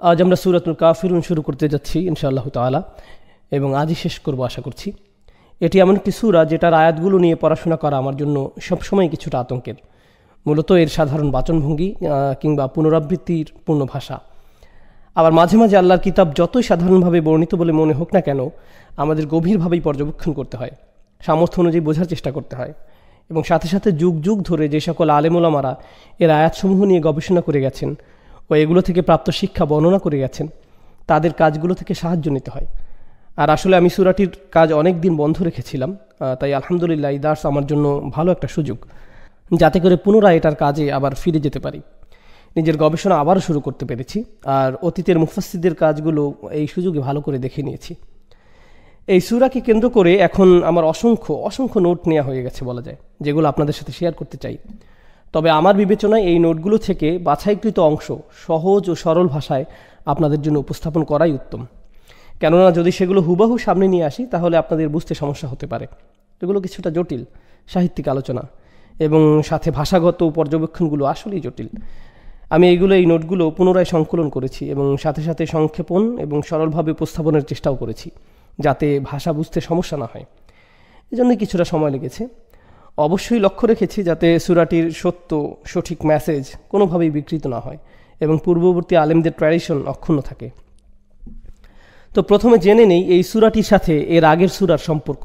আজ আমরা সূরাতুল কাফিরুন শুরু করতে যাচ্ছি ইনশাআল্লাহ তাআলা, এবং আজই শেষ করব আশা করছি। এটি এমন একটি সূরা যেটার আয়াতগুলো নিয়ে পড়াশোনা করা আমার জন্য সবসময় কিছুটা আতঙ্কের। মূলত এর সাধারণ বাচনভঙ্গি কিংবা পুনরাবৃত্তির পূর্ণ ভাষা, আবার মাঝে মাঝে আল্লাহর কিতাব যতই সাধারণভাবে বর্ণিত বলে মনে হোক না কেন, আমাদের গভীরভাবেই পর্যবেক্ষণ করতে হয়, সামর্থ্য অনুযায়ী বোঝার চেষ্টা করতে হয়, এবং সাথে সাথে যুগ যুগ ধরে যে সকল আলেম ওলামারা এর আয়াতসমূহ নিয়ে গবেষণা করে গেছেন ও এগুলো থেকে প্রাপ্ত শিক্ষা বর্ণনা করে গেছেন, তাদের কাজগুলো থেকে সাহায্য নিতে হয়। আর আসলে আমি সূরাটির কাজ অনেক দিন বন্ধ রেখেছিলাম, তাই আলহামদুলিল্লাহ এই দার্স আমার জন্য ভালো একটা সুযোগ, যাতে করে পুনরায় এটার কাজে আবার ফিরে যেতে পারি, নিজের গবেষণা আবারও শুরু করতে পেরেছি। আর অতীতের মুফাসসিরদের কাজগুলো এই সুযোগে ভালো করে দেখে নিয়েছি। এই সূরাকে কেন্দ্র করে এখন আমার অসংখ্য নোট নেওয়া হয়ে গেছে বলা যায়, যেগুলো আপনাদের সাথে শেয়ার করতে চাই। তবে আমার বিবেচনায় এই নোটগুলো থেকে বাছাইকৃত অংশ সহজ ও সরল ভাষায় আপনাদের জন্য উপস্থাপন করাই উত্তম। কেননা যদি সেগুলো হুবাহু সামনে নিয়ে আসি তাহলে আপনাদের বুঝতে সমস্যা হতে পারে। এগুলো কিছুটা জটিল সাহিত্যিক আলোচনা, এবং সাথে ভাষাগত পর্যবেক্ষণগুলো আসলেই জটিল। আমি এই নোটগুলো পুনরায় সংকলন করেছি এবং সাথে সাথে সংক্ষেপণ এবং সরলভাবে উপস্থাপনের চেষ্টাও করেছি, যাতে ভাষা বুঝতে সমস্যা না হয়। এজন্য কিছুটা সময় লেগেছে। অবশ্যই লক্ষ্য রেখেছি যাতে সূরাটির সঠিক মেসেজ কোনোভাবেই বিকৃত না হয় এবং পূর্ববর্তী আলেমদের ট্র্যাডিশন অক্ষুণ্ণ থাকে। তো প্রথমে জেনে নেই এই সূরাটির সাথে এর আগের সূরার সম্পর্ক,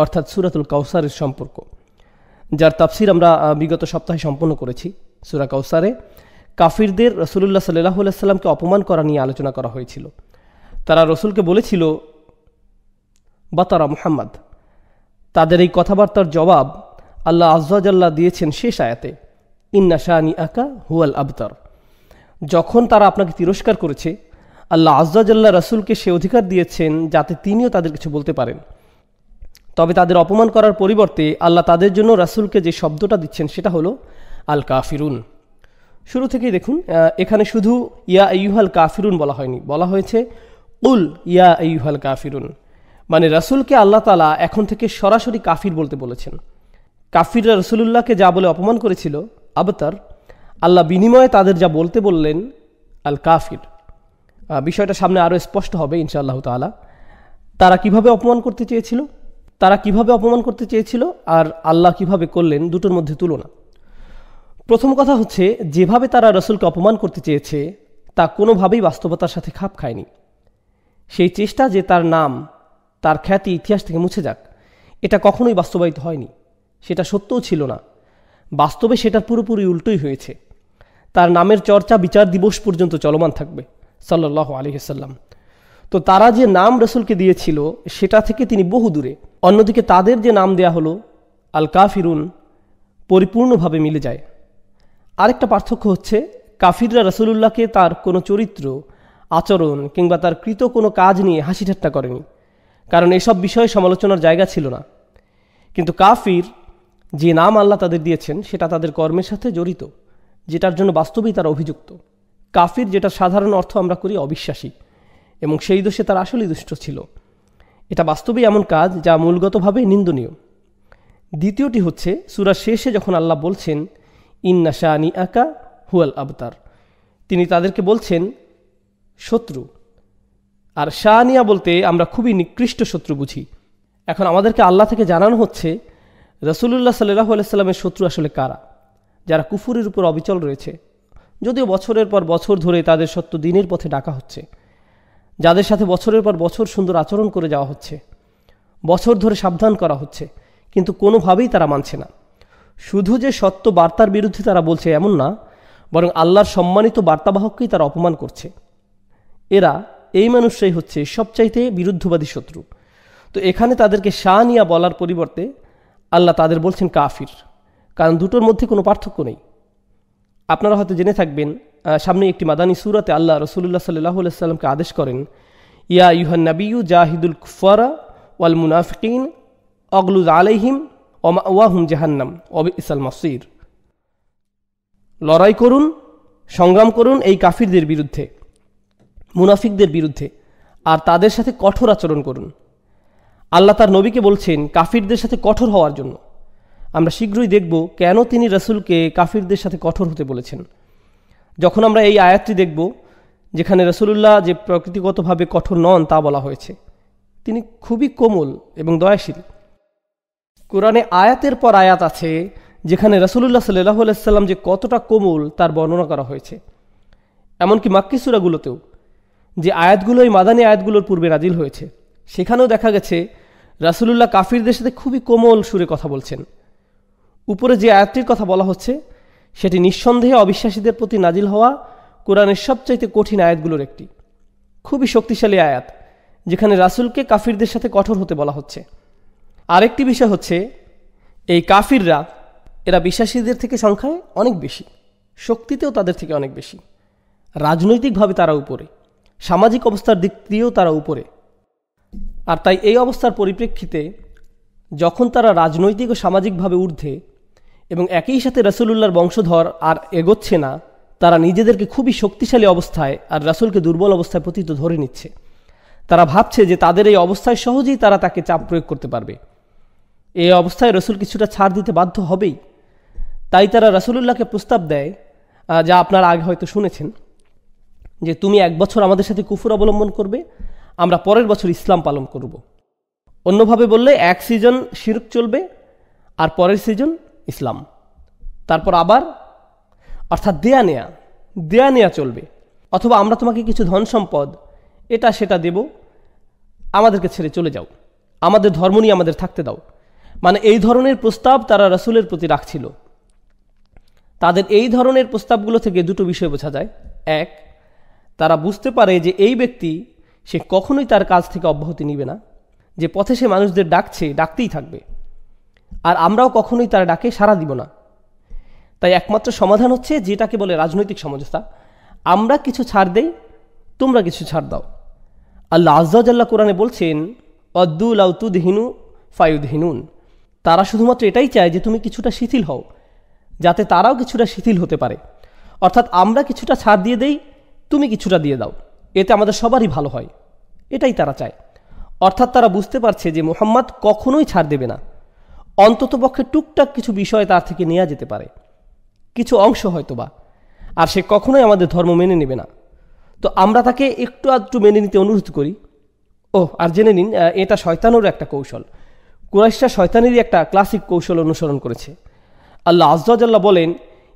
অর্থাৎ সূরাতুল কাউসারের সম্পর্ক, যার তাফসির আমরা বিগত সপ্তাহে সম্পন্ন করেছি। সূরা কাউসারে কাফিরদের রাসূলুল্লাহ সাল্লাল্লাহু আলাইহি সাল্লামকে অপমান করা নিয়ে আলোচনা করা হয়েছিল। তারা রসুলকে বলেছিল বাতারা মুহাম্মদ। তাদের এই কথাবার্তার জবাব আল্লাহ আযজা ওয়া জাল্লা দিয়েছেন শেষ আয়াতে, ইন্না শানিআকা হুয়াল আবতার। যখন তারা আপনাকে তিরস্কার করেছে, আল্লাহ আযজা ওয়া জাল্লা রাসূলকে সে অধিকার দিয়েছেন যাতে তিনিও তাদের কিছু বলতে পারেন। তবে তাদের অপমান করার পরিবর্তে আল্লাহ তাদের জন্য রাসূলকে যে শব্দটা দিচ্ছেন সেটা হলো আল কাফিরুন। শুরু থেকেই দেখুন, এখানে শুধু ইয়া আইয়ুহাল কাফিরুন বলা হয়নি, বলা হয়েছে কুল ইয়া আইয়ুহাল কাফিরুন। মানে রাসূলকে আল্লাহ তাআলা এখন থেকে সরাসরি কাফির বলতে বলেছেন। কাফিররা রাসূলুল্লাহকে যা বলে অপমান করেছিল আবতার, আল্লাহ বিনিময়ে তাদের যা বলতে বললেন আল কাফির। বিষয়টা সামনে আরও স্পষ্ট হবে ইনশাআল্লাহ তাআলা। তারা কিভাবে অপমান করতে চেয়েছিল আর আল্লাহ কিভাবে করলেন, দুটোর মধ্যে তুলনা। প্রথম কথা হচ্ছে, যেভাবে তারা রাসূলকে অপমান করতে চেয়েছে তা কোনোভাবেই বাস্তবতার সাথে খাপ খায়নি। সেই চেষ্টা যে তার নাম, তার খ্যাতি ইতিহাস থেকে মুছে যাক, এটা কখনোই বাস্তবায়িত হয়নি। সেটা সত্যও ছিল না। বাস্তবে সেটার পুরোপুরি উল্টোই হয়েছে। তার নামের চর্চা বিচার দিবস পর্যন্ত চলমান থাকবে সাল্লাল্লাহু আলাইহি ওয়াসাল্লাম। তো তারা যে নাম রাসূলকে দিয়েছিল সেটা থেকে তিনি বহু দূরে। অন্যদিকে তাদের যে নাম দেয়া হলো আল কাফিরুন পরিপূর্ণভাবে মিলে যায়। আরেকটা পার্থক্য হচ্ছে, কাফিররা রাসূলুল্লাহকে তার কোনো চরিত্র, আচরণ কিংবা তার কৃত কোনো কাজ নিয়ে হাসি ঠাট্টা করেনি, কারণ এসব বিষয়ে সমালোচনার জায়গা ছিল না। কিন্তু কাফির যে নাম আল্লাহ তাদের দিয়েছেন সেটা তাদের কর্মের সাথে জড়িত, যেটার জন্য বাস্তবেই তারা অভিযুক্ত। কাফির, যেটা সাধারণ অর্থ আমরা করি অবিশ্বাসী, এবং সেই দোষে তারা আসলেই দুষ্ট ছিল। এটা বাস্তবেই এমন কাজ যা মূলগতভাবে নিন্দনীয়। দ্বিতীয়টি হচ্ছে, সূরার শেষে যখন আল্লাহ বলছেন ইন্না শানিআকা হুয়াল আবতার, তিনি তাদেরকে বলছেন শত্রু। আর শানিয়া বলতে আমরা খুবই নিকৃষ্ট শত্রু বুঝি। এখন আমাদেরকে আল্লাহ থেকে জানানো হচ্ছে রাসূলুল্লাহ সাল্লাল্লাহু আলাইহি সাল্লামের শত্রু আসলে কারা, যারা কুফরের উপর অবিচল রয়েছে, যদিও বছরের পর বছর ধরে তাদের সত্য দিনের পথে ডাকা হচ্ছে, যাদের সাথে বছরের পর বছর সুন্দর আচরণ করে যাওয়া হচ্ছে, বছর ধরে সাবধান করা হচ্ছে, কিন্তু কোনোভাবেই তারা মানছে না। শুধু যে সত্য বার্তার বিরুদ্ধে তারা বলছে এমন না, বরং আল্লাহর সম্মানিত বার্তাবাহককেই তারা অপমান করছে। এই মানুষরাই হচ্ছে সবচাইতে বিরুদ্ধবাদী শত্রু। তো এখানে তাদেরকে শানিয়া বলার পরিবর্তে আল্লাহ তাদের বলছেন কাফির, কারণ দুটোর মধ্যে কোনো পার্থক্য নেই। আপনারা হয়তো জেনে থাকবেন, সামনে একটি মাদানী সূরাতে আল্লাহ রাসূলুল্লাহ সাল্লাল্লাহু আলাইহি সাল্লামকে আদেশ করেন, ইয়া আইয়ুহান নাবিয়্যু জাহিদুল কুফারা ওয়াল মুনাফিকিন আগলুজ আলাইহিম ওয়া মাওয়াহুম জাহান্নাম ওয়া বিসাল মাসির। লড়াই করুন, সংগ্রাম করুন এই কাফিরদের বিরুদ্ধে, মুনাফিকদের বিরুদ্ধে, আর তাদের সাথে কঠোর আচরণ করুন। আল্লাহ তার নবীকে বলছেন কাফিরদের সাথে কঠোর হওয়ার জন্য। আমরা শীঘ্রই দেখব কেন তিনি রাসূলকে কাফিরদের সাথে কঠোর হতে বলেছেন। যখন আমরা এই আয়াতটি দেখব যেখানে রাসূলুল্লাহ যে প্রকৃতিগতভাবে কঠোর নন তা বলা হয়েছে। তিনি খুবই কোমল এবং দয়াশীল। কোরআনে আয়াতের পর আয়াত আছে যেখানে রাসূলুল্লাহ সাল্লাল্লাহু আলাইহি সাল্লাম যে কতটা কোমল তার বর্ণনা করা হয়েছে। এমনকি মাক্কি সূরাগুলোতেও যে আয়াতগুলো এই মাদানী আয়াতগুলোর পূর্বে নাজিল হয়েছে, সেখানেও দেখা গেছে রাসূলুল্লাহ কাফিরদের সাথে খুবই কোমল সুরে কথা বলছেন। উপরে যে আয়াতটির কথা বলা হচ্ছে সেটি নিঃসন্দেহে অবিশ্বাসীদের প্রতি নাজিল হওয়া কোরআনের সবচাইতে কঠিন আয়াতগুলোর একটি। খুবই শক্তিশালী আয়াত, যেখানে রাসূলকে কাফিরদের সাথে কঠোর হতে বলা হচ্ছে। আরেকটি বিষয় হচ্ছে, এই কাফিররা এরা বিশ্বাসীদের থেকে সংখ্যায় অনেক বেশি, শক্তিতেও তাদের থেকে অনেক বেশি, রাজনৈতিকভাবে তারা উপরে, সামাজিক অবস্থার দিক দিয়েও তারা উপরে। আর তাই এই অবস্থার পরিপ্রেক্ষিতে যখন তারা রাজনৈতিক ও সামাজিকভাবে ঊর্ধ্বে এবং একই সাথে রাসূলুল্লাহর বংশধর আর এগোচ্ছে না, তারা নিজেদেরকে খুবই শক্তিশালী অবস্থায় আর রাসূলকে দুর্বল অবস্থায় পতিত ধরে নিচ্ছে। তারা ভাবছে যে তাদের এই অবস্থায় সহজেই তারা তাকে চাপ প্রয়োগ করতে পারবে। এই অবস্থায় রাসূল কিছুটা ছাড় দিতে বাধ্য হবেই। তাই তারা রাসূলুল্লাহকে প্রস্তাব দেয়, যা আপনারা আগে হয়তো শুনেছেন, যে তুমি 1 বছর আমাদের সাথে কুফর অবলম্বন করবে, আমরা পরের বছর ইসলাম পালন করব। অন্যভাবে বললে 1 সিজন শিরক চলবে আর পরের সিজন ইসলাম, তারপর আবার, অর্থাৎ দেয়া নেয়া চলবে। অথবা আমরা তোমাকে কিছু ধন সম্পদ এটা সেটা দেব, আমাদেরকে ছেড়ে চলে যাও, আমাদের ধর্ম নিয়ে আমাদের থাকতে দাও। মানে এই ধরনের প্রস্তাব তারা রাসূলের প্রতি রাখছিল। তাদের এই ধরনের প্রস্তাবগুলো থেকে দুটো বিষয় বোঝা যায়। এক, তারা বুঝতে পারে যে এই ব্যক্তি সে কখনোই তার কাজ থেকে অব্যাহতি নিবে না, যে পথে সে মানুষদের ডাকতেই থাকবে, আর আমরাও কখনোই তার ডাকে সাড়া দিব না। তাই একমাত্র সমাধান হচ্ছে যেটাকে বলে রাজনৈতিক সমঝোতা, আমরা কিছু ছাড় দেই, তোমরা কিছু ছাড় দাও। আল্লাহ আযজা ওয়া জাল্লা কোরআনে বলছেন, অদ্দু লাউ তুদহিনু ফায়ুদহিনুন, তারা শুধুমাত্র এটাই চায় যে তুমি কিছুটা শিথিল হও, যাতে তারাও কিছুটা শিথিল হতে পারে। অর্থাৎ আমরা কিছুটা ছাড় দিয়ে দেই, তুমি কিছুটা দিয়ে দাও, এতে আমাদের সবারই ভালো হয়, এটাই তারা চায়। অর্থাৎ তারা বুঝতে পারছে যে মুহাম্মদ কখনোই ছাড় দেবে না, অন্ততপক্ষে টুকটাক কিছু বিষয় তার থেকে নেওয়া যেতে পারে, কিছু অংশ হয়তোবা, আর সে কখনোই আমাদের ধর্ম মেনে নেবে না। তো আমরা তাকে একটু আধটু মেনে নিতে অনুরোধ করি। আর জেনে নিন, এটা শয়তানেরও একটা কৌশল। কুরাইশরা শয়তানেরই একটা ক্লাসিক কৌশল অনুসরণ করেছে। আল্লাহ আযজা ওয়া জাল্লা বলেন,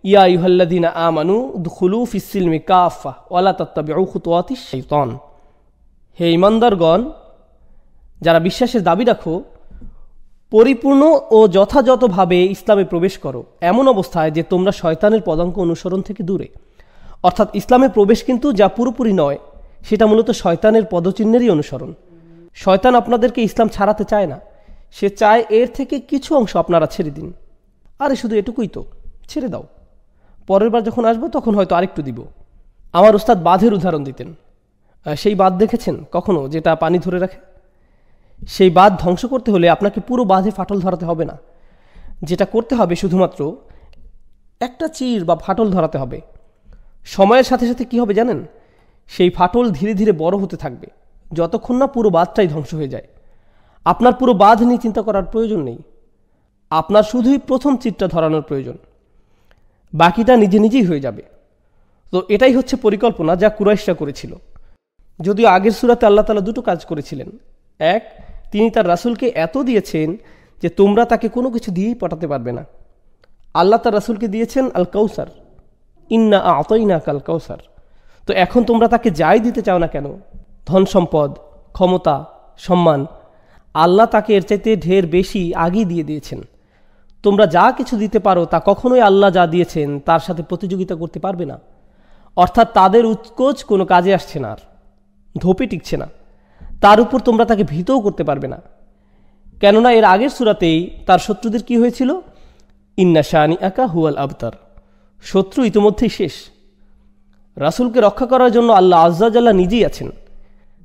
ইয়া আইয়ুহাল্লাযীনা আমানু দুখুলু ফিস-সিলমি কাফা ওয়া লা তাত্তাবিউ খুতুওয়াতিশ শাইতান, হে ঈমানদারগণ, যারা বিশ্বাসের দাবি রাখো, পরিপূর্ণ ও যথাযথভাবে ইসলামে প্রবেশ করো, এমন অবস্থায় যে তোমরা শয়তানের পদাঙ্ক অনুসরণ থেকে দূরে। অর্থাৎ ইসলামে প্রবেশ কিন্তু যা পুরোপুরি নয়, সেটা মূলত শয়তানের পদচিহ্নেরই অনুসরণ। শয়তান আপনাদেরকে ইসলাম ছাড়াতে চায় না, সে চায় এর থেকে কিছু অংশ আপনারা ছেড়ে দিন। আরে শুধু এটুকুই তো, ছেড়ে দাও, পরের বার যখন আসবো তখন হয়তো আরেকটু দিব। আমার উস্তাদ বাঁধের উদাহরণ দিতেন। সেই বাঁধ দেখেছেন কখনো, যেটা পানি ধরে রাখে? সেই বাঁধ ধ্বংস করতে হলে আপনাকে পুরো বাঁধে ফাটল ধরাতে হবে না, যেটা করতে হবে শুধুমাত্র একটা চির বা ফাটল ধরাতে হবে। সময়ের সাথে সাথে কি হবে জানেন? সেই ফাটল ধীরে ধীরে বড় হতে থাকবে, যতক্ষণ না পুরো বাঁধটাই ধ্বংস হয়ে যায়। আপনার পুরো বাঁধ নিয়ে চিন্তা করার প্রয়োজন নেই, আপনার শুধুই প্রথম চিরটা ধরানোর প্রয়োজন, বাকিটা নিজে নিজেই হয়ে যাবে। তো এটাই হচ্ছে পরিকল্পনা যা কুরাইশরা করেছিল। যদিও আগের সূরাতে আল্লাহ তাআলা দুটো কাজ করেছিলেন। এক, তিনি তার রাসূলকে এত দিয়েছেন যে তোমরা তাকে কোনো কিছু দিয়েই পটাতে পারবে না। আল্লাহ তার রাসূলকে দিয়েছেন আল কাউসার, ইন্না আ'তাইনাকাল কাউসার। তো এখন তোমরা তাকে যাই দিতে চাও না কেন, ধন সম্পদ, ক্ষমতা, সম্মান, আল্লাহ তাকে এর চাইতে ঢের বেশি আগেই দিয়ে দিয়েছেন। তোমরা যা কিছু দিতে পারো তা কখনোই আল্লাহ যা দিয়েছেন তার সাথে প্রতিযোগিতা করতে পারবে না। অর্থাৎ তাদের উৎকোচ কোনো কাজে আসছে না, আর ধোপে টিকছে না। তার উপর তোমরা তাকে ভীতও করতে পারবে না, কেননা এর আগের সূরাতেই তার শত্রুদের কি হয়েছিল? ইন্না শানিআকা হুয়াল আবতার, শত্রু ইতিমধ্যেই শেষ। রাসূলকে রক্ষা করার জন্য আল্লাহ আযজা ওয়া জাল্লা নিজেই আছেন।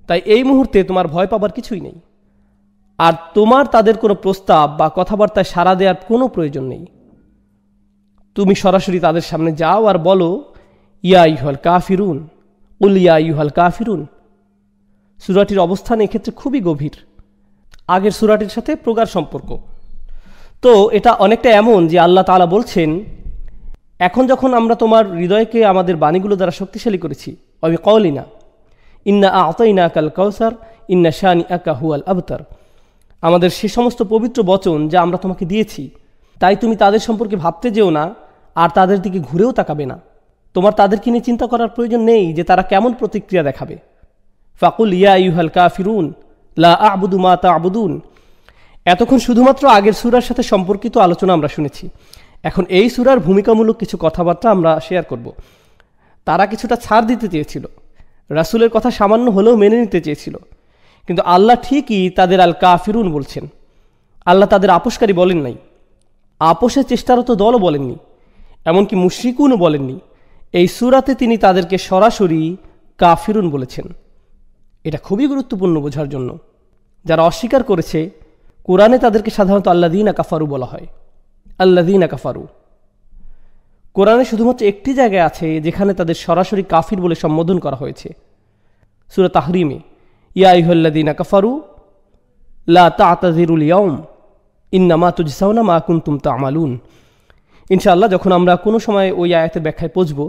তাই এই মুহূর্তে তোমার ভয় পাবার কিছুই নেই, আর তোমার তাদের কোনো প্রস্তাব বা কথাবার্তায় সাড়া দেওয়ার কোনো প্রয়োজন নেই। তুমি সরাসরি তাদের সামনে যাও আর বলো, ইয়া আইয়ুহাল কাফিরুন, কুল ইয়া আইয়ুহাল কাফিরুন। সূরাটির অবস্থান এক্ষেত্রে খুবই গভীর, আগের সূরাটির সাথে প্রগাঢ় সম্পর্ক। তো এটা অনেকটা এমন যে আল্লাহ তাআলা বলছেন, এখন যখন আমরা তোমার হৃদয়কে আমাদের বাণীগুলো দ্বারা শক্তিশালী করেছি, বিকাউলিনা ইন্না আ'তাইনাকাল কাউসার ইন্না শানিআকা হুয়াল আবতার। আমাদের সে সমস্ত পবিত্র বচন যা আমরা তোমাকে দিয়েছি, তাই তুমি তাদের সম্পর্কে ভাবতে যেও না আর তাদের দিকে ঘুরেও তাকাবে না। তোমার তাদেরকে নিয়ে চিন্তা করার প্রয়োজন নেই যে তারা কেমন প্রতিক্রিয়া দেখাবে। ফাকুল ইয়া আইয়ুহাল কাফিরুন লা আ'বুদু মা তা'বুদুন। এতক্ষণ শুধুমাত্র আগের সূরার সাথে সম্পর্কিত আলোচনা আমরা শুনেছি। এখন এই সূরার ভূমিকামূলক কিছু কথাবার্তা আমরা শেয়ার করব। তারা কিছুটা ছাড় দিতে চেয়েছিল, রাসূলের কথা সামান্য হলেও মেনে নিতে চেয়েছিল, কিন্তু আল্লাহ ঠিকই তাদের আল কাফিরুন বলছেন। আল্লাহ তাদের আপোষকারী বলেন নাই, আপোষের চেষ্টারত দলও বলেননি, এমনকি মুশরিকুনও বলেননি। এই সূরাতে তিনি তাদেরকে সরাসরি কাফিরুন বলেছেন। এটা খুবই গুরুত্বপূর্ণ বোঝার জন্য। যারা অস্বীকার করেছে, কোরআনে তাদেরকে সাধারণত আল্লাযীনা কাফারু বলা হয়। আল্লাযীনা কাফারু কোরআনে শুধুমাত্র একটি জায়গায় আছে যেখানে তাদের সরাসরি কাফির বলে সম্বোধন করা হয়েছে, সূরা তাহরিমে, ইয়া আইয়ুহাল্লাযীনা কাফারু লা তা'তাযিরুল ইয়াওম ইন্নামা তুজসাউনা মা কুনতুম তা'মালুন। ইনশাআল্লাহ যখন আমরা কোনো সময় ওই আয়াতের ব্যাখ্যায় পৌঁছব,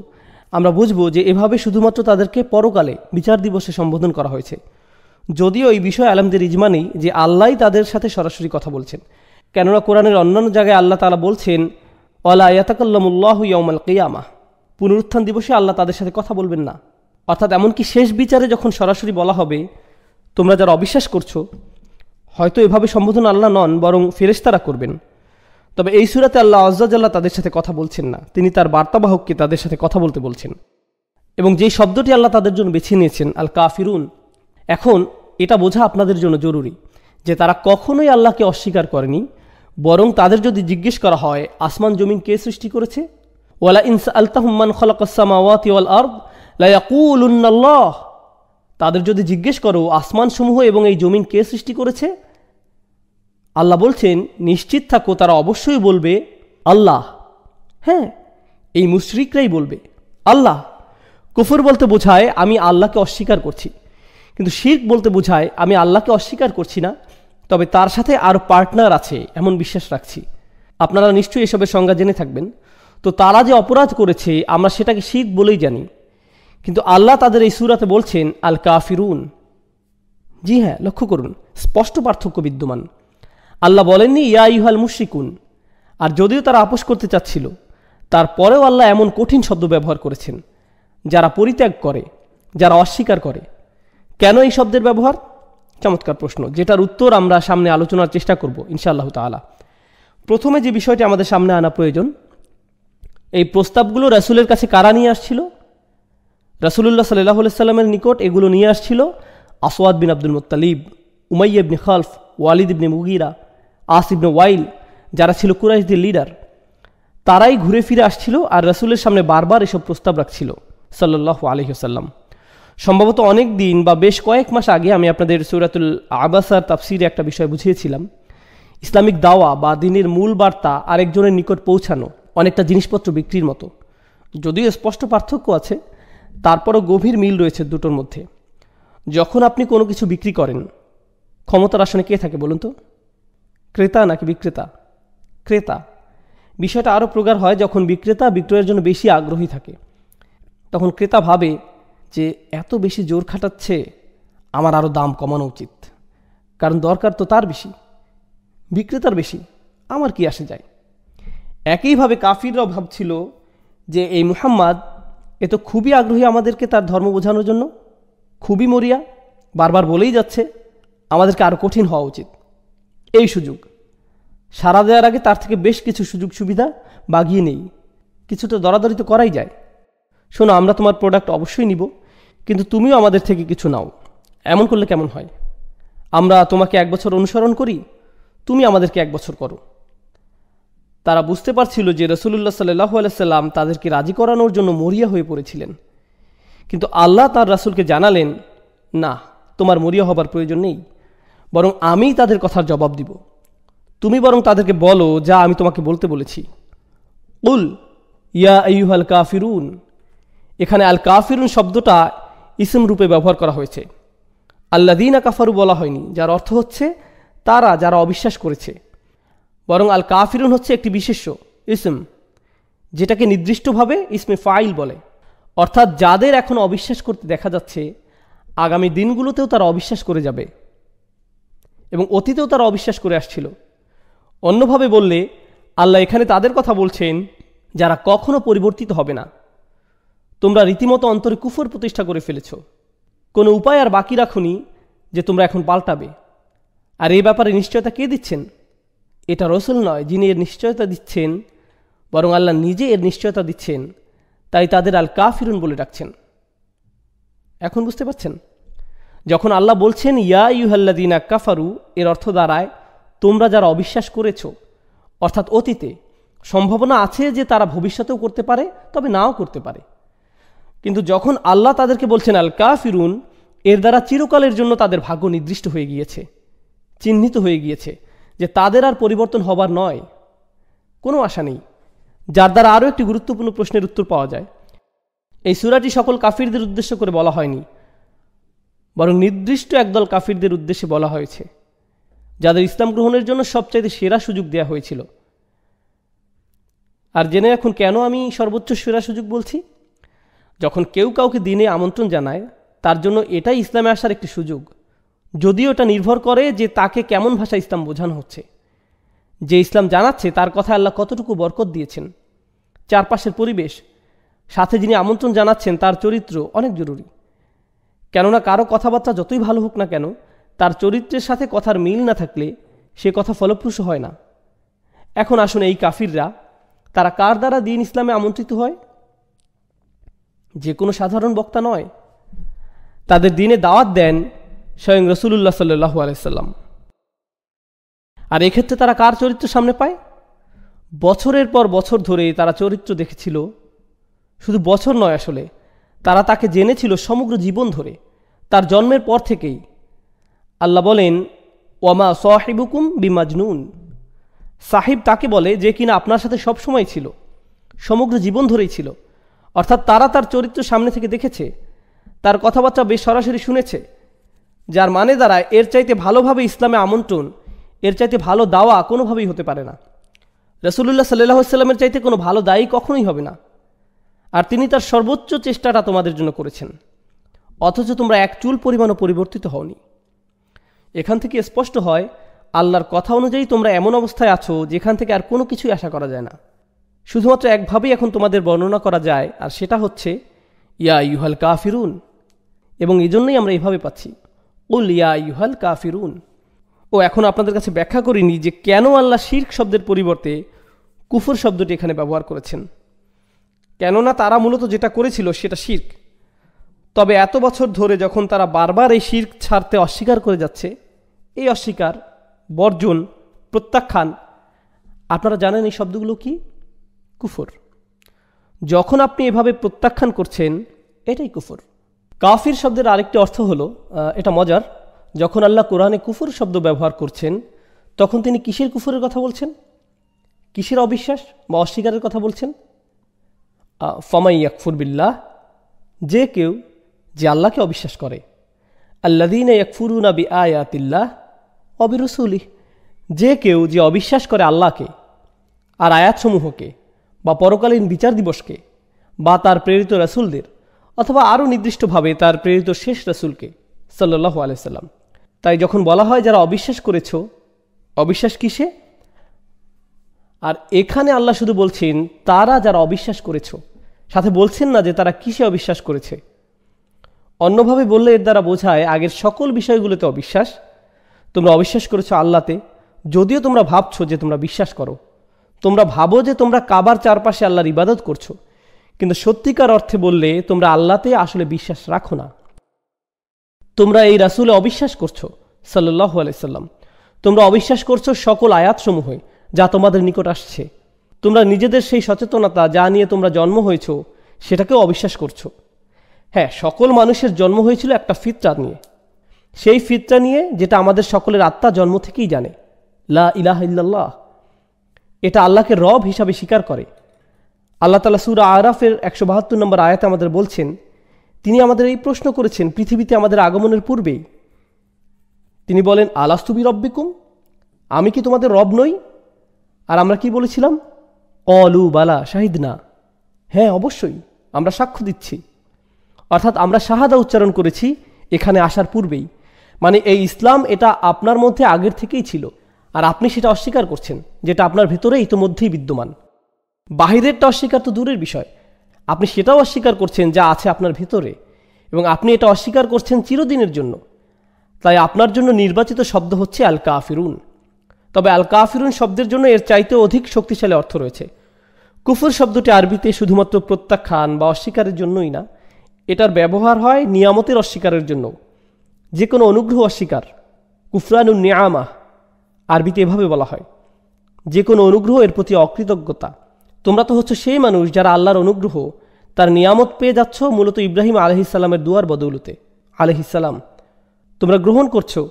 আমরা বুঝব যে এভাবে শুধুমাত্র তাদেরকে পরকালে বিচার দিবসে সম্বোধন করা হয়েছে। যদিও এই বিষয়ে আলেমদের ইজমা নেই যে আল্লাহই তাদের সাথে সরাসরি কথা বলছেন, কেননা কোরআনের অন্যান্য জায়গায় আল্লাহ তাআলা বলছেন ওয়ালা ইয়াতাকাল্লামুল্লাহু ইয়াওমাল কিয়ামাহ, পুনরুত্থান দিবসে আল্লাহ তাদের সাথে কথা বলবেন না। অর্থাৎ এমনকি শেষ বিচারে যখন সরাসরি বলা হবে তোমরা যারা অবিশ্বাস করছো, হয়তো এভাবে সম্বোধন আল্লাহ নন বরং ফেরেশতারা করবেন। তবে এই সূরাতে আল্লাহ আযজা ওয়াজাল্লা তাদের সাথে কথা বলছেন না, তিনি তার বার্তাবাহককে তাদের সাথে কথা বলতে বলছেন। এবং যেই শব্দটি আল্লাহ তাদের জন্য বেছে নিয়েছেন আল কাফিরুন, এখন এটা বোঝা আপনাদের জন্য জরুরি যে তারা কখনোই আল্লাহকে অস্বীকার করেনি, বরং তাদের যদি জিজ্ঞেস করা হয় আসমান জমিন কে সৃষ্টি করেছে, ওয়ালা ইন সাআলতাহুম মান খালাকাস সামাওয়াতি ওয়াল আরদ লা ইয়াকুলুন্নাল্লাহ, তাদের যদি জিজ্ঞেস করো আসমানসমূহ এবং এই জমিন কে সৃষ্টি করেছে, আল্লাহ বলছেন নিশ্চিত থাকো তারা অবশ্যই বলবে আল্লাহ। হ্যাঁ, এই মুশরিকরাই বলবে আল্লাহ। কুফর বলতে বোঝায় আমি আল্লাহকে অস্বীকার করছি, কিন্তু শিরক বলতে বোঝায় আমি আল্লাহকে অস্বীকার করছি না, তবে তার সাথে আরও পার্টনার আছে এমন বিশ্বাস রাখছি। আপনারা নিশ্চয়ই এসবের সংজ্ঞা জেনে থাকবেন। তো তারা যে অপরাধ করেছে আমরা সেটাকে শিরক বলেই জানি, কিন্তু আল্লাহ তাদের এই সূরাতে বলছেন আল কাফিরুন। জি হ্যাঁ, লক্ষ্য করুন, স্পষ্ট পার্থক্য বিদ্যমান। আল্লাহ বলেননি ইয়া আইয়ুহাল মুশরিকুন, আর যদিও তারা আপোষ করতে চাচ্ছিল তারপরেও আল্লাহ এমন কঠিন শব্দ ব্যবহার করেছেন যারা পরিত্যাগ করে, যারা অস্বীকার করে। কেন এই শব্দের ব্যবহার? চমৎকার প্রশ্ন, যেটার উত্তর আমরা সামনে আলোচনার চেষ্টা করব ইনশাআল্লাহ তাআলা। প্রথমে যে বিষয়টি আমাদের সামনে আনা প্রয়োজন, এই প্রস্তাবগুলো রাসূলের কাছে কারা নিয়ে আসছিল? রাসূলুল্লাহ সাল্লাল্লাহু আলাইহি সাল্লামের নিকট এগুলো নিয়ে আসছিল আসওয়াদ বিন আব্দুল মুত্তালিব, উমাইয়া ইবনে খালফ, ওয়ালিদ ইবনে মুগীরা, আস ইবনে ওয়াইল, যারা ছিল কুরাইশদের লিডার। তারাই ঘুরে ফিরে আসছিল আর রাসূলের সামনে বারবার এসব প্রস্তাব রাখছিল সাল্লাল্লাহু আলাইহি ওয়াসাল্লাম। সম্ভবত অনেক দিন বা বেশ কয়েক মাস আগে আমি আপনাদের সূরাতুল আবাসার তাফসিরে একটা বিষয় বুঝিয়েছিলাম। ইসলামিক দাওয়া বা দ্বীনের মূল বার্তা আরেকজনের নিকট পৌঁছানো অনেকটা জিনিসপত্র বিক্রির মতো। যদিও স্পষ্ট পার্থক্য আছে, তারপরও গভীর মিল রয়েছে দুটোর মধ্যে। যখন আপনি কোনো কিছু বিক্রি করেন, ক্ষমতার আসনে কে থাকে বলুন তো? ক্রেতা নাকি বিক্রেতা? ক্রেতা। বিষয়টা আরও প্রগাঢ় হয় যখন বিক্রেতা বিক্রয়ের জন্য বেশি আগ্রহী থাকে। তখন ক্রেতা ভাবে যে এত বেশি জোর খাটাচ্ছে, আমার আরও দাম কমানো উচিত, কারণ দরকার তো তার বেশি, বিক্রেতার বেশি, আমার কি আসে যায়। একইভাবে কাফিররাও ভাবছিল যে এই মুহাম্মদ এ তো খুবই আগ্রহী আমাদেরকে তার ধর্ম বোঝানোর জন্য, খুবই মরিয়া, বারবার বলেই যাচ্ছে, আমাদেরকে আরও কঠিন হওয়া উচিত। এই সুযোগ সাড়া দেওয়ার আগে তার থেকে বেশ কিছু সুযোগ সুবিধা বাগিয়ে নেই, কিছুটা দরাদরি তো করাই যায়। শোনো, আমরা তোমার প্রোডাক্ট অবশ্যই নিব, কিন্তু তুমিও আমাদের থেকে কিছু নাও। এমন করলে কেমন হয়? আমরা তোমাকে 1 বছর অনুসরণ করি, তুমি আমাদেরকে 1 বছর করো। তারা বুঝতে পারছিল যে রাসূলুল্লাহ সাল্লাল্লাহু আলাইহি সাল্লাম তাদেরকে রাজি করানোর জন্য মরিয়া হয়ে পড়েছিলেন, কিন্তু আল্লাহ তার রাসূলকে জানালেন, না, তোমার মরিয়া হবার প্রয়োজন নেই, বরং আমিই তাদের কথার জবাব দিব। তুমি বরং তাদেরকে বলো যা আমি তোমাকে বলতে বলেছি। কুল ইয়া আইয়ুহাল কাফিরুন। এখানে আল কাফিরুন শব্দটা ইসম রূপে ব্যবহার করা হয়েছে, আল্লাযীনা কাফারু বলা হয়নি, যার অর্থ হচ্ছে তারা যারা অবিশ্বাস করেছে, বরং আল কাফিরুন হচ্ছে একটি বিশেষ্য ইসম, যেটাকে নির্দিষ্টভাবে ইসমে ফাইল বলে। অর্থাৎ যাদের এখন অবিশ্বাস করতে দেখা যাচ্ছে, আগামী দিনগুলোতেও তারা অবিশ্বাস করে যাবে এবং অতীতেও তারা অবিশ্বাস করে আসছিল। অন্যভাবে বললে আল্লাহ এখানে তাদের কথা বলছেন যারা কখনো পরিবর্তিত হবে না। তোমরা রীতিমতো অন্তরে কুফর প্রতিষ্ঠা করে ফেলেছ, কোনো উপায় আর বাকি রাখুনি যে তোমরা এখন পাল্টাবে। আর এই ব্যাপারে নিশ্চয়তা কে দিচ্ছেন? এটা রসুল নয় যিনি এর নিশ্চয়তা দিচ্ছেন, বরং আল্লাহ নিজে এর নিশ্চয়তা দিচ্ছেন। তাই তাদের আল কাফিরুন বলে ডাকছেন। এখন বুঝতে পারছেন? যখন আল্লাহ বলছেন ইয়া আইয়ুহাল্লাযীনা কাফারু, এর অর্থ দাঁড়ায় তোমরা যারা অবিশ্বাস করেছ, অর্থাৎ অতীতে। সম্ভাবনা আছে যে তারা ভবিষ্যতেও করতে পারে, তবে নাও করতে পারে। কিন্তু যখন আল্লাহ তাদেরকে বলছেন আল কাফিরুন, এর দ্বারা চিরকালের জন্য তাদের ভাগ্য নির্দিষ্ট হয়ে গিয়েছে, চিহ্নিত হয়ে গিয়েছে যে তাদের আর পরিবর্তন হবার নয়, কোনো আশা নেই। যার দ্বারা আরও একটি গুরুত্বপূর্ণ প্রশ্নের উত্তর পাওয়া যায়। এই সূরাটি সকল কাফিরদের উদ্দেশ্য করে বলা হয়নি, বরং নির্দিষ্ট একদল কাফিরদের উদ্দেশ্যে বলা হয়েছে, যাদের ইসলাম গ্রহণের জন্য সবচাইতে সেরা সুযোগ দেওয়া হয়েছিল। আর জেনে এখন কেন আমি সর্বোচ্চ সেরা সুযোগ বলছি। যখন কেউ কাউকে দিনে আমন্ত্রণ জানায়, তার জন্য এটাই ইসলামে আসার একটি সুযোগ, যদিও এটা নির্ভর করে যে তাকে কেমন ভাষা ইসলাম বোঝানো হচ্ছে। যে ইসলাম জানাচ্ছে তার কথা আল্লাহ কতটুকু বরকত দিয়েছেন, চারপাশের পরিবেশ, সাথে যিনি আমন্ত্রণ জানাচ্ছেন তার চরিত্র অনেক জরুরি। কেননা কারো কথাবার্তা যতই ভালো হোক না কেন, তার চরিত্রের সাথে কথার মিল না থাকলে সে কথা ফলপ্রসূ হয় না। এখন আসুন, এই কাফিররা তারা কার দ্বারা দ্বীন ইসলামে আমন্ত্রিত হয়? যে কোনো সাধারণ বক্তা নয়, তাদের দ্বীনে দাওয়াত দেন স্বয়ং রাসূলুল্লাহ সাল্লাল্লাহু আলাইহি সাল্লাম। আর এক্ষেত্রে তারা কার চরিত্র সামনে পায়? বছরের পর বছর ধরে তারা চরিত্র দেখেছিল। শুধু বছর নয়, আসলে তারা তাকে জেনেছিল সমগ্র জীবন ধরে, তার জন্মের পর থেকেই। আল্লাহ বলেন ওয়ামা সাহিবুকুম বিমাজনুন, সাহিব তাকে বলে যে কিনা আপনার সাথে সব সময় ছিল, সমগ্র জীবন ধরেই ছিল। অর্থাৎ তারা তার চরিত্র সামনে থেকে দেখেছে, তার কথাবার্তা বেশ সরাসরি শুনেছে, যার মানে দাঁড়ায় এর চাইতে ভালোভাবে ইসলামে আমন্ত্রণ, এর চাইতে ভালো দাওয়া কোনোভাবেই হতে পারে না। রাসূলুল্লাহ সাল্লাল্লাহু আলাইহি ওয়াসাল্লামের চাইতে কোনো ভালো দায়ী কখনোই হবে না। আর তিনি তার সর্বোচ্চ চেষ্টাটা তোমাদের জন্য করেছেন, অথচ তোমরা এক চুল পরিমাণও পরিবর্তিত হওনি। এখান থেকে স্পষ্ট হয় আল্লাহর কথা অনুযায়ী তোমরা এমন অবস্থায় আছো যেখান থেকে আর কোনো কিছুই আশা করা যায় না। শুধুমাত্র একভাবেই এখন তোমাদের বর্ণনা করা যায়, আর সেটা হচ্ছে ইয়া আইয়ুহাল কাফিরুন। এবং এই জন্যই আমরা এইভাবে পাচ্ছি কুল ইয়া আইয়ুহাল কাফিরুন। ও এখন আপনাদের কাছে ব্যাখ্যা করিনি যে কেন আল্লাহ শিরক শব্দের পরিবর্তে কুফর শব্দটি এখানে ব্যবহার করেছেন। কেননা তারা মূলত যেটা করেছিল সেটা শিরক। তবে এত বছর ধরে যখন তারা বারবার এই শিরক ছাড়তে অস্বীকার করে যাচ্ছে, এই অস্বীকার, বর্জন, প্রত্যাখ্যান, আপনারা জানেন এই শব্দগুলো কি? কুফর। যখন আপনি এভাবে প্রত্যাখ্যান করছেন, এটাই কুফর। কাফির শব্দের আরেকটি অর্থ হলো, এটা মজার, যখন আল্লাহ কোরআনে কুফর শব্দ ব্যবহার করছেন তখন তিনি কিসের কুফরের কথা বলছেন? কিসের অবিশ্বাস বা অস্বীকারের কথা বলছেন? ফামাই ইয়াকফুর বিল্লাহ, যে কেউ যে আল্লাহকে অবিশ্বাস করে, আল্লাযীনা ইয়াকফুরুনা বিআয়াতিল্লাহ ওয়া বিরুসুলিহ, যে কেউ যে অবিশ্বাস করে আল্লাহকে আর আয়াতসমূহকে বা পরকালীন বিচার দিবসকে বা তার প্রেরিত রাসূলদের, অথবা আরও নির্দিষ্টভাবে তার প্রেরিত শেষ রাসূলকে সাল্লাল্লাহু আলাইহি সাল্লাম। তাই যখন বলা হয় যারা অবিশ্বাস করেছ, অবিশ্বাস কিসে? আর এখানে আল্লাহ শুধু বলছেন তারা যারা অবিশ্বাস করেছ, সাথে বলছেন না যে তারা কিসে অবিশ্বাস করেছে। অন্যভাবে বললে এর দ্বারা বোঝায় আগের সকল বিষয়গুলোতে অবিশ্বাস। তোমরা অবিশ্বাস করেছো আল্লাহতে, যদিও তোমরা ভাবছো যে তোমরা বিশ্বাস করো। তোমরা ভাবো যে তোমরা কাবার চারপাশে আল্লাহর ইবাদত করছো, কিন্তু সত্যিকার অর্থে বললে তোমরা আল্লাহতে আসলে বিশ্বাস রাখো না। তোমরা এই রাসূলে অবিশ্বাস করছো সাল্লাল্লাহু আলাইহি সাল্লাম। তোমরা অবিশ্বাস করছো সকল আয়াতসমূহে যা তোমাদের নিকট আসছে। তোমরা নিজেদের সেই সচেতনতা যা নিয়ে তোমরা জন্ম হয়েছো সেটাকেও অবিশ্বাস করছো। হ্যাঁ, সকল মানুষের জন্ম হয়েছিল একটা ফিতরা নিয়ে, সেই ফিতরা নিয়ে যেটা আমাদের সকলের আত্মা জন্ম থেকেই জানে, লা ইলাহা ইল্লাল্লাহ। এটা আল্লাহকে রব হিসাবে স্বীকার করে। আল্লাহ তাআলা সূরা আরাফের 172 নম্বর আয়াতে আমাদের বলছেন, তিনি আমাদের এই প্রশ্ন করেছেন পৃথিবীতে আমাদের আগমনের পূর্বেই। তিনি বলেন আলাস্তু বিরব্বিকুম, আমি কি তোমাদের রব নই? আর আমরা কি বলেছিলাম? ক্বালু বালা শাহিদনা, হ্যাঁ অবশ্যই আমরা সাক্ষ্য দিচ্ছি, অর্থাৎ আমরা শাহাদা উচ্চারণ করেছি এখানে আসার পূর্বেই। মানে এই ইসলাম এটা আপনার মধ্যে আগের থেকেই ছিল, আর আপনি সেটা অস্বীকার করছেন, যেটা আপনার ভেতরে ইতোমধ্যেই বিদ্যমান। বাহিরেরটা অস্বীকার তো দূরের বিষয়, আপনি সেটাও অস্বীকার করছেন যা আছে আপনার ভেতরে, এবং আপনি এটা অস্বীকার করছেন চিরদিনের জন্য। তাই আপনার জন্য নির্বাচিত শব্দ হচ্ছে আল কাফিরুন। তবে আল কাফিরুন শব্দের জন্য এর চাইতেও অধিক শক্তিশালী অর্থ রয়েছে। কুফর শব্দটি আরবিতে শুধুমাত্র প্রত্যাখ্যান বা অস্বীকারের জন্যই না, এটার ব্যবহার হয় নিয়ামতের অস্বীকারের জন্য। যে কোনো অনুগ্রহ অস্বীকার, কুফরানুন নিয়ামাহ আরবিতে এভাবে বলা হয়। যে কোনো অনুগ্রহ এর প্রতি অকৃতজ্ঞতা। তোমরা তো হচ্ছে সেই মানুষ যারা আল্লাহর অনুগ্রহ, তার নিয়ামত পেয়ে যাচ্ছ মূলত ইব্রাহিম আলাইহিসসালামের দুয়ার বদৌলতে। আলাইহিসসালাম, তোমরা গ্রহণ করছো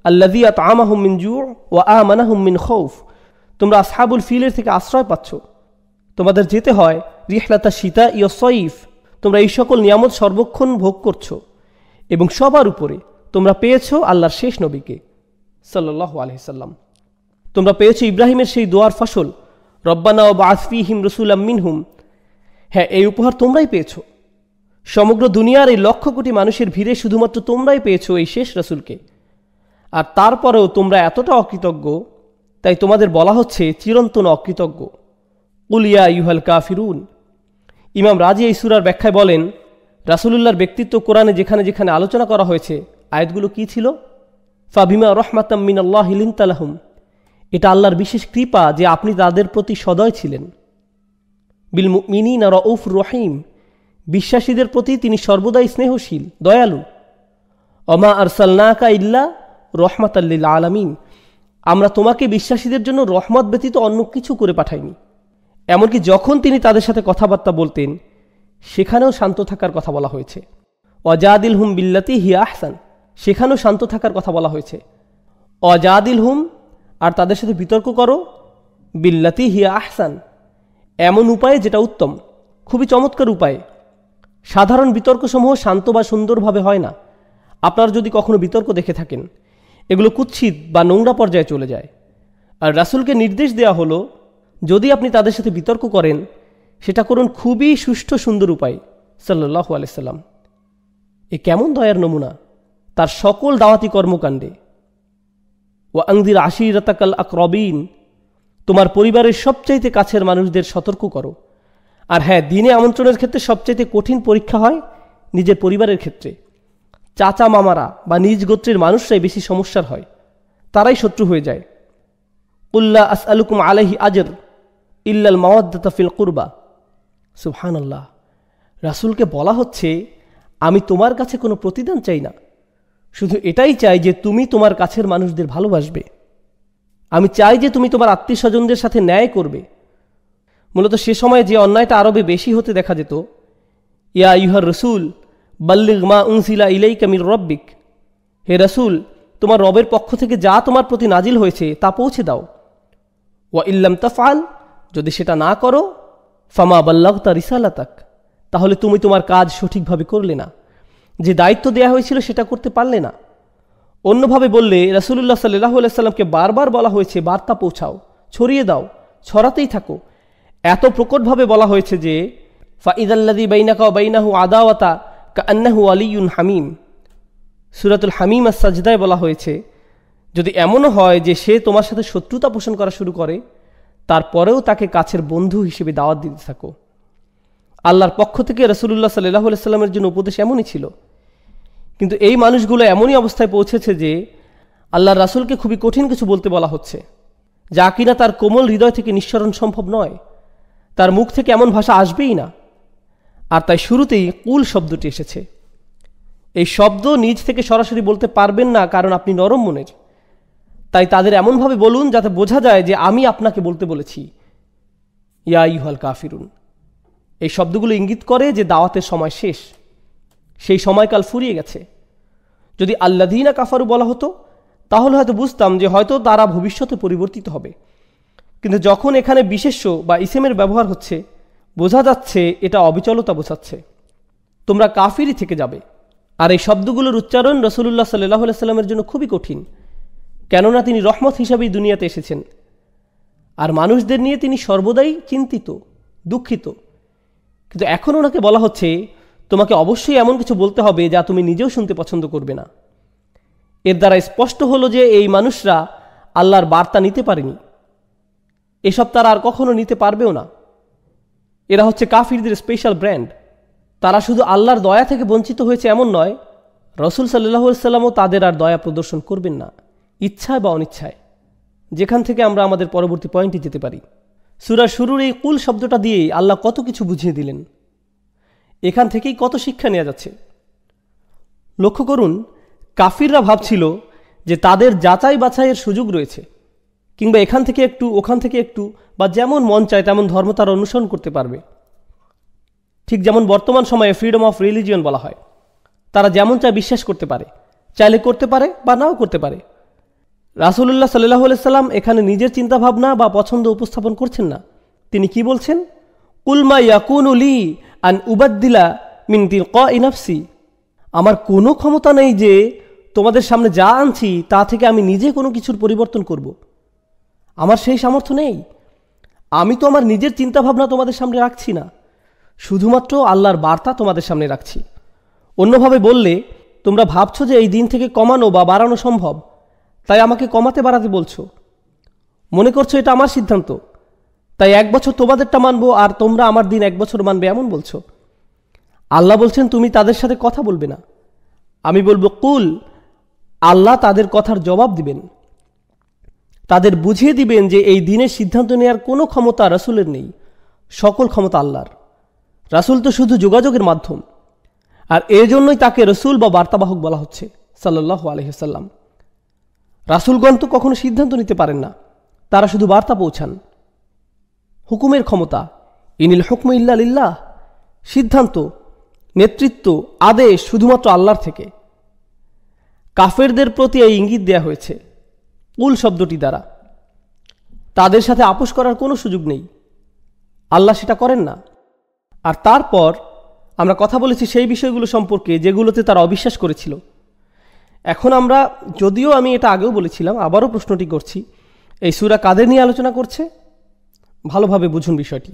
আল্লাযী আত'আমাহুম মিন জু' ওয়া আমানাহুম মিন খাউফ। তোমরা আসহাবুল ফিলের থেকে আশ্রয় পাচ্ছ। তোমাদের যেতে হয় রিহলাতা শীতা ইয়া সয়ফ। তোমরা এই সকল নিয়ামত সর্বক্ষণ ভোগ করছো, এবং সবার উপরে তোমরা পেয়েছো আল্লাহর শেষ নবীকে সাল্লাল্লাহু আলাইহি সাল্লাম। তোমরা পেয়েছো ইব্রাহিমের সেই দোয়ার ফসল, রব্বানা ওয়াবআস ফীহিম রাসূলাম মিনহুম। হ্যাঁ, এই উপহার তোমরাই পেয়েছো। সমগ্র দুনিয়ার এই লক্ষ কোটি মানুষের ভিড়ে শুধুমাত্র তোমরাই পেয়েছো এই শেষ রাসূলকে। আর তারপরেও তোমরা এতটা অকৃতজ্ঞ, তাই তোমাদের বলা হচ্ছে চিরন্তন অকৃতজ্ঞ। কুল ইয়া আইয়ুহাল কাফিরুন। ইমাম রাজি এই সূরার ব্যাখ্যায় বলেন, রাসূলুল্লাহর ব্যক্তিত্ব কোরআনে যেখানে যেখানে আলোচনা করা হয়েছে, আয়াতগুলো কি ছিল? ফাবিমা রাহমাতাম মিনাল্লাহি লিনতা লাহুম। এটা আল্লাহর বিশেষ কৃপা যে আপনি তাদের প্রতি সদয় ছিলেন। বিল মুমিনিনা রাউফুর রহিম। বিশ্বাসীদের প্রতি তিনি সর্বদাই স্নেহশীল, দয়ালু। ওমা আরসালনাকা ইল্লা রাহমাতাল লিল আলামিন। আমরা তোমাকে বিশ্বাসীদের জন্য রহমত ব্যতীত অন্য কিছু করে পাঠাইনি। এমনকি যখন তিনি তাদের সাথে কথাবার্তা বলতেন, সেখানেও শান্ত থাকার কথা বলা হয়েছে। ওয়াজাদিলহুম বিল্লাতি হিয়া আহসান। সেখানেও শান্ত থাকার কথা বলা হয়েছে। ওয়াজাদিলহুম, আর তাদের সাথে বিতর্ক করো, বিল্লাতি হিয়া আহসান, এমন উপায়ে যেটা উত্তম, খুবই চমৎকার উপায়ে। সাধারণ বিতর্কসমূহ শান্ত বা সুন্দরভাবে হয় না। আপনারা যদি কখনো বিতর্ক দেখে থাকেন, এগুলো কুৎসিত বা নোংরা পর্যায়ে চলে যায়। আর রাসূলকে নির্দেশ দেওয়া হলো, যদি আপনি তাদের সাথে বিতর্ক করেন, সেটা করুন খুবই সুষ্ঠু সুন্দর উপায়। সাল্লাল্লাহু আলাইহি সাল্লাম, এ কেমন দয়ার নমুনা তার সকল দাওয়াতি কর্মকাণ্ডে। ওয়া আনযির আশীরাতাকাল আকরাবিন। তোমার পরিবারের সবচাইতে কাছের মানুষদের সতর্ক করো। আর হ্যাঁ, দিনে আমন্ত্রণের ক্ষেত্রে সবচাইতে কঠিন পরীক্ষা হয় নিজের পরিবারের ক্ষেত্রে। চাচা মামারা বা নিজ গোত্রের মানুষরাই বেশি সমস্যার হয়, তারাই শত্রু হয়ে যায়। কুল্লা আসআলুকুম আলাইহি আজর ইল্লাল মাওয়াদ্দাতা ফিল কুরবা। সুবহানাল্লাহ, রাসূলকে বলা হচ্ছে, আমি তোমার কাছে কোনো প্রতিদান চাই না, শুধু এটাই চাই যে তুমি তোমার কাছের মানুষদের ভালোবাসবে। আমি চাই যে তুমি তোমার আত্মীয় স্বজনদের সাথে ন্যায় করবে। মূলত সে সময় যে অন্যায়টা আরবে বেশি হতে দেখা যেত, ইয়া আইয়ুহার রাসূল বাল্লিগ মা উনজিলা ইলাইকা মির রাব্বিক। হে রাসূল, তোমার রবের পক্ষ থেকে যা তোমার প্রতি নাজিল হয়েছে তা পৌঁছে দাও। ওয়া ইল্লাম তাফআল, যদি সেটা না করো, ফামা বাল্লাগতা রিসালাতাক, তাহলে তুমি তোমার কাজ সঠিকভাবে করলে না, যে দায়িত্ব দেয়া হয়েছিল সেটা করতে পারলে না। অন্যভাবে বললে রাসূলুল্লাহ সাল্লাল্লাহু আলাইহি সাল্লামকে বারবার বলা হয়েছে বার্তা পৌঁছাও, ছড়িয়ে দাও, ছড়াতেই থাকো। এত প্রকটভাবে বলা হয়েছে যে ফাইদাল্লাযী বাইনাকা ওয়া বাইনাহু আদাওয়াতা কাআন্নাহু ওয়ালিয়্যুন হামীম। সূরাতুল হামীম আস-সাজদায় বলা হয়েছে, যদি এমনও হয় যে সে তোমার সাথে শত্রুতা পোষণ করা শুরু করে, তারপরেও তাকে কাছের বন্ধু হিসেবে দাওয়াত দিতে থাকো। আল্লাহর পক্ষ থেকে রাসূলুল্লাহ সাল্লাল্লাহু আলাইহি সাল্লামের জন্য উপদেশ এমনই ছিল। কিন্তু এই মানুষগুলো এমনই অবস্থায় পৌঁছেছে যে আল্লাহর রাসূলকে খুবই কঠিন কিছু বলতে বলা হচ্ছে, যা কিনা তার কোমল হৃদয় থেকে নিঃসরণ সম্ভব নয়। তার মুখ থেকে এমন ভাষা আসবেই না। আর তাই শুরুতেই কুল শব্দটি এসেছে। এই শব্দ নিজ থেকে সরাসরি বলতে পারবেন না, কারণ আপনি নরম মনের। তাই তাদের এমনভাবে বলুন যাতে বোঝা যায় যে আমি আপনাকে বলতে বলেছি, ইয়া আইয়ুহাল কাফিরুন। এই শব্দগুলো ইঙ্গিত করে যে দাওয়াতের সময় শেষ, সেই সময়কাল ফুরিয়ে গেছে। যদি আল্লাযীনা কাফারু বলা হতো, তাহলে হয়তো বুঝতাম যে হয়তো তারা ভবিষ্যতে পরিবর্তিত হবে। কিন্তু যখন এখানে বিশেষ্য বা ইসমের ব্যবহার হচ্ছে, বোঝা যাচ্ছে এটা অবিচলতা বোঝাচ্ছে। তোমরা কাফিরই থেকে যাবে। আর এই শব্দগুলোর উচ্চারণ রাসূলুল্লাহ সাল্লাল্লাহু আলাইহি সাল্লামের জন্য খুবই কঠিন, কেননা তিনি রহমত হিসাবেই দুনিয়াতে এসেছেন। আর মানুষদের নিয়ে তিনি সর্বদাই চিন্তিত, দুঃখিত। কিন্তু এখন ওনাকে বলা হচ্ছে তোমাকে অবশ্যই এমন কিছু বলতে হবে যা তুমি নিজেও শুনতে পছন্দ করবে না। এর দ্বারা স্পষ্ট হলো যে এই মানুষরা আল্লাহর বার্তা নিতে পারেনি, এসব তারা আর কখনো নিতে পারবেও না। এরা হচ্ছে কাফিরদের স্পেশাল ব্র্যান্ড। তারা শুধু আল্লাহর দয়া থেকে বঞ্চিত হয়েছে এমন নয়, রাসূল সাল্লাল্লাহু আলাইহি ওয়াসাল্লামও তাদের আর দয়া প্রদর্শন করবেন না, ইচ্ছায় বা অনিচ্ছায়। যেখান থেকে আমরা আমাদের পরবর্তী পয়েন্টে যেতে পারি। সূরার শুরুর এই কুল শব্দটা দিয়েই আল্লাহ কত কিছু বুঝিয়ে দিলেন। এখান থেকেই কত শিক্ষা নেওয়া যাচ্ছে। লক্ষ্য করুন, কাফিররা ভাবছিল যে তাদের যাচাই বাছাইয়ের সুযোগ রয়েছে, কিংবা এখান থেকে একটু ওখান থেকে একটু, বা যেমন মন চায় তেমন ধর্ম তারা অনুসরণ করতে পারবে। ঠিক যেমন বর্তমান সময়ে ফ্রিডম অফ রিলিজিয়ন বলা হয়। তারা যেমন চায় বিশ্বাস করতে পারে, চাইলে করতে পারে বা নাও করতে পারে। রাসূলুল্লাহ সাল্লাল্লাহু আলাইহি সাল্লাম এখানে নিজের চিন্তাভাবনা বা পছন্দ উপস্থাপন করছেন না। তিনি কি বলছেন? কুল মা ইয়াকুনু লি আন উবাদ্দিলা মিন তিলকাই নাফসি। আমার কোনো ক্ষমতা নেই যে তোমাদের সামনে যা আনছি তা থেকে আমি নিজে কোনো কিছুর পরিবর্তন করব। আমার সেই সামর্থ্য নেই। আমি তো আমার নিজের চিন্তাভাবনা তোমাদের সামনে রাখছি না, শুধুমাত্র আল্লাহর বার্তা তোমাদের সামনে রাখছি। অন্যভাবে বললে, তোমরা ভাবছো যে এই দিন থেকে কমানো বা বাড়ানো সম্ভব, তাই আমাকে কমাতে বাড়াতে বলছো। মনে করছো এটা আমার সিদ্ধান্ত, তাই 1 বছর তোমাদেরটা মানবো আর তোমরা আমার দিন 1 বছর মানবে এমন বলছো। আল্লাহ বলছেন তুমি তাদের সাথে কথা বলবে না। আমি বলবো কুল। আল্লাহ তাদের কথার জবাব দিবেন, তাদের বুঝিয়ে দিবেন যে এই দিনের সিদ্ধান্ত নেওয়ার কোনো ক্ষমতা রাসূলের নেই, সকল ক্ষমতা আল্লাহর। রাসূল তো শুধু যোগাযোগের মাধ্যম, আর এই জন্যই তাকে রসুল বা বার্তাবাহক বলা হচ্ছে সাল্লাল্লাহু আলাইহি ওয়াসাল্লাম। রাসূলগণ তো কখনো সিদ্ধান্ত নিতে পারেন না, তারা শুধু বার্তা পৌঁছান। হুকুমের ক্ষমতা, ইনিল হুকমু ইল্লা লিল্লাহ, সিদ্ধান্ত, নেতৃত্ব, আদেশ শুধুমাত্র আল্লাহর থেকে। কাফেরদের প্রতি এই ইঙ্গিত দেয়া হয়েছে কুল শব্দটি দ্বারা। তাদের সাথে আপোষ করার কোনো সুযোগ নেই, আল্লাহ সেটা করেন না। আর তারপর আমরা কথা বলেছি সেই বিষয়গুলো সম্পর্কে যেগুলোতে তারা অবিশ্বাস করেছিল। এখন আমরা, যদিও আমি এটা আগেও বলেছিলাম, আবারও প্রশ্নটি করছি, এই সূরা কাদের নিয়ে আলোচনা করছে? ভালোভাবে বুঝুন বিষয়টি।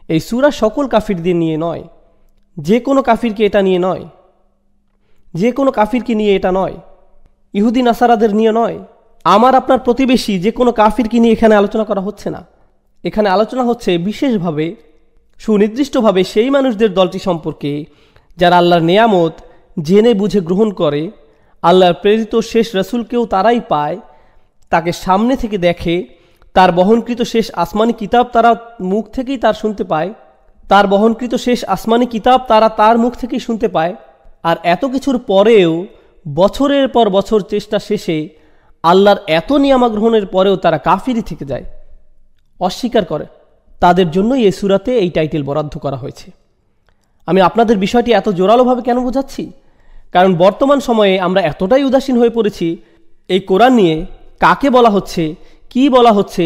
এই সূরা সকল কাফিরদের নিয়ে নয়, যে কোনো কাফিরকে এটা নিয়ে নয়, যে কোনো কাফিরকে নিয়ে এটা নয়, ইহুদি নাসারাদের নিয়ে নয়, আমার আপনার প্রতিবেশী যে কোনো কাফিরকে নিয়ে এখানে আলোচনা করা হচ্ছে না। এখানে আলোচনা হচ্ছে বিশেষভাবে, সুনির্দিষ্টভাবে সেই মানুষদের দলটি সম্পর্কে যারা আল্লাহর নেয়ামত জেনে বুঝে গ্রহণ করে, আল্লাহর প্রেরিত শেষ রাসূলকেও তারাই পায়, তাকে সামনে থেকে দেখে, তার বহনকৃত শেষ আসমানি কিতাব তারা মুখ থেকেই তার শুনতে পায়, তার বহনকৃত শেষ আসমানি কিতাব তারা তার মুখ থেকেই শুনতে পায়। আর এত কিছুর পরেও বছরের পর বছর চেষ্টা শেষে আল্লাহর এত নিয়ামত গ্রহণের পরেও তারা কাফিরই থেকে যায়, অস্বীকার করে। তাদের জন্যই এই সূরাতে এই টাইটেল বরাদ্দ করা হয়েছে। আমি আপনাদের বিষয়টি এত জোরালোভাবে কেন বোঝাচ্ছি? কারণ বর্তমান সময়ে আমরা এতটাই উদাসীন হয়ে পড়েছি এই কোরআন নিয়ে, কাকে বলা হচ্ছে, কি বলা হচ্ছে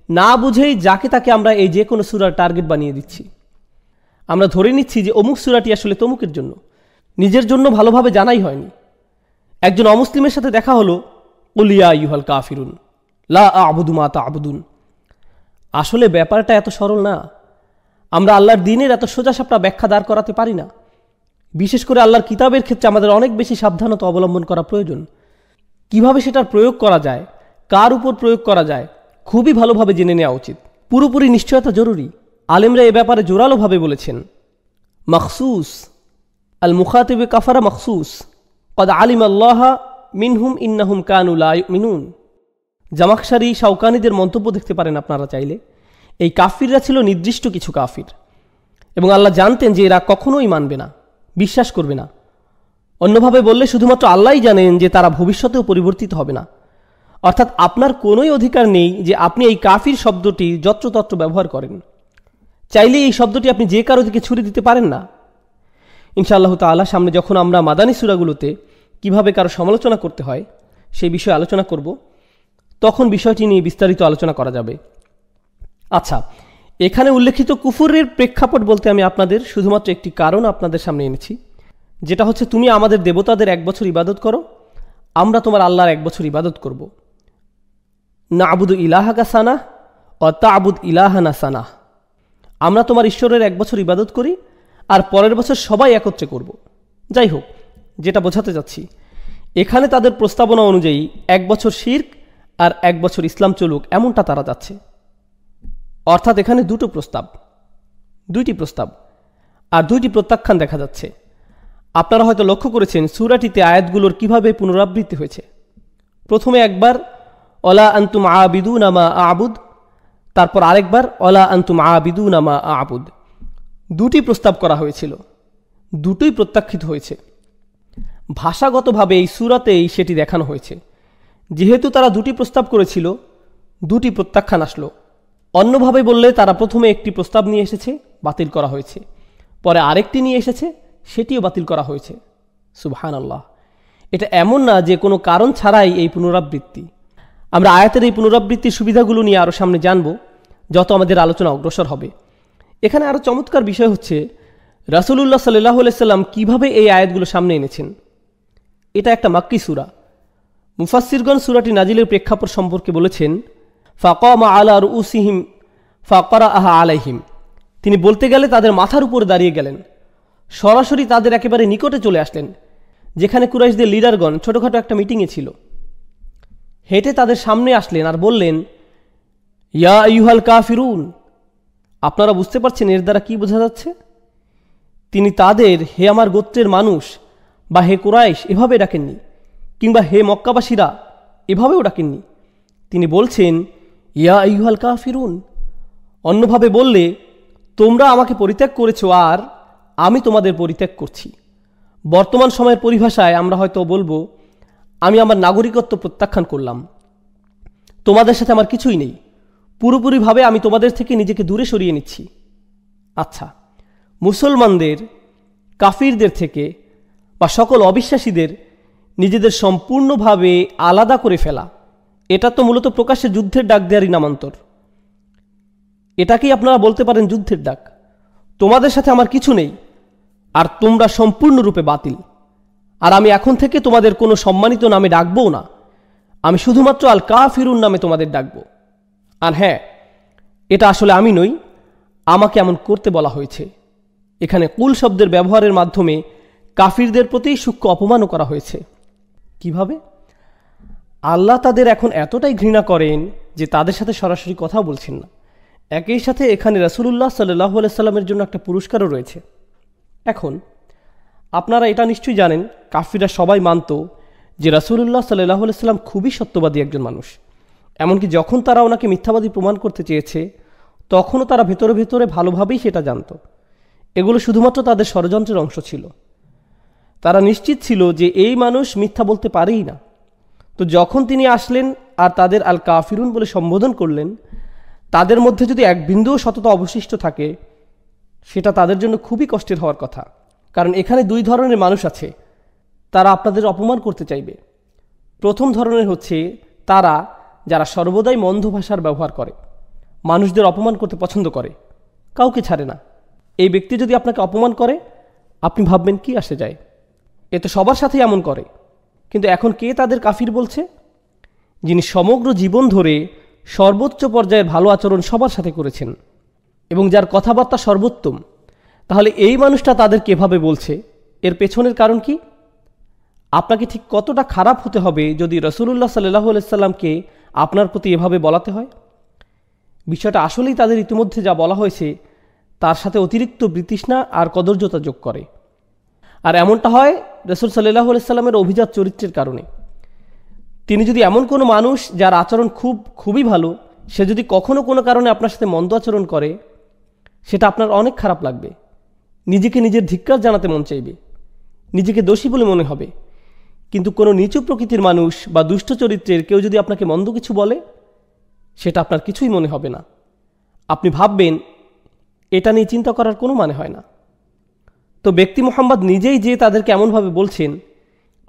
না বুঝেই যাকে তাকে আমরা এই যে কোনো সূরার টার্গেট বানিয়ে দিচ্ছি। আমরা ধরে নিচ্ছি যে অমুক সূরাটি আসলে তমুকের জন্য, নিজের জন্য ভালোভাবে জানাই হয়নি। একজন অমুসলিমের সাথে দেখা হলো, কুল ইয়া আইয়ুহাল কাফিরুন লা আ'বুদু মা তা'বুদুন। আসলে ব্যাপারটা এত সরল না। আমরা আল্লাহর দ্বীনের এত সোজাসাপটা ব্যাখ্যা দাঁড় করাতে পারি না। বিশেষ করে আল্লাহর কিতাবের ক্ষেত্রে আমাদের অনেক বেশি সাবধানতা অবলম্বন করা প্রয়োজন। কিভাবে সেটার প্রয়োগ করা যায়, কার উপর প্রয়োগ করা যায়, খুবই ভালোভাবে জেনে নেওয়া উচিত। পুরোপুরি নিশ্চয়তা জরুরি। আলেমরা এ ব্যাপারে জোরালোভাবে বলেছেন, মখসুস আল মুখাতিবে কাফারা মখসুস কদ আলিম আল্লাহ মিনহুম ইন্নাহুম কানু লা ইউমিনুন। জামাখশারি, শাওকানিদের মন্তব্য দেখতে পারেন আপনারা চাইলে। এই কাফিররা ছিল নির্দিষ্ট কিছু কাফির, এবং আল্লাহ জানতেন যে এরা কখনোই মানবে না, বিশ্বাস করবে না। অন্যভাবে বললে শুধুমাত্র আল্লাহই জানেন যে তারা ভবিষ্যতেও পরিবর্তিত হবে না। অর্থাৎ আপনার কোনোই অধিকার নেই যে আপনি এই কাফির শব্দটি যত্রতত্র ব্যবহার করেন। চাইলে এই শব্দটি আপনি যে কারো দিকে ছুড়ে দিতে পারেন না। ইনশাআল্লাহ তাআলা সামনে যখন আমরা মাদানী সূরাগুলোতে কিভাবে কারো সমালোচনা করতে হয় সেই বিষয়ে আলোচনা করব, তখন বিষয়টি নিয়ে বিস্তারিত আলোচনা করা যাবে। আচ্ছা, এখানে উল্লেখিত কুফরের প্রেক্ষাপট বলতে আমি আপনাদের শুধুমাত্র একটি কারণ আপনাদের সামনে এনেছি, যেটা হচ্ছে তুমি আমাদের দেবতাদের 1 বছর ইবাদত করো, আমরা তোমার আল্লাহর 1 বছর ইবাদত করব। না'বুদু ইলাহাকা সানাহ ওয়া তা'বুদ ইলাহানা সানাহ। আমরা তোমার ঈশ্বরের 1 বছর ইবাদত করি, আর পরের বছর সবাই একত্রে করব। যাই হোক, যেটা বোঝাতে যাচ্ছি, এখানে তাদের প্রস্তাবনা অনুযায়ী 1 বছর শিরক আর 1 বছর ইসলাম চলুক, এমনটা তারা যাচ্ছে। অর্থাৎ এখানে দুইটি প্রস্তাব আর 2টি প্রত্যাখ্যান দেখা যাচ্ছে। আপনারা হয়তো লক্ষ্য করেছেন সূরাটিতে আয়াতগুলোর কিভাবে পুনরাবৃত্তি হয়েছে। প্রথমে একবার অলা আনতুম আবিদুনা মা আবুদ, তারপর আরেকবার অলা আনতুম আবিদুনা মা আবুদ। 2টি প্রস্তাব করা হয়েছিল, দুটোই প্রত্যাখ্যিত হয়েছে। ভাষাগতভাবে এই সূরাতেই সেটি দেখানো হয়েছে। যেহেতু তারা 2টি প্রস্তাব করেছিল, 2টি প্রত্যাখ্যান আসলো। অন্যভাবে বললে তারা প্রথমে একটি প্রস্তাব নিয়ে এসেছে, বাতিল করা হয়েছে, পরে আরেকটি নিয়ে এসেছে, সেটিও বাতিল করা হয়েছে। সুবহানাল্লাহ। এটা এমন না যে কোনো কারণ ছাড়াই এই পুনরাবৃত্তি। আমরা আয়াতের এই পুনরাবৃত্তির সুবিধাগুলো নিয়ে আরও সামনে জানব যত আমাদের আলোচনা অগ্রসর হবে। এখানে আরও চমৎকার বিষয় হচ্ছে রাসূলুল্লাহ সাল্লাল্লাহু আলাইহি সাল্লাম কীভাবে এই আয়াতগুলো সামনে এনেছেন। এটা একটা মাক্কি সূরা। মুফাসসিরগণ সূরাটি নাজিলের প্রেক্ষাপট সম্পর্কে বলেছেন, ফাকামা আলা রুউসিহিম ফাকরাআহা আলাইহিম। তিনি বলতে গেলে তাদের মাথার উপরে দাঁড়িয়ে গেলেন, সরাসরি তাদের একেবারে নিকটে চলে আসলেন, যেখানে কুরাইশদের লিডারগণ ছোটোখাটো একটা মিটিংয়ে ছিল। হেঁটে তাদের সামনে আসলেন আর বললেন, ইয়া আইয়ুহাল কাফিরুন। আপনারা বুঝতে পারছেন এর দ্বারা কি বোঝা যাচ্ছে? তিনি তাদের হে আমার গোত্রের মানুষ বা হে কুরাইশ এভাবে ডাকেননি, কিংবা হে মক্কাবাসীরা এভাবেও ডাকেননি। তিনি বলছেন ইয়া আইয়ুহাল কাফিরুন। অন্যভাবে বললে, তোমরা আমাকে পরিত্যাগ করেছো আর আমি তোমাদের পরিত্যাগ করছি। বর্তমান সময়ের পরিভাষায় আমরা হয়তো বলবো, আমি আমার নাগরিকত্ব প্রত্যাখ্যান করলাম, তোমাদের সাথে আমার কিছুই নেই, পুরোপুরিভাবে আমি তোমাদের থেকে নিজেকে দূরে সরিয়ে নিচ্ছি। আচ্ছা, মুসলমানদের কাফিরদের থেকে বা সকল অবিশ্বাসীদের নিজেদের সম্পূর্ণভাবে আলাদা করে ফেলা, এটা তো মূলত প্রকাশ্যে যুদ্ধের ডাক দেওয়ারই নামান্তর। এটাকেই আপনারা বলতে পারেন যুদ্ধের ডাক। তোমাদের সাথে আমার কিছু নেই আর তোমরা সম্পূর্ণরূপে বাতিল। আর আমি এখন থেকে তোমাদের কোনো সম্মানিত নামে ডাকবও না, আমি শুধুমাত্র আল কাফিরুন নামে তোমাদের ডাকবো। আর হ্যাঁ, এটা আসলে আমি নই, আমাকে এমন করতে বলা হয়েছে। এখানে কুল শব্দের ব্যবহারের মাধ্যমে কাফিরদের প্রতি সূক্ষ্ম অপমানও করা হয়েছে। কিভাবে? আল্লাহ তাদের এখন এতটাই ঘৃণা করেন যে তাদের সাথে সরাসরি কথা বলছেন না। একই সাথে এখানে রাসূলুল্লাহ সাল্লাল্লাহু আলাইহি সাল্লামের জন্য একটা পুরস্কারও রয়েছে। এখন আপনারা এটা নিশ্চয়ই জানেন, কাফিররা সবাই মানত যে রাসূলুল্লাহ সাল্লাল্লাহু আলাইহি সাল্লাম খুবই সত্যবাদী একজন মানুষ। এমনকি যখন তারা ওনাকে মিথ্যাবাদী প্রমাণ করতে চেয়েছে, তখনও তারা ভেতরে ভেতরে ভালোভাবেই সেটা জানত। এগুলো শুধুমাত্র তাদের ষড়যন্ত্রের অংশ ছিল। তারা নিশ্চিত ছিল যে এই মানুষ মিথ্যা বলতে পারেই না। তো যখন তিনি আসলেন আর তাদের আল কাফিরুন বলে সম্বোধন করলেন, তাদের মধ্যে যদি এক বিন্দুও সততা অবশিষ্ট থাকে, সেটা তাদের জন্য খুবই কষ্টের হওয়ার কথা। কারণ এখানে 2 ধরনের মানুষ আছে, তারা আপনাদের অপমান করতে চাইবে। প্রথম ধরনের হচ্ছে তারা যারা সর্বদাই মন্দ ভাষার ব্যবহার করে, মানুষদের অপমান করতে পছন্দ করে, কাউকে ছাড়ে না। এই ব্যক্তি যদি আপনাকে অপমান করে, আপনি ভাববেন কি আসে যায়, এ তো সবার সাথেই এমন করে। কিন্তু এখন কে তাদের কাফির বলছে? যিনি সমগ্র জীবন ধরে সর্বোচ্চ পর্যায়ের ভালো আচরণ সবার সাথে করেছেন এবং যার কথাবার্তা সর্বোত্তম। তাহলে এই মানুষটা তাদেরকে এভাবে বলছে, এর পেছনের কারণ কি? আপনাকে ঠিক কতটা খারাপ হতে হবে যদি রাসূলুল্লাহ সাল্লাল্লাহু আলাইহি সাল্লামকে আপনার প্রতি এভাবে বলাতে হয়? বিষয়টা আসলেই তাদের ইতিমধ্যে যা বলা হয়েছে তার সাথে অতিরিক্ত বিতৃষ্ণা আর কদর্যতা যোগ করে। আর এমনটা হয় রাসূল সাল্লাল্লাহু আলাইহি সাল্লামের অভিজাত চরিত্রের কারণে। তিনি যদি এমন কোনো মানুষ যার আচরণ খুবই ভালো, সে যদি কখনো কোনো কারণে আপনার সাথে মন্দ আচরণ করে, সেটা আপনার অনেক খারাপ লাগবে, নিজেকে নিজের ধিক্কার জানাতে মন চাইবে, নিজেকে দোষী বলে মনে হবে। কিন্তু কোনো নিচু প্রকৃতির মানুষ বা দুষ্ট চরিত্রের কেউ যদি আপনাকে মন্দ কিছু বলে, সেটা আপনার কিছুই মনে হবে না। আপনি ভাববেন এটা নিয়ে চিন্তা করার কোনো মানে হয় না। তো ব্যক্তি মুহাম্মদ নিজেই যে তাদেরকে এমনভাবে বলছেন,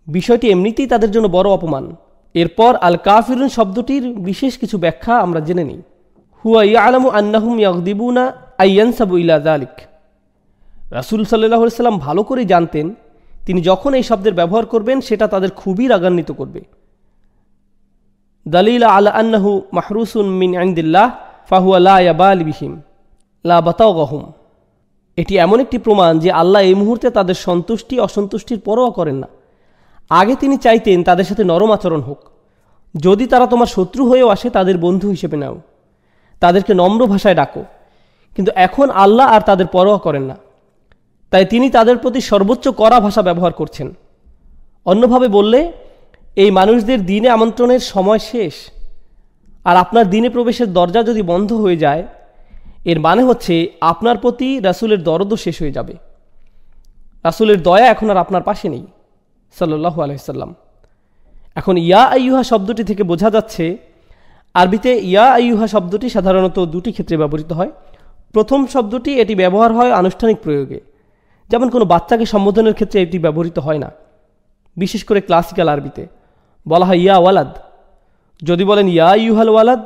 বিষয়টি এমনিতেই তাদের জন্য বড় অপমান। এরপর আল কাফিরুন শব্দটির বিশেষ কিছু ব্যাখ্যা আমরা জেনে নিই। হুয়া ইয়ালামু আন্নাহুম ইয়াগদিবুনা আইয়ানসাবু ইলা যালিক। রাসূল সাল্লাল্লাহু আলাইহি সাল্লাম ভালো করেই জানতেন, তিনি যখন এই শব্দের ব্যবহার করবেন সেটা তাদের খুবই রাগান্বিত করবে। দালিলা আলা আন্নাহু মাহরুসুন মিন ইনদিল্লাহ ফাহুয়া লা ইয়াবালি বিহিম লা বাতাগাহুম। এটি এমন একটি প্রমাণ যে আল্লাহ এই মুহূর্তে তাদের সন্তুষ্টি অসন্তুষ্টির পরোয়া করেন না। আগে তিনি চাইতেন তাদের সাথে নরম আচরণ হোক। যদি তারা তোমার শত্রু হয়েও আসে তাদের বন্ধু হিসেবে নাও, তাদেরকে নম্র ভাষায় ডাকো। কিন্তু এখন আল্লাহ আর তাদের পরোয়া করেন না, তাই তিনি তাদের প্রতি সর্বোচ্চ কড়া ভাষা ব্যবহার করছেন। অন্যভাবে বললে, এই মানুষদের দিনে আমন্ত্রণের সময় শেষ, আর আপনার দিনে প্রবেশের দরজা যদি বন্ধ হয়ে যায়, এর মানে হচ্ছে আপনার প্রতি রাসূলের দরদও শেষ হয়ে যাবে। রাসূলের দয়া এখন আর আপনার পাশে নেই সাল্লাল্লাহু আলাইহি সাল্লাম। এখন ইয়া আইয়ুহা শব্দটি থেকে বোঝা যাচ্ছে, আরবিতে ইয়া আইয়ুহা শব্দটি সাধারণত দুটি ক্ষেত্রে ব্যবহৃত হয়। প্রথম শব্দটি এটি ব্যবহার হয় আনুষ্ঠানিক প্রয়োগে, যেমন কোনো বাচ্চাকে সম্বোধনের ক্ষেত্রে এটি ব্যবহৃত হয় না। বিশেষ করে ক্লাসিক্যাল আরবিতে বলা হয় ইয়া ওয়ালাদ। যদি বলেন ইয়া আইয়ুহাল ওয়ালাদ,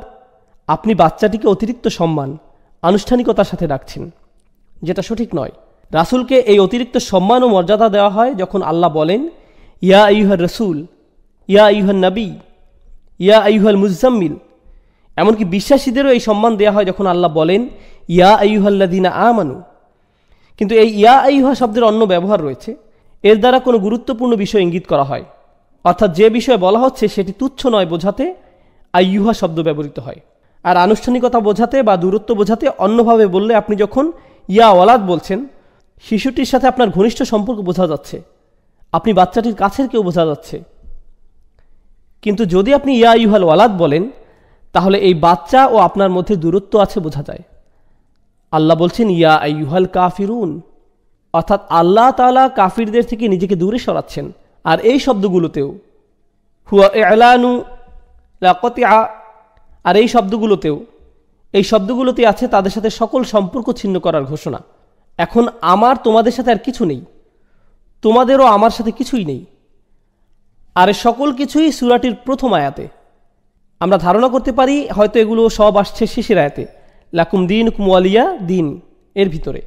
আপনি বাচ্চাটিকে অতিরিক্ত সম্মান, আনুষ্ঠানিকতার সাথে ডাকছেন, যেটা সঠিক নয়। রাসূলকে এই অতিরিক্ত সম্মান ও মর্যাদা দেওয়া হয় যখন আল্লাহ বলেন ইয়া আইয়ুহার রসুল, ইয়া আইয়ুহান নবী, ইয়া আইয়ুহাল মুজাম্মিল। এমনকি বিশ্বাসীদেরও এই সম্মান দেওয়া হয় যখন আল্লাহ বলেন ইয়া আইয়ুহাল্লাযীনা আমানু। কিন্তু এই ইয়া আইয়ুহা শব্দের অন্য ব্যবহার রয়েছে। এর দ্বারা কোনো গুরুত্বপূর্ণ বিষয় ইঙ্গিত করা হয়, অর্থাৎ যে বিষয়ে বলা হচ্ছে সেটি তুচ্ছ নয় বোঝাতে আইয়ুহা শব্দ ব্যবহৃত হয়। আর আনুষ্ঠানিকতা বোঝাতে বা দূরত্ব বোঝাতে অন্যভাবে বললে, আপনি যখন ইয়া ওয়ালাদ বলছেন, শিশুটির সাথে আপনার ঘনিষ্ঠ সম্পর্ক বোঝা যাচ্ছে, আপনি বাচ্চাটির কাছের কেউ বোঝা যাচ্ছে। কিন্তু যদি আপনি ইয়া আইয়ুহাল ওয়ালাদ বলেন, তাহলে এই বাচ্চা ও আপনার মধ্যে দূরত্ব আছে বোঝা যায়। আল্লাহ বলছেন ইয়া আইয়ুহাল কাফিরুন, অর্থাৎ আল্লাহ তাআলা কাফিরদের থেকে নিজেকে দূরে সরাচ্ছেন। আর এই শব্দগুলোতেও হুয়া ইলানু লাকাতিআ, আর এই শব্দগুলোতে আছে তাদের সাথে সকল সম্পর্ক ছিন্ন করার ঘোষণা। এখন আমার তোমাদের সাথে আর কিছু নেই, তোমাদেরও আমার সাথে কিছুই নেই। আর সকল কিছুই সূরাটির প্রথম আয়াতে। আমরা ধারণা করতে পারি হয়তো এগুলো সব আসছে শেষের আয়াতে, লাকুম দীনুকুম ওয়ালিয়া দিন এর ভিতরে।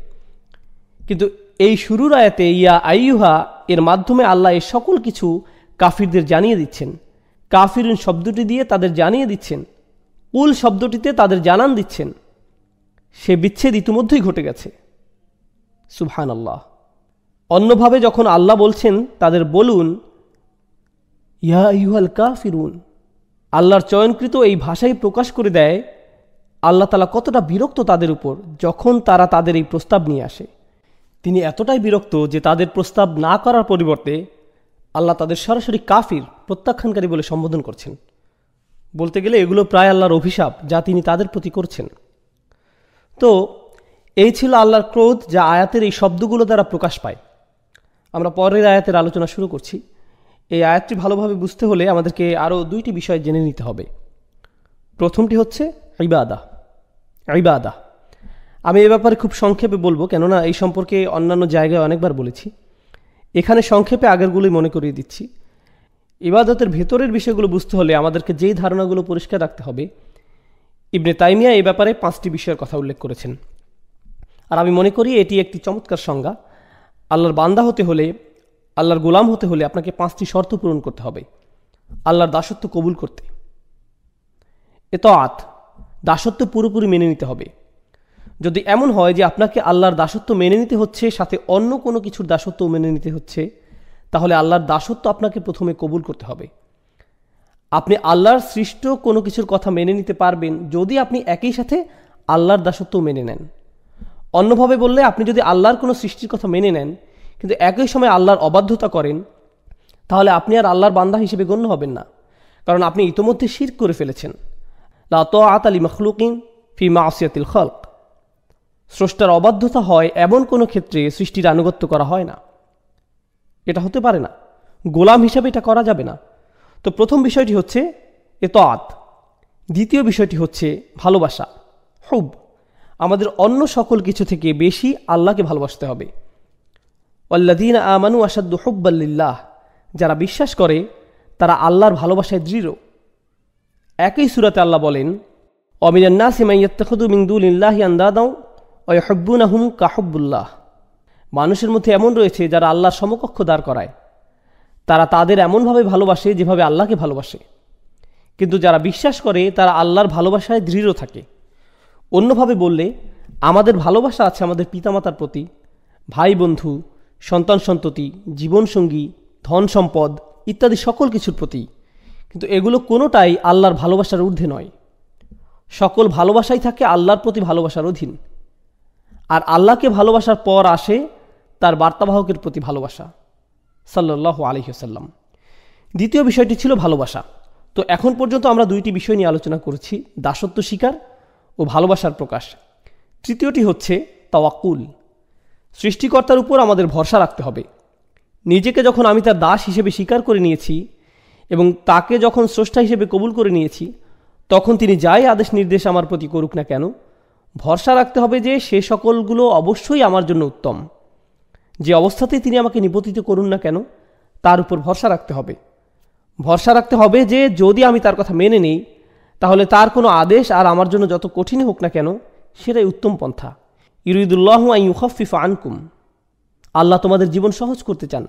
কিন্তু এই শুরুর আয়াতে ইয়া আইয়ুহা এর মাধ্যমে আল্লাহ এই সকল কিছু কাফিরদের জানিয়ে দিচ্ছেন। কাফিরুন শব্দটি দিয়ে তাদের জানিয়ে দিচ্ছেন, কুল শব্দটিতে তাদের জানান দিচ্ছেন সে বিচ্ছেদ ইতিমধ্যেই ঘটে গেছে। সুবহানাল্লাহ। অন্যভাবে যখন আল্লাহ বলছেন তাদের বলুন ইয়া আইয়ুহাল কাফিরুন, আল্লাহর চয়নকৃত এই ভাষাই প্রকাশ করে দেয় আল্লাহ তাআলা কতটা বিরক্ত তাদের উপর যখন তারা তাদের এই প্রস্তাব নিয়ে আসে। তিনি এতটাই বিরক্ত যে তাদের প্রস্তাব না করার পরিবর্তে আল্লাহ তাদের সরাসরি কাফির, প্রত্যাখ্যানকারী বলে সম্বোধন করছেন। বলতে গেলে এগুলো প্রায় আল্লাহর অভিশাপ যা তিনি তাদের প্রতি করছেন। তো এই ছিল আল্লাহর ক্রোধ যা আয়াতের এই শব্দগুলো দ্বারা প্রকাশ পায়। আমরা পরের আয়াতের আলোচনা শুরু করছি। এই আয়াতটি ভালোভাবে বুঝতে হলে আমাদেরকে আরও দুইটি বিষয় জেনে নিতে হবে। প্রথমটি হচ্ছে ইবাদা। আমি এ ব্যাপারে খুব সংক্ষেপে বলবো, কেননা এই সম্পর্কে অন্যান্য জায়গায় অনেকবার বলেছি। এখানে সংক্ষেপে আগেরগুলোই মনে করিয়ে দিচ্ছি। ইবাদতের ভেতরের বিষয়গুলো বুঝতে হলে আমাদেরকে যেই ধারণাগুলো পরিষ্কার রাখতে হবে, ইবনে তাইমিয়া এই ব্যাপারে 5টি বিষয়ের কথা উল্লেখ করেছেন। আর আমি মনে করি এটি একটি চমৎকার সংজ্ঞা। আল্লাহর বান্দা হতে হলে, আল্লাহর গোলাম হতে হলে আপনাকে 5টি শর্ত পূরণ করতে হবে আল্লাহর দাসত্ব কবুল করতে। ইতাআত, দাসত্ব পুরোপুরি মেনে নিতে হবে। যদি এমন হয় যে আপনাকে আল্লাহর দাসত্ব মেনে নিতে হচ্ছে, সাথে অন্য কোনো কিছুর দাসত্ব মেনে নিতে হচ্ছে, তাহলে আল্লাহর দাসত্ব আপনাকে প্রথমে কবুল করতে হবে। আপনি আল্লাহর সৃষ্ট কোনো কিছুর কথা মেনে নিতে পারবেন যদি আপনি একই সাথে আল্লাহর দাসত্ব মেনে নেন। অন্যভাবে বললে, আপনি যদি আল্লাহর কোনো সৃষ্টির কথা মেনে নেন কিন্তু একই সময় আল্লাহর অবাধ্যতা করেন, তাহলে আপনি আর আল্লাহর বান্দা হিসেবে গণ্য হবেন না, কারণ আপনি ইতোমধ্যে শিরক করে ফেলেছেন। লা তাআতা লিমাখলুকিন ফি মাসিয়াতিল খালক। স্রষ্টার অবাধ্যতা হয় এমন কোনো ক্ষেত্রে সৃষ্টির আনুগত্য করা হয় না, এটা হতে পারে না। গোলাম হিসাবে এটা করা যাবে না। তো প্রথম বিষয়টি হচ্ছে ইতাআত। দ্বিতীয় বিষয়টি হচ্ছে ভালোবাসা, হুব। আমাদের অন্য সকল কিছু থেকে বেশি আল্লাহকে ভালোবাসতে হবে। ওয়াল্লাযীনা আমানু আশাদ্দু হুব্বাল লিল্লাহ, যারা বিশ্বাস করে তারা আল্লাহর ভালোবাসায় দৃঢ়। একই সূরাতে আল্লাহ বলেন ওয়ামিনান নাসি মান ইয়াত্তাখিযু মিন দুনিল্লাহি আনদাদাও ওয়া ইউহিব্বুনাহুম কাহুব্বুল্লাহ। মানুষের মধ্যে এমন রয়েছে যারা আল্লাহর সমকক্ষ দাঁড় করায়, তারা তাদের এমনভাবে ভালোবাসে যেভাবে আল্লাহকে ভালোবাসে। কিন্তু যারা বিশ্বাস করে তারা আল্লাহর ভালোবাসায় দৃঢ় থাকে। অন্যভাবে বললে, আমাদের ভালোবাসা আছে আমাদের পিতামাতার প্রতি, ভাই বন্ধু, সন্তান সন্ততি, জীবনসঙ্গী, ধন সম্পদ ইত্যাদি সকল কিছুর প্রতি, কিন্তু এগুলো কোনোটাই আল্লাহর ভালোবাসার ঊর্ধ্বে নয়। সকল ভালোবাসাই থাকে আল্লাহর প্রতি ভালোবাসার অধীন। আর আল্লাহকে ভালোবাসার পর আসে তার বার্তাবাহকের প্রতি ভালোবাসা, সাল্লাল্লাহু আলাইহি ওয়াসাল্লাম। দ্বিতীয় বিষয়টি ছিল ভালোবাসা। তো এখন পর্যন্ত আমরা দুইটি বিষয় নিয়ে আলোচনা করেছি, দাসত্ব স্বীকার ও ভালোবাসার প্রকাশ। তৃতীয়টি হচ্ছে তাওয়াক্কুল। সৃষ্টিকর্তার উপর আমাদের ভরসা রাখতে হবে। নিজেকে যখন আমি তার দাস হিসেবে স্বীকার করে নিয়েছি এবং তাকে যখন স্রষ্টা হিসেবে কবুল করে নিয়েছি, তখন তিনি যাই আদেশ নির্দেশ আমার প্রতি করুক না কেন, ভরসা রাখতে হবে যে সে সকলগুলো অবশ্যই আমার জন্য উত্তম। যে অবস্থাতেই তিনি আমাকে নিপতিত করুন না কেন, তার উপর ভরসা রাখতে হবে। ভরসা রাখতে হবে যে যদি আমি তার কথা মেনে নিই, তাহলে তার কোনো আদেশ আর আমার জন্য যত কঠিন হোক না কেন, সেটাই উত্তম পন্থা। ইউরিদুল্লাহু আন ইউখাফফিফা আনকুম। আল্লাহ তোমাদের জীবন সহজ করতে চান,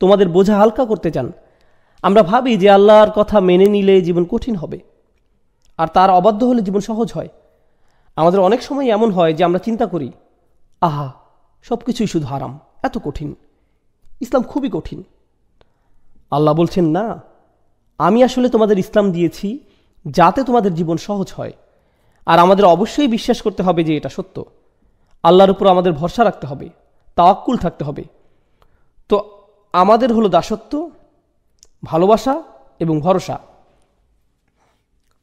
তোমাদের বোঝা হালকা করতে চান। আমরা ভাবি যে আল্লাহর কথা মেনে নিলে জীবন কঠিন হবে, আর তার অবাধ্য হলে জীবন সহজ হয়। আমাদের অনেক সময় এমন হয় যে আমরা চিন্তা করি, আহা, সব কিছুই শুধু হারাম, এত কঠিন, ইসলাম খুবই কঠিন। আল্লাহ বলছেন, না, আমি আসলে তোমাদের ইসলাম দিয়েছি যাতে তোমাদের জীবন সহজ হয়। আর আমাদের অবশ্যই বিশ্বাস করতে হবে যে এটা সত্য। আল্লাহর উপর আমাদের ভরসা রাখতে হবে, তাওয়াক্কুল থাকতে হবে। তো আমাদের হলো দাসত্ব, ভালোবাসা এবং ভরসা।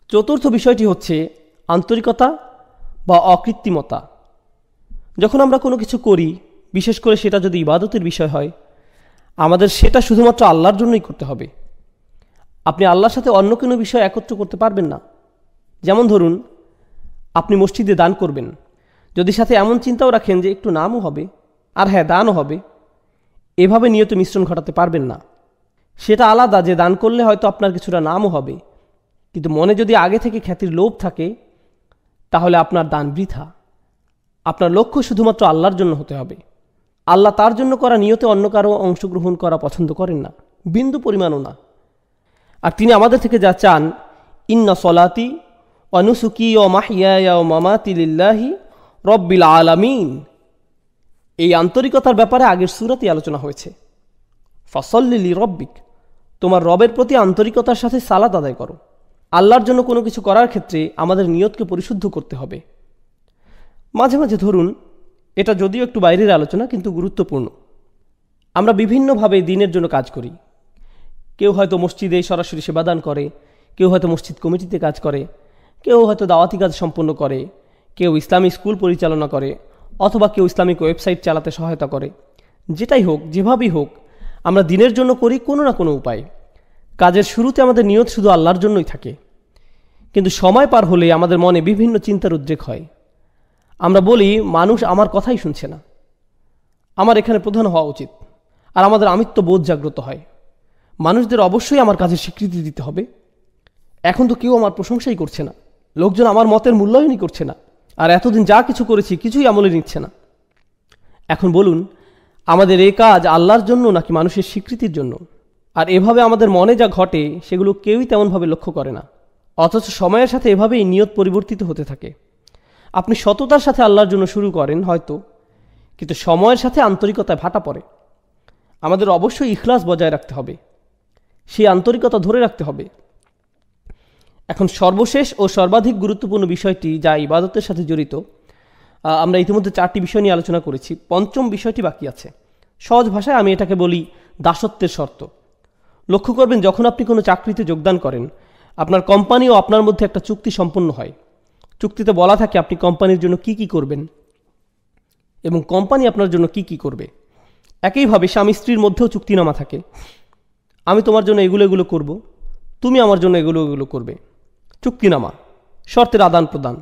চতুর্থ বিষয়টি হচ্ছে আন্তরিকতা বা অকৃত্রিমতা। যখন আমরা কোনো কিছু করি, বিশেষ করে সেটা যদি ইবাদতের বিষয় হয়, আমাদের সেটা শুধুমাত্র আল্লাহর জন্যই করতে হবে। আপনি আল্লাহর সাথে অন্য কোনো বিষয় একত্র করতে পারবেন না। যেমন ধরুন, আপনি মসজিদে দান করবেন, যদি সাথে এমন চিন্তাও রাখেন যে একটু নামও হবে আর হ্যাঁ দানও হবে, এভাবে নিয়ত মিশ্রণ ঘটাতে পারবেন না। সেটা আলাদা যে দান করলে হয়তো আপনার কিছুটা নামও হবে, কিন্তু মনে যদি আগে থেকে খ্যাতির লোভ থাকে, তাহলে আপনার দান বৃথা। আপনার লক্ষ্য শুধুমাত্র আল্লাহর জন্য হতে হবে। আল্লাহ তার জন্য করা নিয়তে অন্য কারো অংশগ্রহণ করা পছন্দ করেন না, বিন্দু পরিমাণও না। আর তিনি আমাদের থেকে যা চান, ইন্না সলাতি ওয়া নুসুকি ওয়া মাহইয়ায়া ওয়া মামাতি লিল্লাহি রব্বিল আলামিন। এই আন্তরিকতার ব্যাপারে আগের সূরাতেই আলোচনা হয়েছে। ফাসল্লি লিরব্বিক, তোমার রবের প্রতি আন্তরিকতার সাথে সালাত আদায় করো। আল্লাহর জন্য কোনো কিছু করার ক্ষেত্রে আমাদের নিয়তকে পরিশুদ্ধ করতে হবে। মাঝে মাঝে ধরুন, এটা যদিও একটু বাইরের আলোচনা কিন্তু গুরুত্বপূর্ণ, আমরা বিভিন্নভাবে দিনের জন্য কাজ করি। কেউ হয়তো মসজিদে সরাসরি সেবাদান করে, কেউ হয়তো মসজিদ কমিটিতে কাজ করে, কেউ হয়তো দাওয়াতি কাজ সম্পন্ন করে, কেউ ইসলামী স্কুল পরিচালনা করে, অথবা কেউ ইসলামিক ওয়েবসাইট চালাতে সহায়তা করে। যেটাই হোক, যেভাবেই হোক, আমরা দিনের জন্য করি কোনো না কোনো উপায়। কাজের শুরুতে আমাদের নিয়ত শুধু আল্লাহর জন্যই থাকে, কিন্তু সময় পার হলে আমাদের মনে বিভিন্ন চিন্তার উদ্রেক হয়। আমরা বলি, মানুষ আমার কথাই শুনছে না, আমার এখানে প্রধান হওয়া উচিত। আর আমাদের আমিত্ব বোধ জাগ্রত হয়, মানুষদের অবশ্যই আমার কাজের স্বীকৃতি দিতে হবে। এখন তো কেউ আমার প্রশংসাই করছে না, লোকজন আমার মতের মূল্যায়নই করছে না, আর এতদিন যা কিছু করেছি কিছুই আমলে নিচ্ছে না। এখন বলুন, আমাদের এই কাজ আল্লাহর জন্য নাকি মানুষের স্বীকৃতির জন্য? আর এভাবে আমাদের মনে যা ঘটে সেগুলো কেউই তেমনভাবে লক্ষ্য করে না, অথচ সময়ের সাথে এভাবেই নিয়ত পরিবর্তিত হতে থাকে। আপনি সততার সাথে আল্লাহর জন্য শুরু করেন হয়তো, কিন্তু সময়ের সাথে আন্তরিকতায় ভাটা পড়ে। আমাদের অবশ্যই ইখলাস বজায় রাখতে হবে, সেই আন্তরিকতা ধরে রাখতে হবে। এখন সর্বশেষ ও সর্বাধিক গুরুত্বপূর্ণ বিষয়টি যা ইবাদতের সাথে জড়িত, আমরা ইতিমধ্যে 4টি বিষয় নিয়ে আলোচনা করেছি, পঞ্চম বিষয়টি বাকি আছে। সহজ ভাষায় আমি এটাকে বলি দাসত্বের শর্ত। লক্ষ্য করবেন, যখন আপনি কোনো চাকরিতে যোগদান করেন, আপনার কোম্পানি ও আপনার মধ্যে একটা চুক্তি সম্পন্ন হয়। চুক্তিতে বলা থাকে আপনি কোম্পানির জন্য কি কি করবেন এবং কোম্পানি আপনার জন্য কি কি করবে। একইভাবে স্বামী স্ত্রীর মধ্যেও চুক্তিনামা থাকে, আমি তোমার জন্য এগুলো এগুলো করব, তুমি আমার জন্য এগুলো এগুলো করবে। চুক্তিনামা, শর্তের আদান প্রদান।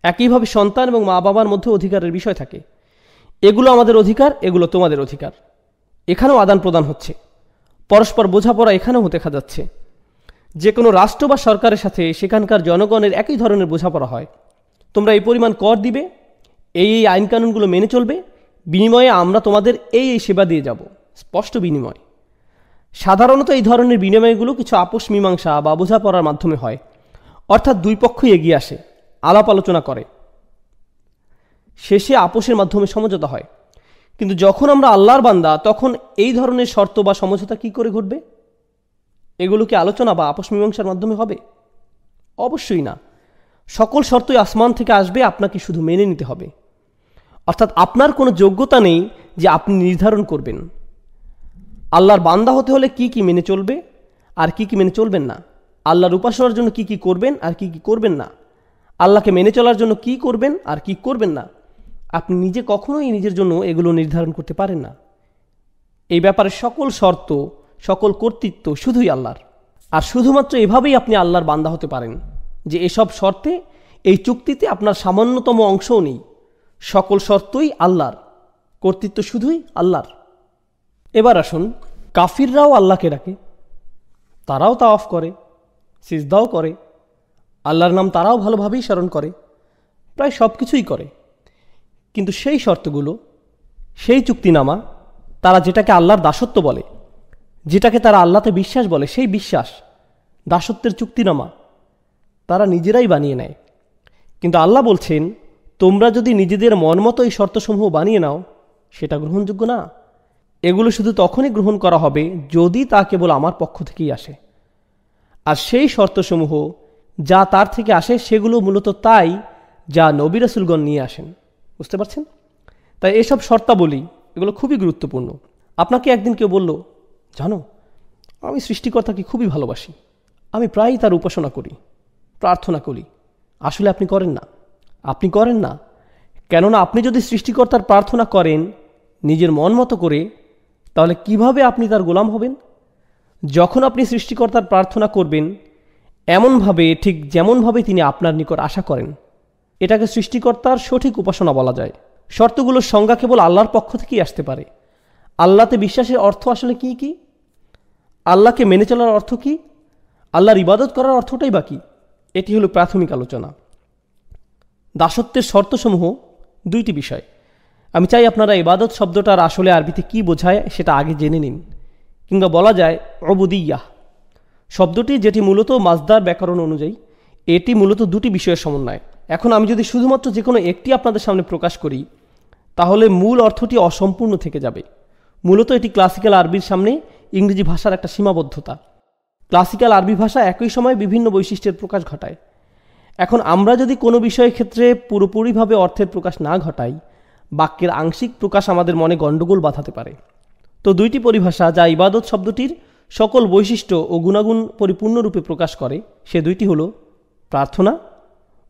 একইভাবে সন্তান এবং মা বাবার মধ্যে অধিকারের বিষয় থাকে, এগুলো আমাদের অধিকার, এগুলো তোমাদের অধিকার। এখানেও আদান প্রদান হচ্ছে, পরস্পর বোঝাপড়া এখানেও দেখা যাচ্ছে। যে কোনো রাষ্ট্র বা সরকারের সাথে সেখানকার জনগণের একই ধরনের বোঝাপড়া হয়। তোমরা এই পরিমাণ কর দিবে, এই এই আইনকানুনগুলো মেনে চলবে, বিনিময়ে আমরা তোমাদের এই এই সেবা দিয়ে যাব, স্পষ্ট বিনিময়। সাধারণত এই ধরনের বিনিময়গুলো কিছু আপোষ মীমাংসা বা বোঝাপড়ার মাধ্যমে হয়, অর্থাৎ দুই পক্ষই এগিয়ে আসে, আলাপ আলোচনা করে। শেষে আপোষের মাধ্যমে সমঝোতা হয়। কিন্তু যখন আমরা আল্লাহর বান্দা, তখন এই ধরনের শর্ত বা সমঝোতা কি করে ঘটবে? এগুলো কি আলোচনা বা আপোষ মীমাংসার মাধ্যমে হবে? অবশ্যই না। সকল শর্তই আসমান থেকে আসবে, আপনাকে শুধু মেনে নিতে হবে। অর্থাৎ আপনার কোনো যোগ্যতা নেই যে আপনি নির্ধারণ করবেন আল্লাহর বান্দা হতে হলে কি কি মেনে চলবে আর কি কি মেনে চলবেন না, আল্লাহর উপাসনার জন্য কি কি করবেন আর কি কি করবেন না, আল্লাহকে মেনে চলার জন্য কি করবেন আর কি করবেন না। আপনি নিজে কখনোই নিজের জন্য এগুলো নির্ধারণ করতে পারেন না। এই ব্যাপারে সকল শর্ত, সকল কর্তৃত্ব শুধুই আল্লাহর। আর শুধুমাত্র এভাবেই আপনি আল্লাহর বান্দা হতে পারেন যে এসব শর্তে, এই চুক্তিতে আপনার সামান্যতম অংশও নেই। সকল শর্তই আল্লাহর, কর্তৃত্ব শুধুই আল্লাহর। এবার আসুন, কাফিররাও আল্লাহকে ডাকে, তারাও তাওয়াফ করে, সিজদাও করে, আল্লাহর নাম তারাও ভালোভাবেই স্মরণ করে, প্রায় সব কিছুই করে। কিন্তু সেই শর্তগুলো, সেই চুক্তিনামা, তারা যেটাকে আল্লাহর দাসত্ব বলে, যেটাকে তারা আল্লাহতে বিশ্বাস বলে, সেই বিশ্বাস, দাসত্বের চুক্তিনামা তারা নিজেরাই বানিয়ে নেয়। কিন্তু আল্লাহ বলছেন, তোমরা যদি নিজেদের মন মতো এই শর্তসমূহ বানিয়ে নাও, সেটা গ্রহণযোগ্য না। এগুলো শুধু তখনই গ্রহণ করা হবে যদি তা কেবল আমার পক্ষ থেকেই আসে। আর সেই শর্তসমূহ যা তার থেকে আসে, সেগুলো মূলত তাই যা নবী রাসূলগণ নিয়ে আসেন। বুঝতে পারছেন? তাই এসব শর্তাবলী, এগুলো খুবই গুরুত্বপূর্ণ। আপনাকে একদিন কেউ বলল, জানো, আমি সৃষ্টিকর্তাকে খুবই ভালোবাসি, আমি প্রায়ই তার উপাসনা করি, প্রার্থনা করি। আসলে আপনি করেন না। আপনি করেন না, কেননা আপনি যদি সৃষ্টিকর্তার প্রার্থনা করেন নিজের মন মতো করে, তাহলে কিভাবে আপনি তার গোলাম হবেন? যখন আপনি সৃষ্টিকর্তার প্রার্থনা করবেন এমনভাবে, ঠিক যেমনভাবে তিনি আপনার নিকট আশা করেন, এটাকে সৃষ্টিকর্তার সঠিক উপাসনা বলা যায়। শর্তগুলোর সংজ্ঞা কেবল আল্লাহর পক্ষ থেকেই আসতে পারে। আল্লাহতে বিশ্বাসের অর্থ আসলে কি কি? আল্লাহকে মেনে চলার অর্থ কি? আল্লাহর ইবাদত করার অর্থটাই বা কি? এটি হলো প্রাথমিক আলোচনা। দাসত্বের শর্তসমূহ দুইটি বিষয়। আমি চাই আপনারা ইবাদত শব্দটার আসলে আরবিতে কি বোঝায় সেটা আগে জেনে নিন। কিংবা বলা যায় উবুদিয়্যাহ শব্দটি, যেটি মূলত মাজদার ব্যাকরণ অনুযায়ী, এটি মূলত দুটি বিষয়ের সমন্বয়। এখন আমি যদি শুধুমাত্র যে কোনো একটি আপনাদের সামনে প্রকাশ করি, তাহলে মূল অর্থটি অসম্পূর্ণ থেকে যাবে। মূলত এটি ক্লাসিক্যাল আরবির সামনে ইংরেজি ভাষার একটা সীমাবদ্ধতা। ক্লাসিক্যাল আরবি ভাষা একই সময় বিভিন্ন বৈশিষ্ট্যের প্রকাশ ঘটায়। এখন আমরা যদি কোনো বিষয়ের ক্ষেত্রে পুরোপুরিভাবে অর্থের প্রকাশ না ঘটাই, বাক্যের আংশিক প্রকাশ আমাদের মনে গণ্ডগোল বাঁধাতে পারে। তো দুইটি পরিভাষা যা ইবাদত শব্দটির সকল বৈশিষ্ট্য ও গুণাগুণ পরিপূর্ণরূপে প্রকাশ করে, সে দুইটি হলো প্রার্থনা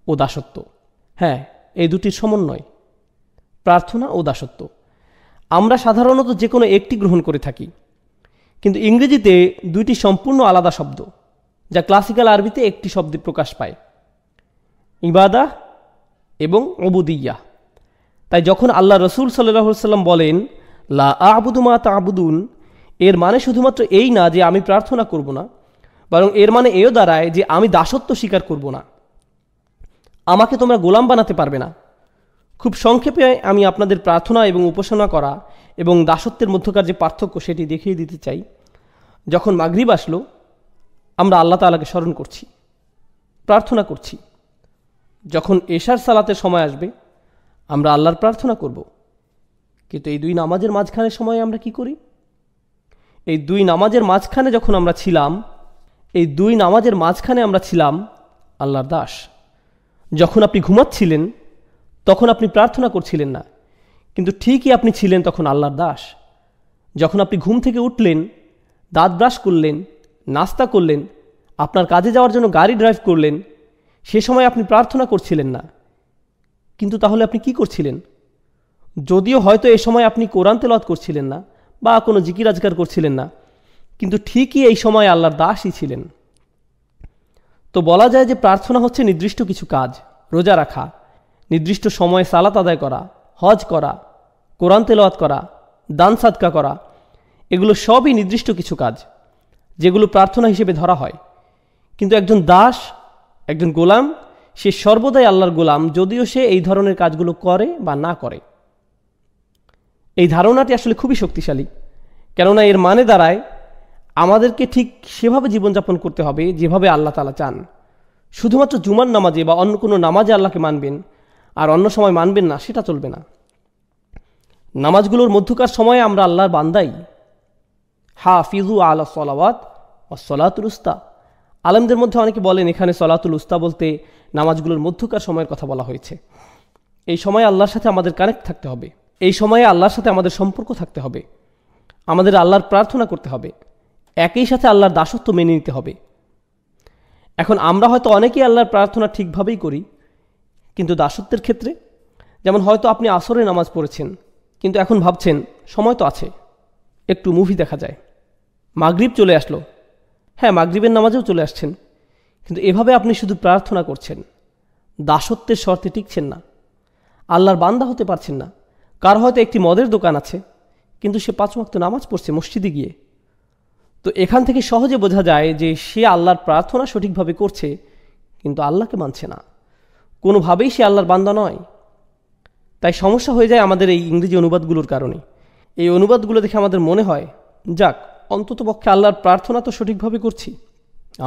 ও দাসত্ব। হ্যাঁ, এই দুটির সমন্বয়, প্রার্থনা ও দাসত্ব। আমরা সাধারণত যে কোনো একটি গ্রহণ করে থাকি, কিন্তু ইংরেজিতে দুইটি সম্পূর্ণ আলাদা শব্দ, যা ক্লাসিক্যাল আরবিতে একটি শব্দে প্রকাশ পায়, ইবাদাহ এবং উবুদিয়্যাহ। তাই যখন আল্লাহ রসুল সাল্লাল্লাহু আলাইহি ওয়াসাল্লাম বলেন লা আ'বুদু মা তা'বুদুন, এর মানে শুধুমাত্র এই না যে আমি প্রার্থনা করব না, বরং এর মানে এও দাঁড়ায় যে আমি দাসত্ব স্বীকার করব না, আমাকে তোমরা গোলাম বানাতে পারবে না। খুব সংক্ষেপে আমি আপনাদের প্রার্থনা এবং উপাসনা করা এবং দাসত্বের মধ্যকার যে পার্থক্য সেটি দেখিয়ে দিতে চাই। যখন মাগরিব আসলো, আমরা আল্লাহ তাআলাকে স্মরণ করছি, প্রার্থনা করছি। যখন এশার সালাতের সময় আসবে, আমরা আল্লাহর প্রার্থনা করব। কিন্তু এই দুই নামাজের মাঝখানে সময় আমরা কি করি? এই দুই নামাজের মাঝখানে যখন আমরা ছিলাম, এই দুই নামাজের মাঝখানে আমরা ছিলাম আল্লাহর দাস। যখন আপনি ঘুমাচ্ছিলেন তখন আপনি প্রার্থনা করছিলেন না, কিন্তু ঠিকই আপনি ছিলেন তখন আল্লাহর দাস। যখন আপনি ঘুম থেকে উঠলেন, দাঁত ব্রাশ করলেন, নাস্তা করলেন, আপনার কাজে যাওয়ার জন্য গাড়ি ড্রাইভ করলেন, সে সময় আপনি প্রার্থনা করছিলেন না, কিন্তু তাহলে আপনি কি করছিলেন? যদিও হয়তো এ সময় আপনি কোরআন তেলাওয়াত করছিলেন না বা কোনো জিকির আজকার করছিলেন না, কিন্তু ঠিকই এই সময় আল্লাহর দাসই ছিলেন। তো বলা যায় যে প্রার্থনা হচ্ছে নির্দিষ্ট কিছু কাজ, রোজা রাখা, নির্দিষ্ট সময়ে সালাত আদায় করা, হজ করা, কোরআন তেলাওয়াত করা, দান সাদকা করা, এগুলো সবই নির্দিষ্ট কিছু কাজ যেগুলো প্রার্থনা হিসেবে ধরা হয়। কিন্তু একজন দাস, একজন গোলাম, সে সর্বদাই আল্লাহর গোলাম, যদিও সে এই ধরনের কাজগুলো করে বা না করে। এই ধারণাটি আসলে খুবই শক্তিশালী, কেননা এর মানে দাঁড়ায় আমাদেরকে ঠিক সেভাবে জীবনযাপন করতে হবে যেভাবে আল্লাহ তাআলা চান। শুধুমাত্র জুমার নামাজে বা অন্য কোনো নামাজে আল্লাহকে মানবেন, আর অন্য সময় মানবেন না, সেটা চলবে না। নামাজগুলোর মধ্যকার সময়ে আমরা আল্লাহর বান্দাই। হাফিজু আলা সলাওয়াত ও সলাতুল উস্তা। আলেমদের মধ্যে অনেকে বলেন এখানে সলাতুল উস্তা বলতে নামাজগুলোর মধ্যকার সময়ের কথা বলা হয়েছে। এই সময়ে আল্লাহর সাথে আমাদের কানেক্ট থাকতে হবে, এই সময়ে আল্লাহর সাথে আমাদের সম্পর্ক থাকতে হবে, আমাদের আল্লাহর প্রার্থনা করতে হবে, একই সাথে আল্লাহর দাসত্ব মেনে নিতে হবে। এখন আমরা হয়তো অনেকেই আল্লাহর প্রার্থনা ঠিকভাবেই করি, কিন্তু দাসত্বের ক্ষেত্রে, যেমন হয়তো আপনি আসরের নামাজ পড়েছেন, কিন্তু এখন ভাবছেন সময় তো আছে, একটু মুভি দেখা যায়। মাগরিব চলে আসলো, হ্যাঁ মাগরিবের নামাজেও চলে আসছেন, কিন্তু এভাবে আপনি শুধু প্রার্থনা করছেন, দাসত্বের শর্তে টিকছেন না, আল্লাহর বান্দা হতে পারছেন না। কার হয়তো একটি মদের দোকান আছে, কিন্তু সে 5 ওয়াক্ত নামাজ পড়ছে মসজিদে গিয়ে। তো এখান থেকে সহজে বোঝা যায় যে সে আল্লাহর প্রার্থনা সঠিকভাবে করছে, কিন্তু আল্লাহকে মানছে না, কোনোভাবেই সে আল্লাহর বান্দা নয়। তাই সমস্যা হয়ে যায় আমাদের এই ইংরেজি অনুবাদগুলোর কারণে। এই অনুবাদগুলো দেখে আমাদের মনে হয়, যাক অন্ততপক্ষে আল্লাহর প্রার্থনা তো সঠিকভাবে করছি,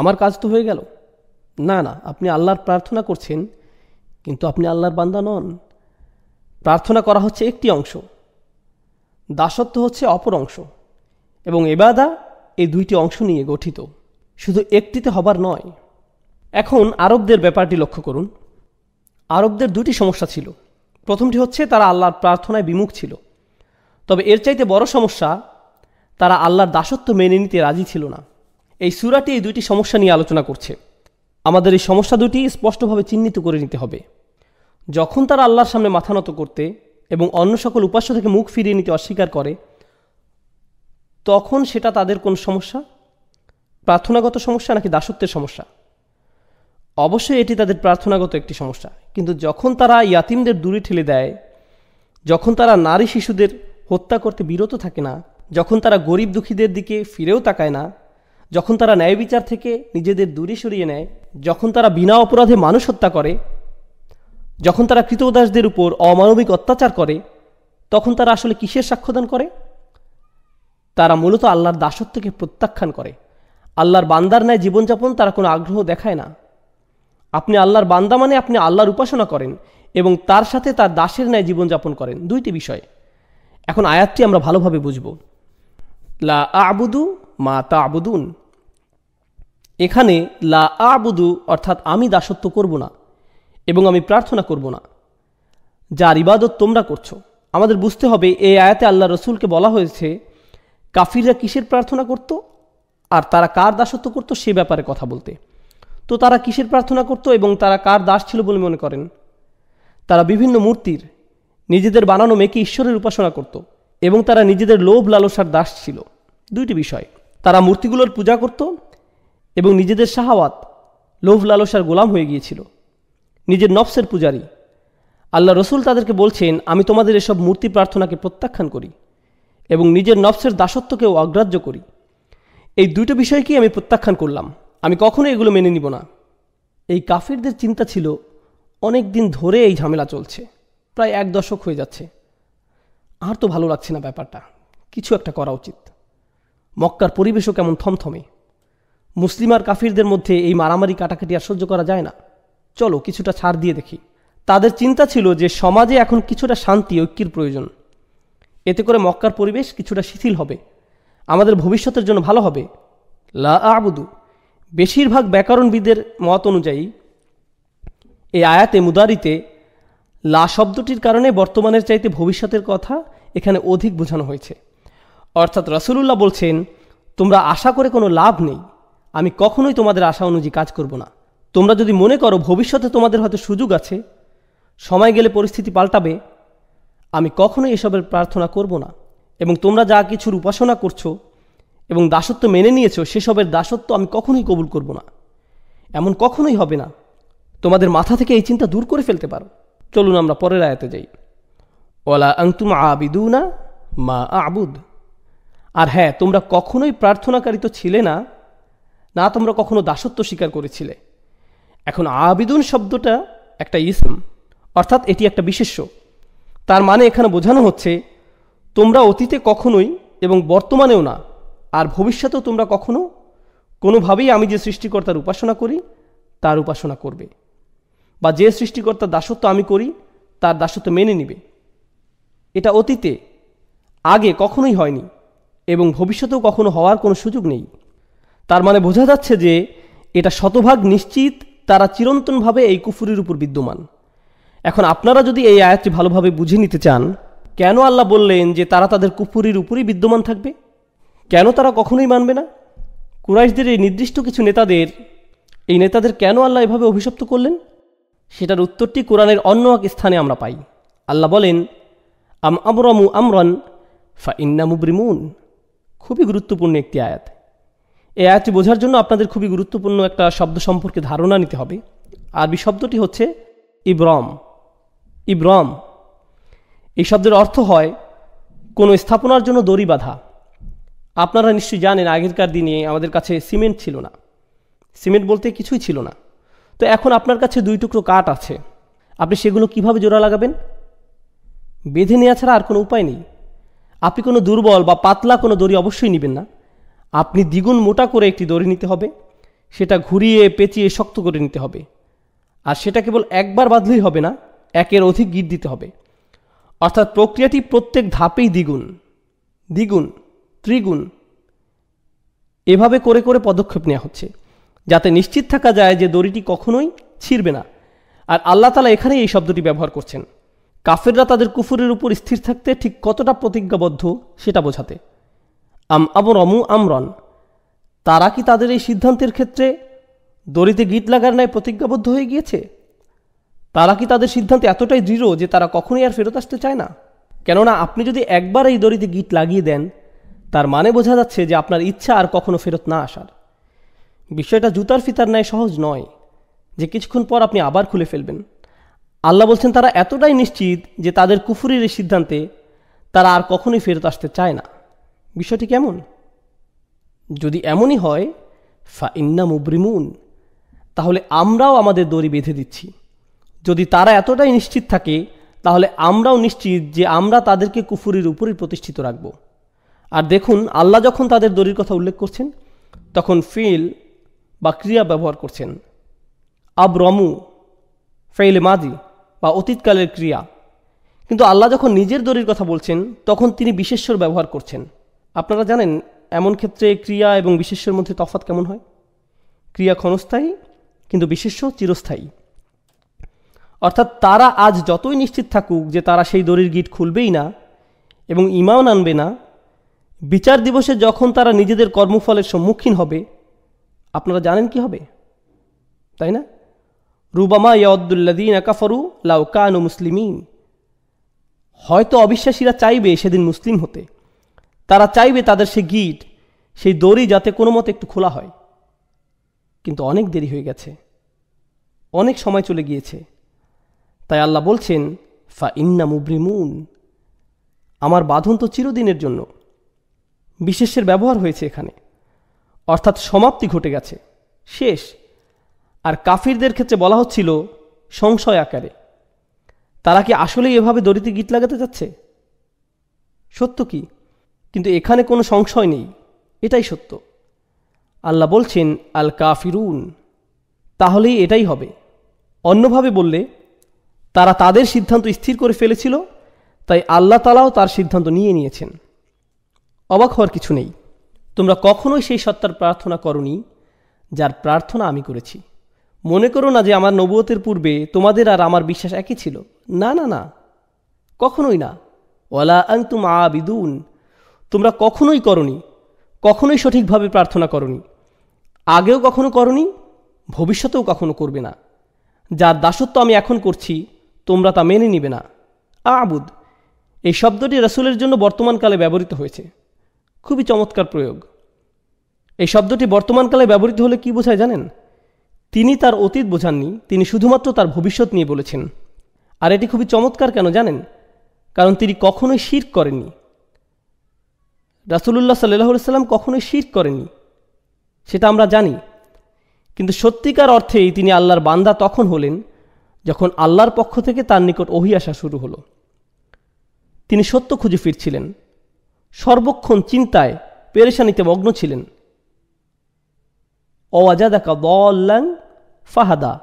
আমার কাজ তো হয়ে গেল। না না, আপনি আল্লাহর প্রার্থনা করছেন, কিন্তু আপনি আল্লাহর বান্দা নন। প্রার্থনা করা হচ্ছে একটি অংশ, দাসত্ব হচ্ছে অপর অংশ, এবং ইবাদা এই দুইটি অংশ নিয়ে গঠিত, শুধু একটিতে হবার নয়। এখন আরবদের ব্যাপারটি লক্ষ্য করুন। আরবদের দুটি সমস্যা ছিল। প্রথমটি হচ্ছে তারা আল্লাহর প্রার্থনায় বিমুখ ছিল, তবে এর চাইতে বড় সমস্যা, তারা আল্লাহর দাসত্ব মেনে নিতে রাজি ছিল না। এই সূরাটি এই দুইটি সমস্যা নিয়ে আলোচনা করছে। আমাদের এই সমস্যা দুটি স্পষ্টভাবে চিহ্নিত করে নিতে হবে। যখন তারা আল্লাহর সামনে মাথা নত করতে এবং অন্য সকল উপাস্য থেকে মুখ ফিরিয়ে নিতে অস্বীকার করে, তখন সেটা তাদের কোন সমস্যা? প্রার্থনাগত সমস্যা নাকি দাসত্বের সমস্যা? অবশ্যই এটি তাদের প্রার্থনাগত একটি সমস্যা। কিন্তু যখন তারা ইয়াতিমদের দূরে ঠেলে দেয়, যখন তারা নারী শিশুদের হত্যা করতে বিরত থাকে না, যখন তারা গরিব দুঃখীদের দিকে ফিরেও তাকায় না, যখন তারা ন্যায় বিচার থেকে নিজেদের দূরে সরিয়ে নেয়, যখন তারা বিনা অপরাধে মানুষ হত্যা করে, যখন তারা কৃতদাসদের উপর অমানবিক অত্যাচার করে, তখন তারা আসলে কিসের সাক্ষ্যদান করে? তারা মূলত আল্লাহর দাসত্বকে প্রত্যাখ্যান করে। আল্লাহর বান্দার ন্যায় জীবনযাপন তারা কোনো আগ্রহ দেখায় না। আপনি আল্লাহর বান্দা মানে আপনি আল্লাহর উপাসনা করেন এবং তার সাথে তার দাসের ন্যায় জীবনযাপন করেন, দুইটি বিষয়। এখন আয়াতটি আমরা ভালোভাবে বুঝব। লা আ'বুদু মা তা'বুদুন। এখানে লা আ'বুদু অর্থাৎ আমি দাসত্ব করব না এবং আমি প্রার্থনা করব না, যার ইবাদত তোমরা করছো। আমাদের বুঝতে হবে এই আয়াতে আল্লাহ রসুলকে বলা হয়েছে কাফিররা কিসের প্রার্থনা করত আর তারা কার দাসত্ব করত সে ব্যাপারে কথা বলতে। তো তারা কিসের প্রার্থনা করত এবং তারা কার দাস ছিল বলে মনে করেন? তারা বিভিন্ন মূর্তির, নিজেদের বানানো মেয়েকে ঈশ্বরের উপাসনা করত এবং তারা নিজেদের লোভ লালসার দাস ছিল। দুইটি বিষয়, তারা মূর্তিগুলোর পূজা করত এবং নিজেদের শাহাওয়াত, লোভ লালসার গোলাম হয়ে গিয়েছিল, নিজের নফসের পূজারী। আল্লাহ রসুল তাদেরকে বলছেন, আমি তোমাদের এসব মূর্তি প্রার্থনাকে প্রত্যাখ্যান করি এবং নিজের নফসের দাসত্বকেও অগ্রাহ্য করি। এই দুটো বিষয়কেই আমি প্রত্যাখ্যান করলাম, আমি কখনো এগুলো মেনে নিব না। এই কাফিরদের চিন্তা ছিল অনেক দিন ধরে এই ঝামেলা চলছে, প্রায় 1 দশক হয়ে যাচ্ছে, আর তো ভালো লাগছে না ব্যাপারটা, কিছু একটা করা উচিত। মক্কার পরিবেশও কেমন থমথমে, মুসলিম আর কাফিরদের মধ্যে এই মারামারি কাটাকাটি আর সহ্য করা যায় না, চলো কিছুটা ছাড় দিয়ে দেখি। তাদের চিন্তা ছিল যে সমাজে এখন কিছুটা শান্তি ঐক্যের প্রয়োজন, এতে করে মক্কার পরিবেশ কিছুটা শিথিল হবে, আমাদের ভবিষ্যতের জন্য ভালো হবে। লা আ'বুদু, বেশিরভাগ ব্যাকরণবিদের মত অনুযায়ী এই আয়াতে মুদারিতে লা শব্দটির কারণে বর্তমানের চাইতে ভবিষ্যতের কথা এখানে অধিক বোঝানো হয়েছে। অর্থাৎ রাসূলুল্লাহ বলছেন, তোমরা আশা করে কোনো লাভ নেই, আমি কখনোই তোমাদের আশা অনুযায়ী কাজ করব না। তোমরা যদি মনে করো ভবিষ্যতে তোমাদের হয়তো সুযোগ আছে, সময় গেলে পরিস্থিতি পাল্টাবে, আমি কখনোই এসবের প্রার্থনা করব না। এবং তোমরা যা কিছুর উপাসনা করছো এবং দাসত্ব মেনে নিয়েছো, সেসবের দাসত্ব আমি কখনোই কবুল করব না, এমন কখনোই হবে না। তোমাদের মাথা থেকে এই চিন্তা দূর করে ফেলতে পারো। চলুন আমরা পরের আয়াতে যাই। ওয়ালা আনতুম আবিদুনা মা আ'বুদ। আর হ্যাঁ, তোমরা কখনোই প্রার্থনাকারী তো ছিলে না, না তোমরা কখনো দাসত্ব স্বীকার করেছিলে। এখন আবিদুন শব্দটা একটা ইসম, অর্থাৎ এটি একটা বিশেষ্য। তার মানে এখানে বোঝানো হচ্ছে তোমরা অতীতে কখনোই এবং বর্তমানেও না আর ভবিষ্যতেও তোমরা কখনো কোনোভাবেই আমি যে সৃষ্টিকর্তার উপাসনা করি তার উপাসনা করবে, বা যে সৃষ্টিকর্তার দাসত্ব আমি করি তার দাসত্ব মেনে নিবে। এটা অতীতে আগে কখনোই হয়নি এবং ভবিষ্যতেও কখনো হওয়ার কোনো সুযোগ নেই। তার মানে বোঝা যাচ্ছে যে এটা শতভাগ নিশ্চিত তারা চিরন্তনভাবে এই কুফুরির উপর বিদ্যমান। এখন আপনারা যদি এই আয়াতটি ভালোভাবে বুঝে নিতে চান, কেন আল্লাহ বললেন যে তারা তাদের কুফুরির উপরই বিদ্যমান থাকবে, কেন তারা কখনোই মানবে না? কুরাইশদের এই নির্দিষ্ট কিছু নেতাদের কেন আল্লাহ এভাবে অভিশপ্ত করলেন, সেটার উত্তরটি কোরআনের অন্য এক স্থানে আমরা পাই। আল্লাহ বলেন, আম আমরামু আমরান ফা ইন্না মুবরিমুন। খুবই গুরুত্বপূর্ণ একটি আয়াত। এই আয়াতটি বোঝার জন্য আপনাদের খুবই গুরুত্বপূর্ণ একটা শব্দ সম্পর্কে ধারণা নিতে হবে। আরবি শব্দটি হচ্ছে ইব্রম। ইব্রম এই শব্দের অর্থ হয় কোনো স্থাপনার জন্য দড়ি বাঁধা। আপনারা নিশ্চয়ই জানেন, আগেরকার দিনে আমাদের কাছে সিমেন্ট ছিল না, সিমেন্ট বলতে কিছুই ছিল না। তো এখন আপনার কাছে 2 টুকরো কাঠ আছে, আপনি সেগুলো কিভাবে জোড়া লাগাবেন? বেঁধে নেওয়া ছাড়া আর কোনো উপায় নেই। আপনি কোনো দুর্বল বা পাতলা কোনো দড়ি অবশ্যই নেবেন না, আপনি দ্বিগুণ মোটা করে একটি দড়ি নিতে হবে, সেটা ঘুরিয়ে পেঁচিয়ে শক্ত করে নিতে হবে। আর সেটা কেবল একবার বাঁধলেই হবে না, একের অধিক গিঁট দিতে হবে। অর্থাৎ প্রক্রিয়াটি প্রত্যেক ধাপেই দ্বিগুণ, দ্বিগুণ, ত্রিগুণ এভাবে করে করে পদক্ষেপ নেওয়া হচ্ছে, যাতে নিশ্চিত থাকা যায় যে দড়িটি কখনোই ছিঁড়বে না। আর আল্লাহ তাআলা এখানেই এই শব্দটি ব্যবহার করছেন কাফেররা তাদের কুফরের উপর স্থির থাকতে ঠিক কতটা প্রতিজ্ঞাবদ্ধ সেটা বোঝাতে। আম আমরামু আমরন, তারা কি তাদের এই সিদ্ধান্তের ক্ষেত্রে দড়িতে গিঁট লাগার ন্যায় প্রতিজ্ঞাবদ্ধ হয়ে গিয়েছে? তারা কি তাদের সিদ্ধান্তে এতটাই দৃঢ় যে তারা কখনোই আর ফেরত আসতে চায় না? কেননা আপনি যদি একবার এই দড়িতে গিঁট লাগিয়ে দেন, তার মানে বোঝা যাচ্ছে যে আপনার ইচ্ছা আর কখনো ফেরত না আসার। বিষয়টা জুতার ফিতার ন্যায় সহজ নয় যে কিছুক্ষণ পর আপনি আবার খুলে ফেলবেন। আল্লাহ বলছেন তারা এতটাই নিশ্চিত যে তাদের কুফরির এই সিদ্ধান্তে তারা আর কখনোই ফেরত আসতে চায় না। বিষয়টি কেমন? যদি এমনই হয়, ফা ইন্না মুবরিমুন, তাহলে আমরাও আমাদের দড়ি বেঁধে দিচ্ছি। যদি তারা এতটাই নিশ্চিত থাকে, তাহলে আমরাও নিশ্চিত যে আমরা তাদেরকে কুফরির উপরই প্রতিষ্ঠিত রাখব। আর দেখুন, আল্লাহ যখন তাদের দড়ির কথা উল্লেখ করছেন, তখন ফিল বা ক্রিয়া ব্যবহার করছেন। আবরমু ফেইলে মাজি বা অতীতকালের ক্রিয়া। কিন্তু আল্লাহ যখন নিজের দড়ির কথা বলছেন, তখন তিনি বিশেষ্যর ব্যবহার করছেন। আপনারা জানেন এমন ক্ষেত্রে ক্রিয়া এবং বিশেষ্যের মধ্যে তফাৎ কেমন হয়? ক্রিয়া ক্ষণস্থায়ী, কিন্তু বিশেষ্য চিরস্থায়ী। অর্থাৎ তারা আজ যতই নিশ্চিত থাকুক যে তারা সেই দড়ির গিঁট খুলবেই না এবং ঈমান আনবে না, বিচার দিবসে যখন তারা নিজেদের কর্মফলের সম্মুখীন হবে, আপনারা জানেন কি হবে, তাই না? রুবামা ইয়াউদ্দুল্লাযীনা কাফারু লাউ কানু মুসলিমিন। হয়তো অবিশ্বাসীরা চাইবে সেদিন মুসলিম হতে, তারা চাইবে তাদের সেই গিঁট, সেই দড়ি যাতে কোনো মতে একটু খোলা হয়। কিন্তু অনেক দেরি হয়ে গেছে, অনেক সময় চলে গিয়েছে। তাই আল্লাহ বলছেন, ফা ইন্না মুবরিমুন, আমার বাঁধন তো চিরদিনের জন্য। বিশেষের ব্যবহার হয়েছে এখানে, অর্থাৎ সমাপ্তি ঘটে গেছে, শেষ। আর কাফিরদের ক্ষেত্রে বলা হচ্ছিল সংশয় আকারে, তারা কি আসলেই এভাবে দড়িতে গিঁট লাগাতে যাচ্ছে? সত্য কি? কিন্তু এখানে কোনো সংশয় নেই, এটাই সত্য। আল্লাহ বলছেন আল কাফিরুন, তাহলেই এটাই হবে। অন্যভাবে বললে, তারা তাদের সিদ্ধান্ত স্থির করে ফেলেছিল, তাই আল্লাহ তাআলাও তার সিদ্ধান্ত নিয়েছেন। অবাক হওয়ার কিছু নেই। তোমরা কখনোই সেই সত্তার প্রার্থনা করনি যার প্রার্থনা আমি করেছি। মনে করো না যে আমার নবুয়তের পূর্বে তোমাদের আর আমার বিশ্বাস একই ছিল। না না না, কখনোই না। ওয়ালা আনতুম আবিদুন, তোমরা কখনোই করনি, কখনোই সঠিকভাবে প্রার্থনা করনি, আগেও কখনো করনি, ভবিষ্যতেও কখনো করবে না। যার দাসত্ব আমি এখন করছি, তোমরা তা মেনে নিবে না। আবুদ এই শব্দটি রাসূলের জন্য বর্তমানকালে ব্যবহৃত হয়েছে। খুবই চমৎকার প্রয়োগ। এই শব্দটি বর্তমানকালে ব্যবহৃত হলে কি বোঝায় জানেন? তিনি তার অতীত বোঝাননি, তিনি শুধুমাত্র তার ভবিষ্যৎ নিয়ে বলেছেন। আর এটি খুবই চমৎকার কেন জানেন? কারণ তিনি কখনোই শিরক করেননি। রাসূলুল্লাহ সাল্লাল্লাহু আলাইহি ওয়াসাল্লাম কখনোই শিরক করেননি, সেটা আমরা জানি। কিন্তু সত্যিকার অর্থেই তিনি আল্লাহর বান্দা তখন হলেন যখন আল্লাহর পক্ষ থেকে তার নিকট ওহী আসা শুরু হলো। তিনি সত্য খুঁজে ফিরছিলেন, সর্বক্ষণ চিন্তায় পেরেশানিতে মগ্ন ছিলেন। ওয়াজাদাকা দাল্লান ফাহাদা,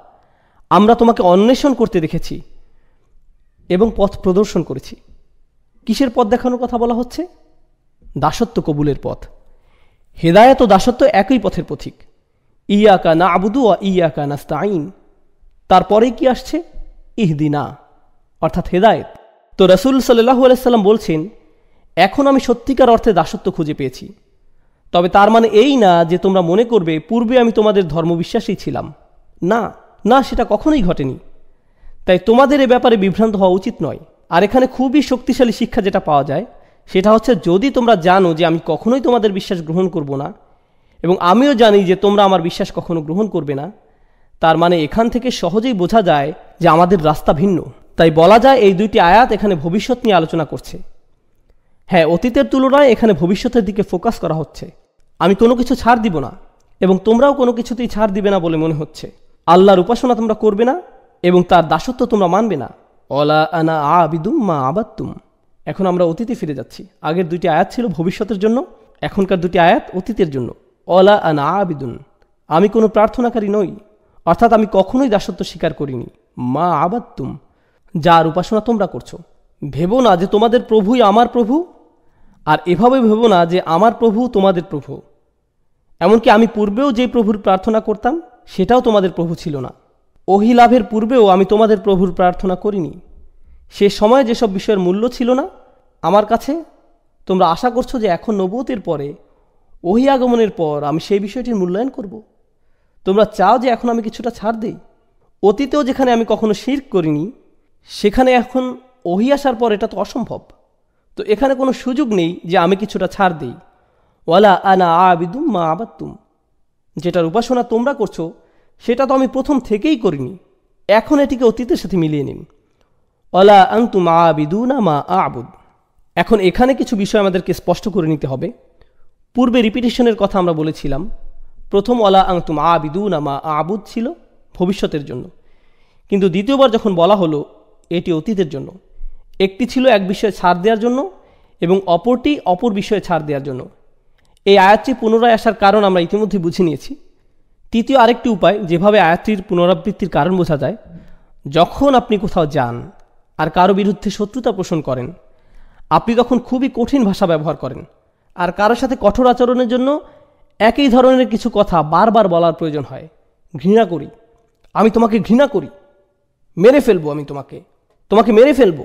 আমরা তোমাকে অন্বেষণ করতে দেখেছি এবং পথ প্রদর্শন করেছি। কিসের পথ দেখানোর কথা বলা হচ্ছে? দাসত্ব কবুলের পথ। হেদায়েত ও দাসত্ব একই পথের পথিক। ইয়াকা না'বুদু ওয়া ইয়াকা নাস্তাঈন। তারপরেই কি আসছে? ইহদিনা, অর্থাৎ হেদায়েত। তো রাসূল সাল্লাল্লাহু আলাইহি সাল্লাম বলছেন, এখন আমি সত্যিকার অর্থে দাসত্ব খুঁজে পেয়েছি। তবে তার মানে এই না যে তোমরা মনে করবে পূর্বে আমি তোমাদের ধর্মবিশ্বাসী ছিলাম। না না, সেটা কখনোই ঘটেনি। তাই তোমাদের এ ব্যাপারে বিভ্রান্ত হওয়া উচিত নয়। আর এখানে খুবই শক্তিশালী শিক্ষা যেটা পাওয়া যায় সেটা হচ্ছে, যদি তোমরা জানো যে আমি কখনোই তোমাদের বিশ্বাস গ্রহণ করব না, এবং আমিও জানি যে তোমরা আমার বিশ্বাস কখনো গ্রহণ করবে না, তার মানে এখান থেকে সহজেই বোঝা যায় যে আমাদের রাস্তা ভিন্ন। তাই বলা যায় এই দুইটি আয়াত এখানে ভবিষ্যৎ নিয়ে আলোচনা করছে। হ্যাঁ, অতীতের তুলনায় এখানে ভবিষ্যতের দিকে ফোকাস করা হচ্ছে। আমি কোনো কিছু ছাড় দিব না এবং তোমরাও কোনো কিছুতেই ছাড় দিবে না বলে মনে হচ্ছে। আল্লাহর উপাসনা তোমরা করবে না এবং তার দাসত্ব তোমরা মানবে না। ওয়ালা আনা আবিদুম মা আবাদতুম। এখন আমরা অতীতে ফিরে যাচ্ছি। আগের দুইটি আয়াত ছিল ভবিষ্যতের জন্য, এখনকার দুটি আয়াত অতীতের জন্য। ওয়ালা আনা আবিদুন, আমি কোনো প্রার্থনাকারী নই, অর্থাৎ আমি কখনোই দাসত্ব স্বীকার করিনি। মা আবাদতুম, যার উপাসনা তোমরা করছো। ভেবো না যে তোমাদের প্রভুই আমার প্রভু, আর এভাবে ভেবো না যে আমার প্রভু তোমাদের প্রভু। এমনকি আমি পূর্বেও যে প্রভুর প্রার্থনা করতাম সেটাও তোমাদের প্রভু ছিল না। ওহী লাভের পূর্বেও আমি তোমাদের প্রভুর প্রার্থনা করিনি। সে সময় যেসব বিষয়ের মূল্য ছিল না আমার কাছে, তোমরা আশা করছো যে এখন নবুয়তের পরে, ওহী আগমনের পর আমি সেই বিষয়টির মূল্যায়ন করব। তোমরা চাও যে এখন আমি কিছুটা ছাড় দেই। অতীতেও যেখানে আমি কখনো শিরক করিনি, সেখানে এখন ওহী আসার পর এটা তো অসম্ভব। তো এখানে কোনো সুযোগ নেই যে আমি কিছুটা ছাড় দিই। ওয়ালা আনা আবিদুম মা আবাদতুম, যেটার উপাসনা তোমরা করছো সেটা তো আমি প্রথম থেকেই করিনি। এখন এটিকে অতীতের সাথে মিলিয়ে নিন। ওয়ালা আনতুম আবিদুনা মা আবুদ। এখন এখানে কিছু বিষয় আমাদেরকে স্পষ্ট করে নিতে হবে। পূর্বে রিপিটেশনের কথা আমরা বলেছিলাম। প্রথম ওয়ালা আনতুম আবিদুনা মা আবুদ ছিল ভবিষ্যতের জন্য, কিন্তু দ্বিতীয়বার যখন বলা হলো এটি অতীতের জন্য। একটি ছিল এক বিষয়ে ছাড় দেওয়ার জন্য এবং অপরটি অপর বিষয়ে ছাড় দেওয়ার জন্য। এই আয়াতটি পুনরায় আসার কারণ আমরা ইতিমধ্যে বুঝে নিয়েছি। তৃতীয় আরেকটি উপায় যেভাবে আয়াতটির পুনরাবৃত্তির কারণ বোঝা যায়, যখন আপনি কোথাও যান আর কারো বিরুদ্ধে শত্রুতা পোষণ করেন, আপনি তখন খুবই কঠিন ভাষা ব্যবহার করেন আর কারোর সাথে কঠোর আচরণের জন্য একই ধরনের কিছু কথা বারবার বলার প্রয়োজন হয়। ঘৃণা করি, আমি তোমাকে ঘৃণা করি, মেরে ফেলবো, আমি তোমাকে মেরে ফেলবো।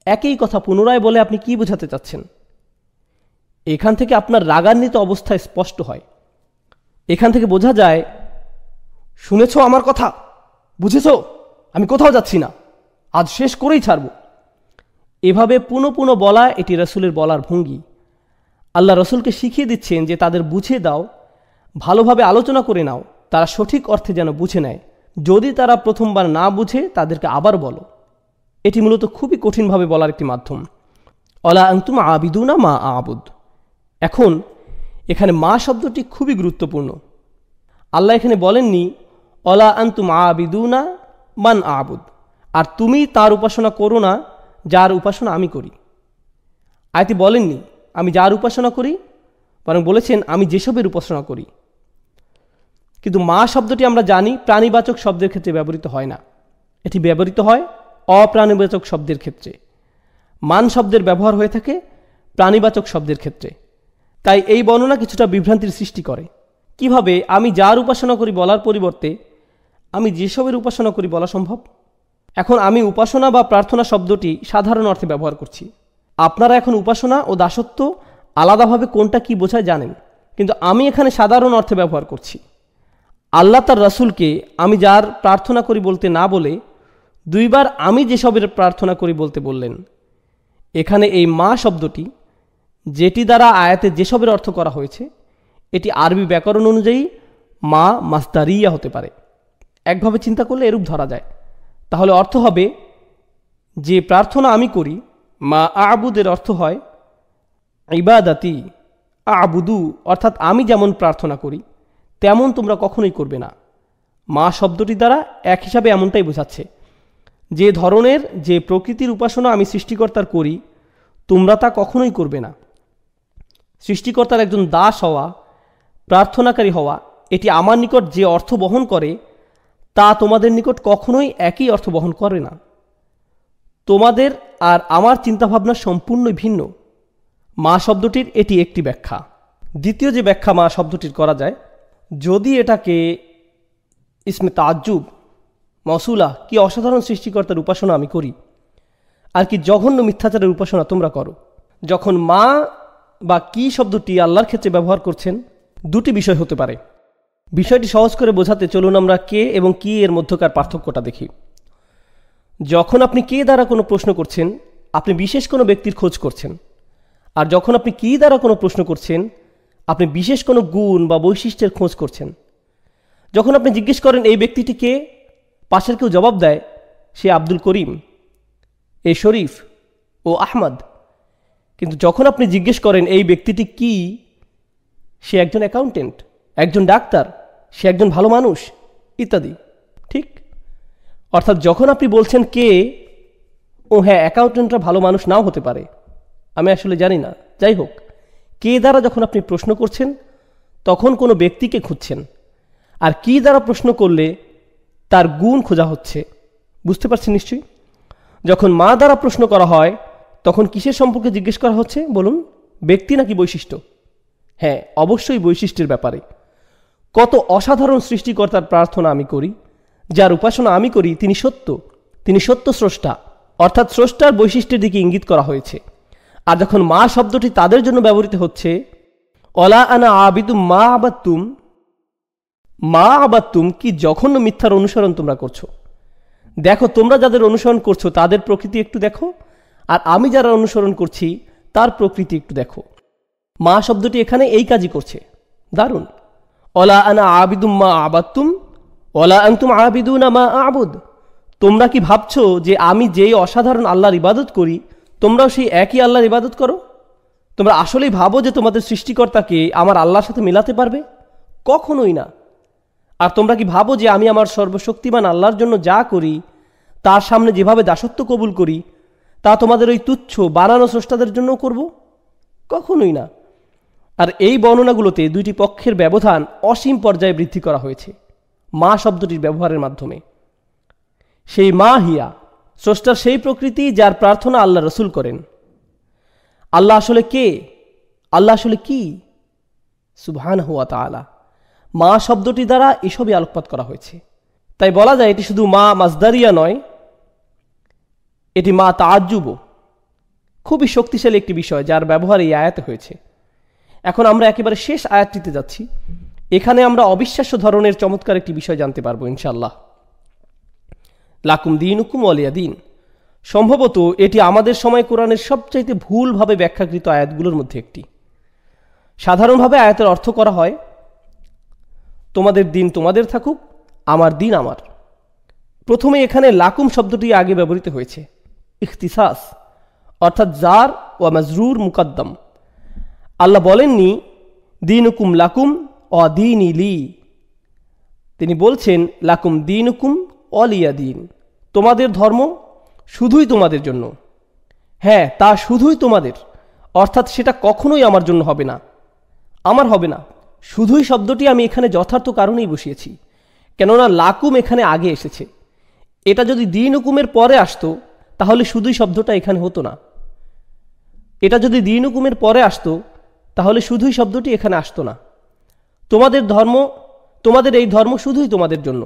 একই কথা পুনরায় বলে আপনি কি বোঝাতে চাচ্ছেন? এখান থেকে আপনার রাগান্বিত অবস্থায় স্পষ্ট হয়। এখান থেকে বোঝা যায়, শুনেছ আমার কথা, বুঝেছ, আমি কোথাও যাচ্ছি না, আজ শেষ করেই ছাড়ব। এভাবে পুনঃ পুনঃ বলা এটি রাসূলের বলার ভঙ্গি। আল্লাহ রাসূলকে শিখিয়ে দিচ্ছেন যে তাদের বুঝিয়ে দাও, ভালোভাবে আলোচনা করে নাও, তারা সঠিক অর্থে যেন বুঝে নেয়। যদি তারা প্রথমবার না বুঝে তাদেরকে আবার বলো। এটি মূলত খুবই কঠিনভাবে বলার একটি মাধ্যম। ওয়ালা আনতুম আবিদুনা মা আবুদ। এখন এখানে মা শব্দটি খুবই গুরুত্বপূর্ণ। আল্লাহ এখানে বলেননি ওয়ালা আনতুম আবিদুনা মান আবুদ, আর তুমি তার উপাসনা করো না যার উপাসনা আমি করি। আয়াতে বলেননি আমি যার উপাসনা করি, বরং বলেছেন আমি যেসবের উপাসনা করি। কিন্তু মা শব্দটি আমরা জানি প্রাণীবাচক শব্দের ক্ষেত্রে ব্যবহৃত হয় না, এটি ব্যবহৃত হয় অপ্রাণীবাচক শব্দের ক্ষেত্রে। মান শব্দের ব্যবহার হয়ে থাকে প্রাণীবাচক শব্দের ক্ষেত্রে। তাই এই বর্ণনা কিছুটা বিভ্রান্তির সৃষ্টি করে। কিভাবে আমি যার উপাসনা করি বলার পরিবর্তে আমি যেসবের উপাসনা করি বলা সম্ভব? এখন আমি উপাসনা বা প্রার্থনা শব্দটি সাধারণ অর্থে ব্যবহার করছি। আপনারা এখন উপাসনা ও দাসত্ব আলাদাভাবে কোনটা কি বোঝায় জানেন, কিন্তু আমি এখানে সাধারণ অর্থে ব্যবহার করছি। আল্লাহ তার রাসূলকে আমি যার প্রার্থনা করি বলতে না বলে দুইবার আমি যেসবের প্রার্থনা করি বলতে বললেন। এখানে এই মা শব্দটি, যেটি দ্বারা আয়াতে যেসবের অর্থ করা হয়েছে, এটি আরবি ব্যাকরণ অনুযায়ী মা মাসদারিয়া হতে পারে। একভাবে চিন্তা করলে এরূপ ধরা যায়। তাহলে অর্থ হবে যে প্রার্থনা আমি করি, মা আবুদের অর্থ হয় ইবাদাতি আবুদু, অর্থাৎ আমি যেমন প্রার্থনা করি তেমন তোমরা কখনোই করবে না। মা শব্দটি দ্বারা এক হিসাবে এমনটাই বোঝাচ্ছে যে ধরনের যে প্রকৃতির উপাসনা আমি সৃষ্টিকর্তার করি তোমরা তা কখনোই করবে না। সৃষ্টিকর্তার একজন দাস হওয়া, প্রার্থনাকারী হওয়া, এটি আমার নিকট যে অর্থ বহন করে তা তোমাদের নিকট কখনোই একই অর্থ বহন করে না। তোমাদের আর আমার চিন্তাভাবনা সম্পূর্ণ ভিন্ন। মা শব্দটির এটি একটি ব্যাখ্যা। দ্বিতীয় যে ব্যাখ্যা মা শব্দটির করা যায়, যদি এটাকে ইসমে তাজ্জুব, মসুলা, কি অসাধারণ সৃষ্টিকর্তার উপাসনা আমি করি, আর কি জঘন্য মিথ্যাচারের উপাসনা তোমরা করো। যখন মা বা কি শব্দটি আল্লাহর ক্ষেত্রে ব্যবহার করছেন, দুটি বিষয় হতে পারে। বিষয়টি সহজ করে বোঝাতে চলুন আমরা কে এবং কি এর মধ্যকার পার্থক্যটা দেখি। যখন আপনি কে দ্বারা কোনো প্রশ্ন করছেন, আপনি বিশেষ কোনো ব্যক্তির খোঁজ করছেন। আর যখন আপনি কি দ্বারা কোনো প্রশ্ন করছেন, আপনি বিশেষ কোনো গুণ বা বৈশিষ্ট্যের খোঁজ করছেন। যখন আপনি জিজ্ঞেস করেন এই ব্যক্তিটি কে, পাশের কেউ জবাব দেয় সে আব্দুল করিম, এ শরীফ ও আহমদ। কিন্তু যখন আপনি জিজ্ঞেস করেন এই ব্যক্তিটি কি, সে একজন অ্যাকাউন্টেন্ট, একজন ডাক্তার, সে একজন ভালো মানুষ ইত্যাদি। ঠিক? অর্থাৎ যখন আপনি বলছেন কে, ও হ্যাঁ, অ্যাকাউন্টেন্টরা ভালো মানুষ নাও হতে পারে, আমি আসলে জানি না, যাই হোক, কে দ্বারা যখন আপনি প্রশ্ন করছেন তখন কোনো ব্যক্তিকে খুঁজছেন। আর কি দ্বারা প্রশ্ন করলে তার গুণ খোঁজা হচ্ছে। বুঝতে পারছেন নিশ্চয়ই? যখন মা দ্বারা প্রশ্ন করা হয় তখন কিসের সম্পর্কে জিজ্ঞেস করা হচ্ছে বলুন? ব্যক্তি নাকি বৈশিষ্ট্য? হ্যাঁ, অবশ্যই বৈশিষ্ট্যের ব্যাপারে। কত অসাধারণ সৃষ্টিকর্তার প্রার্থনা আমি করি, যার উপাসনা আমি করি, তিনি সত্য, তিনি সত্য স্রষ্টা, অর্থাৎ স্রষ্টার বৈশিষ্ট্যের দিকে ইঙ্গিত করা হয়েছে। আর যখন মা শব্দটি তাদের জন্য ব্যবহৃত হচ্ছে, অলা আনা আবিদু মা আবাত্তুম, মা আবাত্তুম, কি জঘন্য মিথ্যার অনুসরণ তোমরা করছো। দেখো, তোমরা যাদের অনুসরণ করছো তাদের প্রকৃতি একটু দেখো, আর আমি যারা অনুসরণ করছি তার প্রকৃতি একটু দেখো। মা শব্দটি এখানে এই কাজই করছে। দারুণ। অলা আনা আবিদুম মা আবাত্তুম অলা আনতুম আবিদুনা মা আবুদ। তোমরা কি ভাবছো যে আমি যেই অসাধারণ আল্লাহর ইবাদত করি তোমরাও সেই একই আল্লাহর ইবাদত করো? তোমরা আসলেই ভাবো যে তোমাদের সৃষ্টিকর্তাকে আমার আল্লাহর সাথে মেলাতে পারবে? কখনোই না। আর তোমরা কি ভাবো যে আমি আমার সর্বশক্তিমান আল্লাহর জন্য যা করি, তার সামনে যেভাবে দাসত্ব কবুল করি, তা তোমাদের ওই তুচ্ছ বানানো স্রষ্টাদের জন্যও করব? কখনোই না। আর এই বর্ণনাগুলোতে দুইটি পক্ষের ব্যবধান অসীম পর্যায়ে বৃদ্ধি করা হয়েছে মা শব্দটির ব্যবহারের মাধ্যমে। সেই মা হিয়া, স্রষ্টার সেই প্রকৃতি যার প্রার্থনা আল্লাহ রসুল করেন। আল্লাহ আসলে কে? আল্লাহ আসলে কি? সুবহানাহু ওয়া তাআলা। মা শব্দটি দ্বারা এসবই আলোকপাত করা হয়েছে। তাই বলা যায় এটি শুধু মা মাজদারিয়া নয়, এটি মা তাআজ্জুবও। খুবই শক্তিশালী একটি বিষয় যার ব্যবহার এই আয়াতে হয়েছে। এখন আমরা একেবারে শেষ আয়াতটিতে যাচ্ছি। এখানে আমরা অবিশ্বাস্য ধরনের চমৎকার একটি বিষয় জানতে পারবো ইনশাআল্লাহ। লাকুম দীনুকুম ওয়ালিয়া দিন। সম্ভবত এটি আমাদের সময় কোরআনের সবচাইতে ভুলভাবে ব্যাখ্যাকৃত আয়াতগুলোর মধ্যে একটি। সাধারণভাবে আয়াতের অর্থ করা হয় তোমাদের দিন তোমাদের থাকুক, আমার দিন আমার। প্রথমে এখানে লাকুম শব্দটি আগে ব্যবহৃত হয়েছে, ইখতিসাস, অর্থাৎ জার ওয়া মাজরুর মুকাদ্দম। আল্লাহ বলেননি দীনুকুম লাকুম ও দীনি লি। তিনি বলছেন লাকুম দীনুকুম অলিয়া দিন, তোমাদের ধর্ম শুধুই তোমাদের জন্য। হ্যাঁ, তা শুধুই তোমাদের, অর্থাৎ সেটা কখনোই আমার জন্য হবে না, আমার হবে না। শুধুই শব্দটি আমি এখানে যথার্থ কারণেই বসিয়েছি, কেননা লাকুম এখানে আগে এসেছে। এটা যদি দিন হুকুমের পরে আসতো তাহলে শুধুই শব্দটা এখানে হতো না। এটা যদি দিন হুকুমের পরে আসতো তাহলে শুধুই শব্দটি এখানে আসতো না। তোমাদের ধর্ম, তোমাদের এই ধর্ম শুধুই তোমাদের জন্য।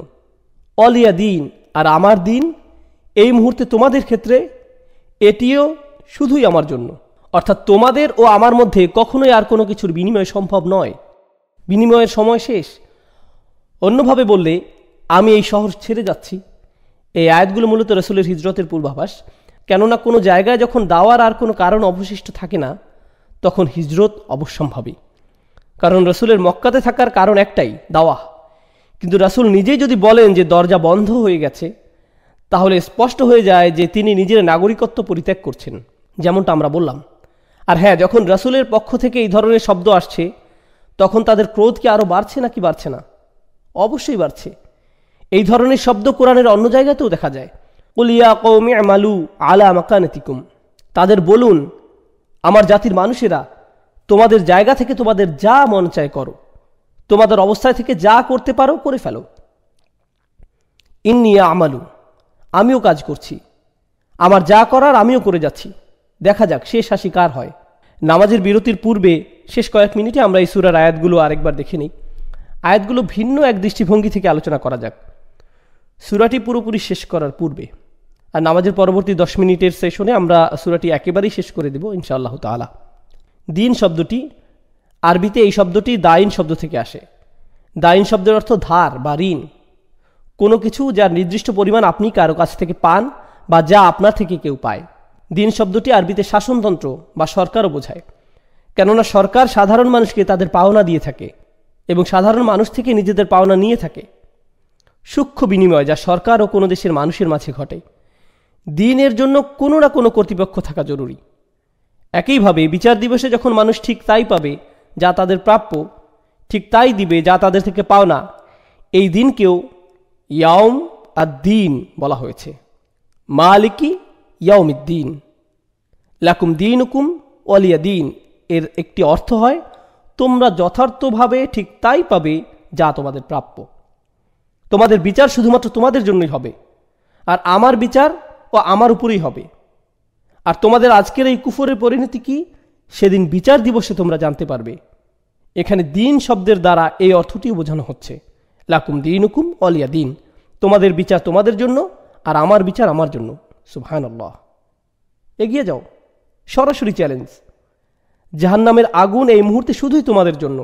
অলিয়া দিন, আর আমার দিন এই মুহূর্তে তোমাদের ক্ষেত্রে এটিও শুধুই আমার জন্য। অর্থাৎ তোমাদের ও আমার মধ্যে কখনোই আর কোনো কিছুর বিনিময় সম্ভব নয়। বিনিময়ের সময় শেষ। অন্যভাবে বললে, আমি এই শহর ছেড়ে যাচ্ছি। এই আয়াতগুলো মূলত রাসূলের হিজরতের পূর্বাভাস। কেননা কোনো জায়গায় যখন দাওয়ার আর কোনো কারণ অবশিষ্ট থাকে না তখন হিজরত অবশ্যম্ভাবী। কারণ রাসূলের মক্কাতে থাকার কারণ একটাই, দাওয়া। কিন্তু রাসূল নিজেই যদি বলেন যে দরজা বন্ধ হয়ে গেছে, তাহলে স্পষ্ট হয়ে যায় যে তিনি নিজের নাগরিকত্ব পরিত্যাগ করছেন, যেমনটা আমরা বললাম। আর হ্যাঁ, যখন রাসূলের পক্ষ থেকে এই ধরনের শব্দ আসছে তখন তাদের ক্রোধ কি আরও বাড়ছে নাকি বাড়ছে না? অবশ্যই বাড়ছে। এই ধরনের শব্দ কোরআনের অন্য জায়গাতেও দেখা যায়। কুল ইয়া কওমি আমালু আলা মাকানাতিকুম, তাদের বলুন আমার জাতির মানুষেরা, তোমাদের জায়গা থেকে তোমাদের যা মন চায় করো, তোমাদের অবস্থায় থেকে যা করতে পারো করে ফেলো। ইন্নী আমালু, আমিও কাজ করছি, আমার যা করার আমিও করে যাচ্ছি, দেখা যাক শেষ হাসি কার হয়। নামাজের বিরতির পূর্বে শেষ কয়েক মিনিটে আমরা এই সূরার আয়াতগুলো আরেকবার দেখে নিই। আয়াতগুলো ভিন্ন এক দৃষ্টিভঙ্গি থেকে আলোচনা করা যাক সূরাটি পুরোপুরি শেষ করার পূর্বে। আর নামাজের পরবর্তী 10 মিনিটের সেশনে আমরা সূরাটি একেবারেই শেষ করে দেব ইনশাআল্লাহ তাআলা। দিন শব্দটি আরবিতে এই শব্দটি দাইন শব্দ থেকে আসে। দাইন শব্দের অর্থ ধার বা ঋণ, কোনো কিছু যার নির্দিষ্ট পরিমাণ আপনি কারো কাছ থেকে পান বা যা আপনার থেকে কেউ পায়। দিন শব্দটি আরবিতে শাসনতন্ত্র বা সরকারও বোঝায়, কেননা সরকার সাধারণ মানুষকে তাদের পাওনা দিয়ে থাকে এবং সাধারণ মানুষ থেকে নিজেদের পাওনা নিয়ে থাকে। সূক্ষ্ম বিনিময় যা সরকার ও কোনো দেশের মানুষের মাঝে ঘটে। দিনের জন্য কোনো না কোনো কর্তৃপক্ষ থাকা জরুরি। একইভাবে বিচার দিবসে যখন মানুষ ঠিক তাই পাবে যা তাদের প্রাপ্য, ঠিক তাই দিবে যা তাদের থেকে পাওনা, এই দিনকেও ইয়াউম আদ-দিন বলা হয়েছে। মালিকি ইয়াউমিদ্দিন, লাকুম দীনুকুম ওয়ালিয়া দিন এর একটি অর্থ হয় তোমরা যথার্থভাবে ঠিক তাই পাবে যা তোমাদের প্রাপ্য। তোমাদের বিচার শুধুমাত্র তোমাদের জন্যই হবে, আর আমার বিচার ও আমার উপরেই হবে। আর তোমাদের আজকের এই কুফরের পরিণতি কি সেদিন বিচার দিবসে তোমরা জানতে পারবে। এখানে দিন শব্দের দ্বারা এই অর্থটিও বোঝানো হচ্ছে, লাকুম দীনুকুম ওয়ালিয়া দিন, তোমাদের বিচার তোমাদের জন্য আর আমার বিচার আমার জন্য। সুবহানাল্লাহ। এগিয়ে যাও, সরাসরি চ্যালেঞ্জ। জাহান্নামের আগুন এই মুহূর্তে শুধুই তোমাদের জন্য।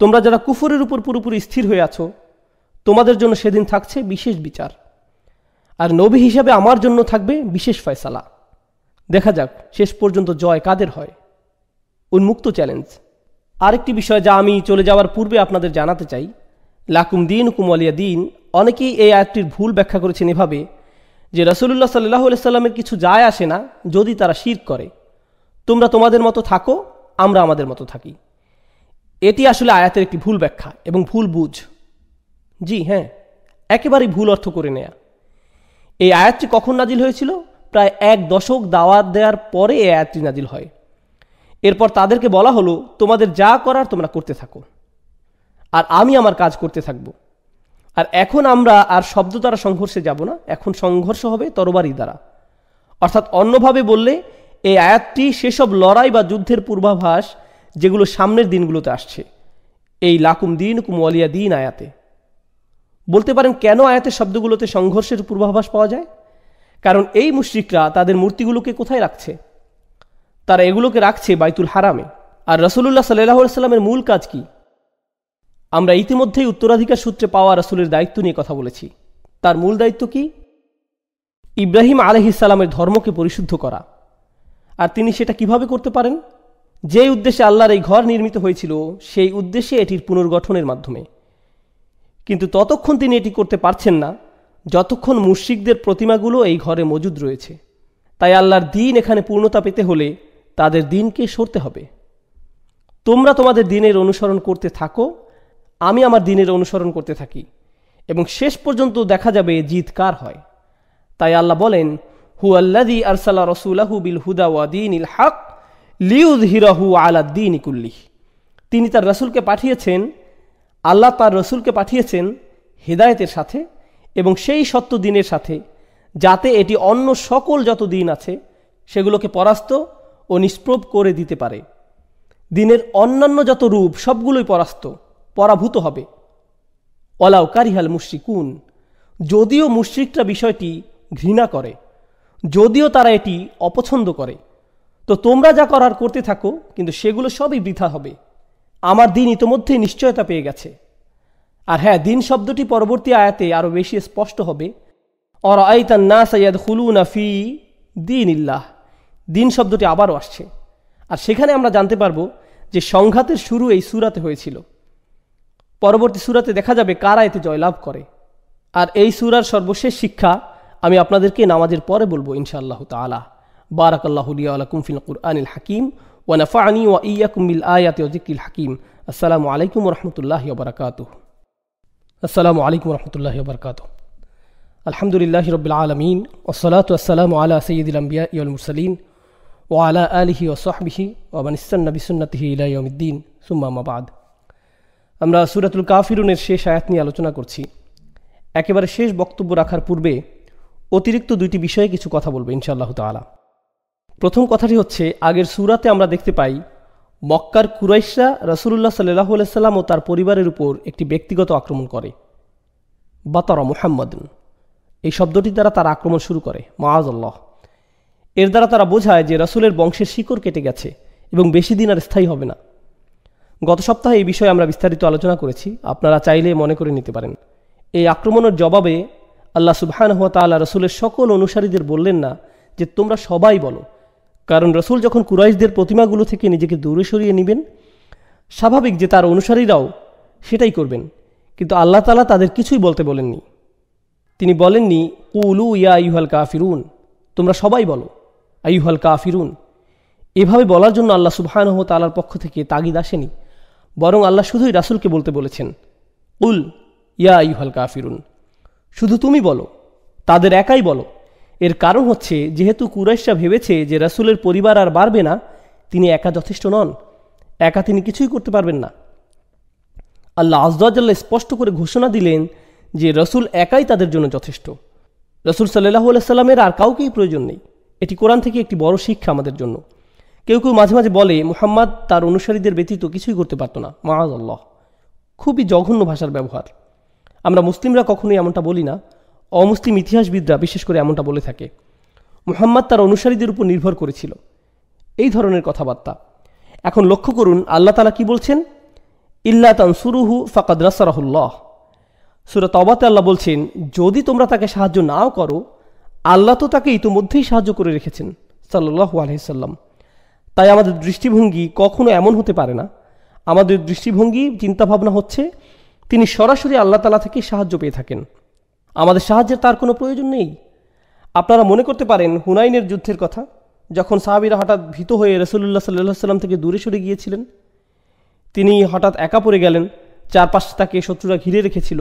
তোমরা যারা কুফরের উপর পুরোপুরি স্থির হয়ে আছো, তোমাদের জন্য সেদিন থাকছে বিশেষ বিচার, আর নবী হিসাবে আমার জন্য থাকবে বিশেষ ফয়সালা। দেখা যাক শেষ পর্যন্ত জয় কাদের হয়। উন্মুক্ত চ্যালেঞ্জ। আরেকটি বিষয় যা আমি চলে যাওয়ার পূর্বে আপনাদের জানাতে চাই, লাকুম দীনুকুম ওয়ালিয়া দিন, অনেকেই এই আয়াতটির ভুল ব্যাখ্যা করেছেন এভাবে যে রাসূলুল্লাহ সাল্লাল্লাহু আলাইহি সাল্লামের কিছু যায় আসে না যদি তারা শিরক করে, তোমরা তোমাদের মতো থাকো, আমরা আমাদের মতো থাকি। এটি আসলে আয়াতের একটি ভুল ব্যাখ্যা এবং ভুল বুঝ। জি হ্যাঁ, একেবারেই ভুল অর্থ করে নেয়া। এই আয়াতটি কখন নাজিল হয়েছিল? প্রায় 1 দশক দাওয়াত দেওয়ার পরে এই আয়াতটি নাজিল হয়। এরপর তাদেরকে বলা হলো তোমাদের যা করার তোমরা করতে থাকো, আর আমি আমার কাজ করতে থাকব। আর এখন আমরা আর শব্দ দ্বারা সংঘর্ষে যাব না, এখন সংঘর্ষ হবে তরবারি দ্বারা। অর্থাৎ অন্যভাবে বললে এই আয়াতটি সেসব লড়াই বা যুদ্ধের পূর্বাভাস যেগুলো সামনের দিনগুলোতে আসছে, এই লাকুম দীনুকুম ওয়ালিয়া দিন আয়াতে। বলতে পারেন কেন আয়াতের শব্দগুলোতে সংঘর্ষের পূর্বাভাস পাওয়া যায়? কারণ এই মুশরিকরা তাদের মূর্তিগুলোকে কোথায় রাখছে? তারা এগুলোকে রাখছে বাইতুল হারামে। আর রাসূলুল্লাহ সাল্লাল্লাহু আলাইহি সাল্লামের মূল কাজ কি? আমরা ইতিমধ্যেই উত্তরাধিকার সূত্রে পাওয়া রাসূলের দায়িত্ব নিয়ে কথা বলেছি। তার মূল দায়িত্ব কি? ইব্রাহিম আলাইহিস সালামের ধর্মকে পরিশুদ্ধ করা। আর তিনি সেটা কিভাবে করতে পারেন? যে উদ্দেশ্যে আল্লাহর এই ঘর নির্মিত হয়েছিল সেই উদ্দেশ্যে এটির পুনর্গঠনের মাধ্যমে। কিন্তু ততক্ষণ তিনি এটি করতে পারছেন না যতক্ষণ মুশরিকদের প্রতিমাগুলো এই ঘরে মজুদ রয়েছে। তাই আল্লাহর দ্বীন এখানে পূর্ণতা পেতে হলে তাদের দ্বীনকে সরতে হবে। তোমরা তোমাদের দ্বীনের অনুসরণ করতে থাকো, আমি আমার দ্বীনের অনুসরণ করতে থাকি, এবং শেষ পর্যন্ত দেখা যাবে জিত কার হয়। তাই আল্লাহ বলেন, হুয়াল্লাযী আরসালা রাসূলাহু বিল হুদা ওয়া দীনিল হক লিইয়ুযহিরাহু আলাদ দীনি কুল্লিহি। তিনি তার রাসূলকে পাঠিয়েছেন, আল্লাহ তার রাসূলকে পাঠিয়েছেন হিদায়াতের সাথে এবং সেই সত্য দ্বীনের সাথে, যাতে এটি অন্য সকল যত দ্বীন আছে সেগুলোকে পরাস্ত ও নিষ্প্রভ করে দিতে পারে। দ্বীনের অন্যান্য যত রূপ সবগুলোই পরাভূত হবে। ওয়ালাউ কারিহাল মুশরিকুন, যদিও মুশরিকরা বিষয়টি ঘৃণা করে, যদিও তারা এটি অপছন্দ করে, তো তোমরা যা করার করতে থাকো, কিন্তু সেগুলো সবই বৃথা হবে। আমার দ্বীন ইতোমধ্যেই নিশ্চয়তা পেয়ে গেছে। আর হ্যাঁ, দ্বীন শব্দটি পরবর্তী আয়াতে আরও বেশি স্পষ্ট হবে। আরাআইতান নাসা ইয়াদখুলুনা ফি দীনিল্লাহ, দ্বীন শব্দটি আবারও আসছে। আর সেখানে আমরা জানতে পারবো যে সংঘাতের শুরু এই সূরাতে হয়েছিল। পরবর্তী সূরাতে দেখা যাবে কারা এতে জয়লাভ করে। আর এই সূরার সর্বশেষ শিক্ষা আমি আপনাদেরকে নামাজের পরে বলবো ইনশাআল্লাহ তাআলা। বারাকাল্লাহু লি ওয়া লাকুম ফিল কুরআনিল হাকীম ওয়া নাফা'নি ওয়া ইয়্যাকুম বিল আয়াতি ওয়া যিকরিল হাকীম। আসসালামু আলাইকুম ওয়া রাহমাতুল্লাহি ওয়া বারাকাতুহু। আসসালামু আলাইকুম ওয়া রাহমাতুল্লাহি ওয়া বারাকাতুহু। আলহামদুলিল্লাহি রাব্বিল আলামিন ওয়াস সালাতু ওয়াস সালামু আলা সাইয়্যিদিল আমবিয়া ওয়াল মুরসালিন ওয়া আলা আলিহি ওয়া সাহবিহি ওয়া মান ইসতান্না বিসুন্নতিহি ইলা ইয়াউমিদ্দিন, সুম্মা আমা বা'দ। আমরা সূরাতুল কাফিরুনের শেষ আয়াত নিয়ে আলোচনা করছি। একেবারে শেষ বক্তব্য রাখার পূর্বে অতিরিক্ত দুইটি বিষয়ে কিছু কথা বলবো ইনশাআল্লাহ তাআলা। প্রথম কথাটি হচ্ছে, আগের সূরাতে আমরা দেখতে পাই মক্কার কুরাইশরা রাসূলুল্লাহ সাল্লাল্লাহু আলাইহি সাল্লাম ও তার পরিবারের উপর একটি ব্যক্তিগত আক্রমণ করে। বাতারা মুহাম্মাদুন, এই শব্দটি দ্বারা তারা আক্রমণ শুরু করে, মাআযাল্লাহ। এর দ্বারা তারা বোঝায় যে রাসূলের বংশের শিকড় কেটে গেছে এবং বেশি দিন আর স্থায়ী হবে না। গত সপ্তাহে এই বিষয়ে আমরা বিস্তারিত আলোচনা করেছি, আপনারা চাইলে মনে করে নিতে পারেন। এই আক্রমণের জবাবে আল্লাহ সুবহানাহু ওয়া তাআলা রাসূলের সকল অনুসারীদের বললেন না যে তোমরা সবাই বলো, কারণ রাসূল যখন কুরাইশদের প্রতিমাগুলো থেকে নিজেকে দূরে সরিয়ে নেবেন, স্বাভাবিক যে তার অনুসারীরাও সেটাই করবেন। কিন্তু আল্লাহ তাআলা তাদের কিছুই বলতে বলেননি। তিনি বলেননি কুলু ইয়া আইয়ুহাল কাফিরুন, তোমরা সবাই বলো আইয়ুহাল কাফিরুন। এভাবে বলার জন্য আল্লাহ সুবহানাহু ওয়া তাআলার পক্ষ থেকে তাগিদ আসেনি, বরং আল্লাহ শুধুই রাসূলকে বলতে বলেছেন কুল ইয়া আইয়ুহাল কাফিরুন, শুধু তুমি বলো, তাদের একাই বলো। এর কারণ হচ্ছে, যেহেতু কুরাইশরা ভেবেছে যে রাসূলের পরিবার আর বাড়বে না, তিনি একা যথেষ্ট নন, একা তিনি কিছুই করতে পারবেন না। আল্লাহ আযজা ওয়া জাল্লা স্পষ্ট করে ঘোষণা দিলেন যে রাসূল একাই তাদের জন্য যথেষ্ট। রাসূল সাল্লাল্লাহু আলাইহি সাল্লামের আর কাউকেই প্রয়োজন নেই। এটি কোরআন থেকে একটি বড় শিক্ষা আমাদের জন্য। কেউ কেউ মাঝে মাঝে বলে মুহাম্মদ তার অনুসারীদের ব্যতীত কিছুই করতে পারত না, মাআযাল্লাহ। খুবই জঘন্য ভাষার ব্যবহার। আমরা মুসলিমরা কখনোই এমনটা বলি না, অমুসলিম ইতিহাসবিদরা বিশেষ করে এমনটা বলে থাকে। মুহাম্মদ তার অনুসারীদের উপর নির্ভর করেছিল, এই ধরনের কথাবার্তা। এখন লক্ষ্য করুন আল্লাহ তাআলা কি বলছেন, ইল্লা তানসুরুহু ফাকাদ নাসারাহুল্লাহ। সূরা তাওবাতে আল্লাহ বলছেন, যদি তোমরা তাকে সাহায্য নাও করো, আল্লাহ তো তাকে ইতিমধ্যেই সাহায্য করে রেখেছেন সাল্লাল্লাহু আলাইহি সাল্লাম। তাই আমাদের দৃষ্টিভঙ্গি কখনো এমন হতে পারে না। আমাদের দৃষ্টিভঙ্গি, চিন্তাভাবনা হচ্ছে তিনি সরাসরি আল্লাহ তাআলা থেকে সাহায্য পেয়ে থাকেন, আমাদের সাহায্যের তার কোনো প্রয়োজন নেই। আপনারা মনে করতে পারেন হুনাইনের যুদ্ধের কথা, যখন সাহাবীরা হঠাৎ ভীত হয়ে রাসূলুল্লাহ সাল্লাল্লাহু আলাইহি সাল্লাম থেকে দূরে সরে গিয়েছিলেন। তিনি হঠাৎ একা পড়ে গেলেন, চারপাশ তাকে শত্রুরা ঘিরে রেখেছিল।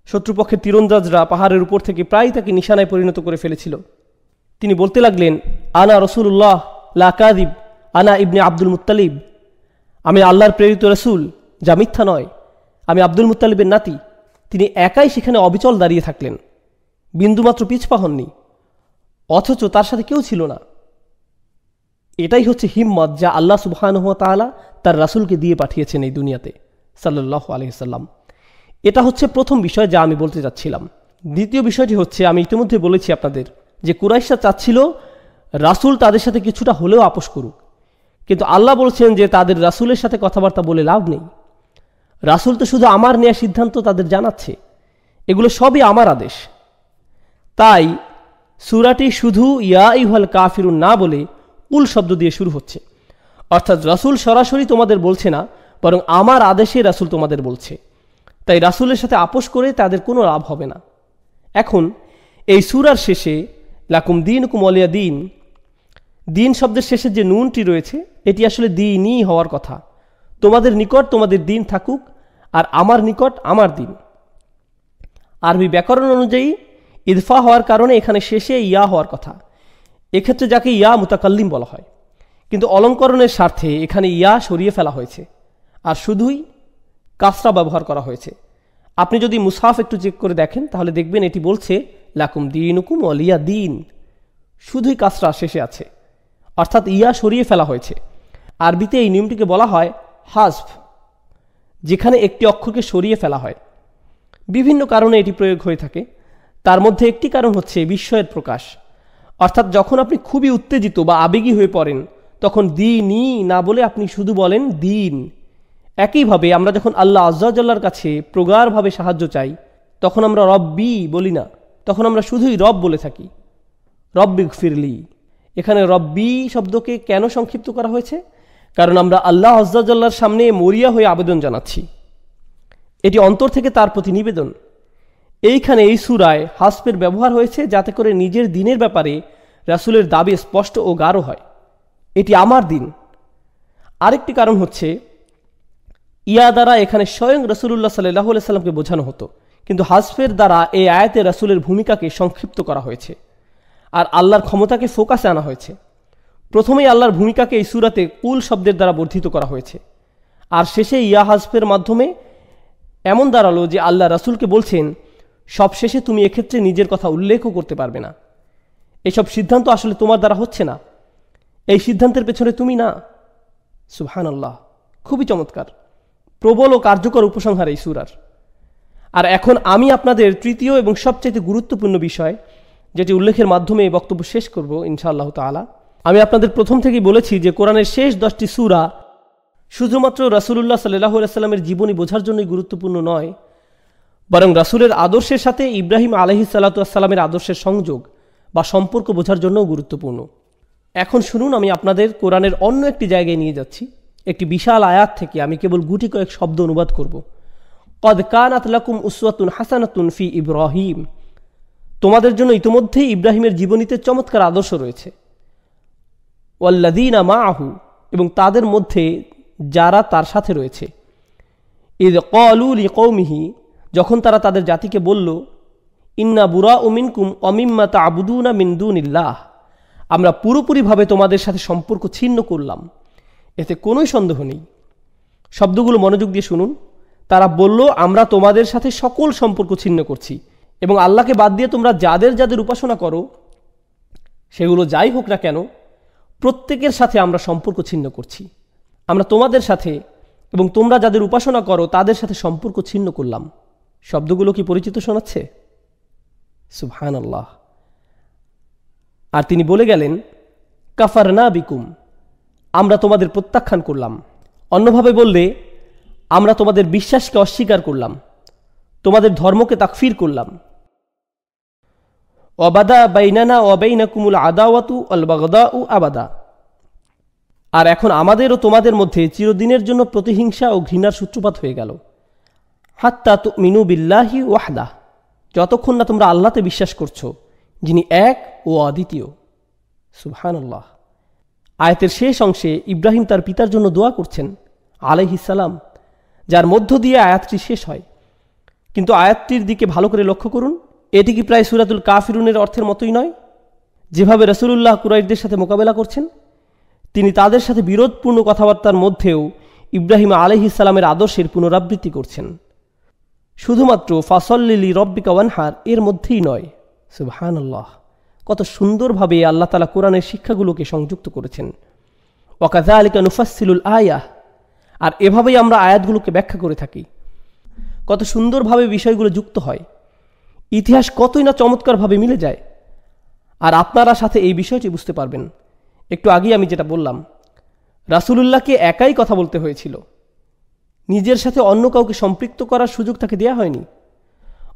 শত্রুপক্ষের তীরন্দাজরা পাহাড়ের উপর থেকে প্রায় তাকে নিশানায় পরিণত করে ফেলেছিল। তিনি বলতে লাগলেন, আনা রাসূলুল্লাহ লা কাযিব, আনা ইবনে আব্দুল মুত্তালিব, আমি আল্লাহর প্রেরিত রাসূল, যা মিথ্যা নয়, আমি আব্দুল মুত্তালিবের নাতি। তিনি একাই সেখানে অবিচল দাঁড়িয়ে থাকলেন, বিন্দুমাত্র পিছপা হননি, অথচ তার সাথে কেউ ছিল না। এটাই হচ্ছে হিম্মত যা আল্লাহ সুবহানাহু ওয়া তাআলা তার রাসূলকে দিয়ে পাঠিয়েছেন এই দুনিয়াতে সাল্লাল্লাহু আলাইহি সাল্লাম। এটা হচ্ছে প্রথম বিষয় যা আমি বলতে চাচ্ছিলাম। দ্বিতীয় বিষয়টি হচ্ছে, আমি ইতিমধ্যে বলেছি আপনাদের যে কুরাইশরা চাচ্ছিল রাসূল তাদের সাথে কিছুটা হলেও আপোষ করুক, কিন্তু আল্লাহ বলছেন যে তাদের রাসূলের সাথে কথাবার্তা বলে লাভ নেই। রাসূল তো শুধু আমার নেওয়া সিদ্ধান্ত তাদের জানাচ্ছে, এগুলো সবই আমার আদেশ। তাই সূরাটি শুধু ইয়া আইয়ুহাল কাফিরুন না বলে কুল শব্দ দিয়ে শুরু হচ্ছে, অর্থাৎ রাসূল সরাসরি তোমাদের বলছে না, বরং আমার আদেশে রাসূল তোমাদের বলছে। তাই রাসূলের সাথে আপোষ করে তাদের কোনো লাভ হবে না। এখন এই সূরার শেষে লাকুম দীনুকুম ওয়ালিয়া দীন, দিন শব্দের শেষে যে নুনটি রয়েছে, এটি আসলে দ্বীনই হওয়ার কথা। তোমাদের নিকট তোমাদের দিন থাকুক, আর আমার নিকট আমার দিন। আরবি ব্যাকরণ অনুযায়ী ইদফা হওয়ার কারণে এখানে শেষে ইয়া হওয়ার কথা। এক্ষেত্রে যাকে ইয়া মুতাকাল্লিম বলা হয়, কিন্তু অলঙ্করণের স্বার্থে এখানে ইয়া সরিয়ে ফেলা হয়েছে আর শুধুই কাসরা ব্যবহার করা হয়েছে। আপনি যদি মুসহাফ একটু চেক করে দেখেন তাহলে দেখবেন এটি বলছে লাকুম দীনুকুম ওয়ালিয়া দীন, শুধুই কাসরা শেষে আছে, অর্থাৎ ইয়া সরিয়ে ফেলা হয়েছে। আরবিতে এই নিয়মটিকে বলা হয় হাজফ, যেখানে একটি অক্ষরকে সরিয়ে ফেলা হয়। বিভিন্ন কারণে এটি প্রয়োগ হয়ে থাকে, তার মধ্যে একটি কারণ হচ্ছে বিস্ময়ের প্রকাশ। অর্থাৎ যখন আপনি খুবই উত্তেজিত বা আবেগী হয়ে পড়েন, তখন দীনই না বলে আপনি শুধু বলেন দিন। একইভাবে আমরা যখন আল্লাহ আযজা ওয়া জাল্লার কাছে প্রগাঢ়ভাবে সাহায্য চাই, তখন আমরা রব্বি বলি না, তখন আমরা শুধুই রব বলে থাকি, রব্বিগফিরলি। এখানে রব্বি শব্দকে কেন সংক্ষিপ্ত করা হয়েছে? কারণ আমরা আল্লাহ আযজা ওয়া জাল্লার সামনে মরিয়া হয়ে আবেদন জানাচ্ছি, এটি অন্তর থেকে তার প্রতি নিবেদন। এইখানে এই সূরায় হাসফের ব্যবহার হয়েছে যাতে করে নিজের দিনের ব্যাপারে রাসূলের দাবি স্পষ্ট ও গাঢ় হয়, এটি আমার দিন। আরেকটি কারণ হচ্ছে ইয়া দ্বারা এখানে স্বয়ং রাসূলুল্লাহ সাল্লাল্লাহু আলাইহি সাল্লামকে বোঝানো হতো, কিন্তু হাসফের দ্বারা এই আয়াতে রাসূলের ভূমিকাকে সংক্ষিপ্ত করা হয়েছে আর আল্লাহর ক্ষমতাকে ফোকাসে আনা হয়েছে। প্রথমেই আল্লাহর ভূমিকাকে এই সূরাতে কুল শব্দের দ্বারা বর্ধিত করা হয়েছে, আর শেষে ইয়া হাসফের মাধ্যমে এমন দাঁড়ালো যে আল্লাহ রাসূলকে বলছেন সবশেষে তুমি এক্ষেত্রে নিজের কথা উল্লেখও করতে পারবে না। এসব সিদ্ধান্ত আসলে তোমার দ্বারা হচ্ছে না, এই সিদ্ধান্তের পেছনে তুমি না। সুবহানাল্লাহ, খুবই চমৎকার, প্রবল ও কার্যকর উপসংহার এই সূরার। আর এখন আমি আপনাদের তৃতীয় এবং সবচেয়ে গুরুত্বপূর্ণ বিষয়, যেটি উল্লেখের মাধ্যমে এই বক্তব্য শেষ করব ইনশাআল্লাহ তাআলা। আমি আপনাদের প্রথম থেকেই বলেছি যে কোরআনের শেষ 10টি সূরা শুধুমাত্র রাসূলুল্লাহ সাল্লাল্লাহু আলাইহি সাল্লামের জীবনী বোঝার জন্যই গুরুত্বপূর্ণ নয়, বরং রাসূলের আদর্শের সাথে ইব্রাহিম আলাইহিস সালাতু ওয়াস সালামের আদর্শের সংযোগ বা সম্পর্ক বোঝার জন্যও গুরুত্বপূর্ণ। এখন শুনুন, আমি আপনাদের কোরআনের অন্য একটি জায়গায় নিয়ে যাচ্ছি। একটি বিশাল আয়াত থেকে আমি কেবল গুটি কয়েক শব্দ অনুবাদ করব। কদ কানাত লাকুম উসওয়াতুন হাসানাতুন ফি ইব্রাহিম, তোমাদের জন্য ইতোমধ্যেই ইব্রাহিমের জীবনীতে চমৎকার আদর্শ রয়েছে। ওয়াল্লাযীনা মাআহু, এবং তাদের মধ্যে যারা তার সাথে রয়েছে। ইয ক্বালু লিকওমিহি, যখন তারা তাদের জাতিকে বলল, ইন্না বুরাউ মিনকুম ওয়া মিম্মা তা'বুদুনা মিন দুনিল্লাহ, আমরা পুরোপুরিভাবে তোমাদের সাথে সম্পর্ক ছিন্ন করলাম। এতে কোনোই সন্দেহ নেই। শব্দগুলো মনোযোগ দিয়ে শুনুন। তারা বলল, আমরা তোমাদের সাথে সকল সম্পর্ক ছিন্ন করছি এবং আল্লাহকে বাদ দিয়ে তোমরা যাদের যাদের উপাসনা করো, সেগুলো যাই হোক না কেন, প্রত্যেকের সাথে আমরা সম্পর্ক ছিন্ন করছি। আমরা তোমাদের সাথে এবং তোমরা যাদের উপাসনা করো তাদের সাথে সম্পর্ক ছিন্ন করলাম। শব্দগুলো কি পরিচিত শোনাচ্ছে? সুবহানাল্লাহ। আর তিনি বলে গেলেন, কাফারনা বিকুম, আমরা তোমাদের প্রত্যাখ্যান করলাম। অন্যভাবে বললে, আমরা তোমাদের বিশ্বাসকে অস্বীকার করলাম, তোমাদের ধর্মকে তাকফির করলাম। ওয়াবাদা বাইনানা ওয়া বাইনাকুমুল আদাওয়াতু ওয়াল বাগদাউ আবাদা, আর এখন আমাদের ও তোমাদের মধ্যে চিরদিনের জন্য প্রতিহিংসা ও ঘৃণার সূত্রপাত হয়ে গেল। হাত্তা তুমিনু বিল্লাহি ওয়াহদাহ, যতক্ষণ না তোমরা আল্লাহতে বিশ্বাস করছো, যিনি এক ও অদ্বিতীয়। সুবহানাল্লাহ। আয়াতের শেষ অংশে ইব্রাহিম তার পিতার জন্য দোয়া করছেন আলাইহিস সালাম, যার মধ্য দিয়ে আয়াতটি শেষ হয়। কিন্তু আয়াতটির দিকে ভালো করে লক্ষ্য করুন। এটি কি প্রায় সূরাতুল কাফিরুনের অর্থের মতোই নয়? যেভাবে রাসূলুল্লাহ কুরাইশদের সাথে মোকাবেলা করছেন, তিনি তাদের সাথে বিরোধপূর্ণ কথাবার্তার মধ্যেও ইব্রাহিম আলাইহিস সালামের আদর্শের পুনরাবৃত্তি করছেন। শুধুমাত্র ফাসল্লি লিরব্বিকা ওয়ানহার এর মধ্যেই নয়। সুবহানাল্লাহ, কত সুন্দরভাবে আল্লাহ তাআলা কোরআনের শিক্ষাগুলোকে সংযুক্ত করেছেন। ওয়াকাযালিকা নুফাসসিলুল আয়াহ, আর এভাবেই আমরা আয়াতগুলোকে ব্যাখ্যা করে থাকি। কত সুন্দরভাবে বিষয়গুলো যুক্ত হয়, ইতিহাস কতই না চমৎকারভাবে মিলে যায়। আর আপনারা সাথে এই বিষয়টি বুঝতে পারবেন। একটু আগেই আমি যেটা বললাম, রাসূলুল্লাহকে একাই কথা বলতে হয়েছিল, নিজের সাথে অন্য কাউকে সম্পৃক্ত করার সুযোগ তাকে দেয়া হয়নি।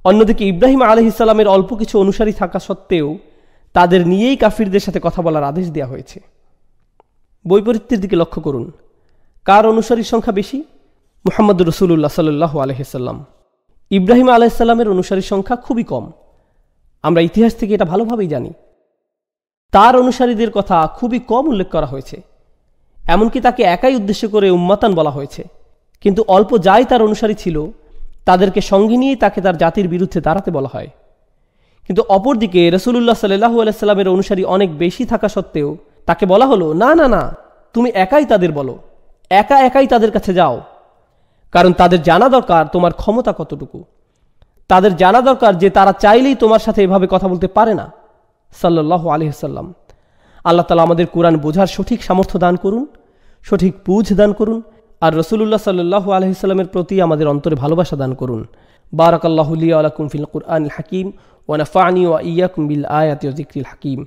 অন্যদিকে ইব্রাহিম আলাইহিস সালামের অল্প কিছু অনুসারী থাকা সত্ত্বেও তাদের নিয়েই কাফিরদের সাথে কথা বলার আদেশ দেওয়া হয়েছে। বৈপরীত্যের দিকে লক্ষ্য করুন। কার অনুসারীর সংখ্যা বেশি? মুহাম্মদুর রাসূলুল্লাহ সাল্লাল্লাহু আলাইহি সাল্লাম। ইব্রাহিম আলাইহিস সালামের অনুসারীর সংখ্যা খুবই কম। আমরা ইতিহাস থেকে এটা ভালোভাবেই জানি। তার অনুসারীদের কথা খুবই কম উল্লেখ করা হয়েছে, এমনকি তাকে একাই উদ্দেশ্য করে উম্মাতান বলা হয়েছে। কিন্তু অল্প যাই তার অনুসারী ছিল, তাদেরকে সঙ্গে নিয়েই তাকে তার জাতির বিরুদ্ধে দাঁড়াতে বলা হয়। কিন্তু অপরদিকে রাসূলুল্লাহ সাল্লাল্লাহু আলাইহি সাল্লামের অনুসারী অনেক বেশি থাকা সত্ত্বেও তাকে বলা হলো, না না না, তুমি একাই তাদের বলো, একাই তাদের কাছে যাও। কারণ তাদের জানা দরকার তোমার ক্ষমতা কতটুকু। তাদের জানা দরকার যে তারা চাইলেই তোমার সাথে এভাবে কথা বলতে পারে না। সাল্লাল্লাহু আলাইহি ওয়াসাল্লাম। আল্লাহ তাআলা আমাদের কোরআন বোঝার সঠিক সামর্থ্য দান করুন, সঠিক বুঝ দান করুন, আর রাসূলুল্লাহ সাল্লাল্লাহু আলাইহি ওয়াসাল্লামের প্রতি আমাদের অন্তরে ভালোবাসা দান করুন। বারাকাল্লাহু লি ওয়া লাকুম ফিল কুরআনিল হাকীম ওয়া নাফা'নি ওয়া ইয়্যাকুম বিল আয়াতি ওয়া যিকরিল হাকীম।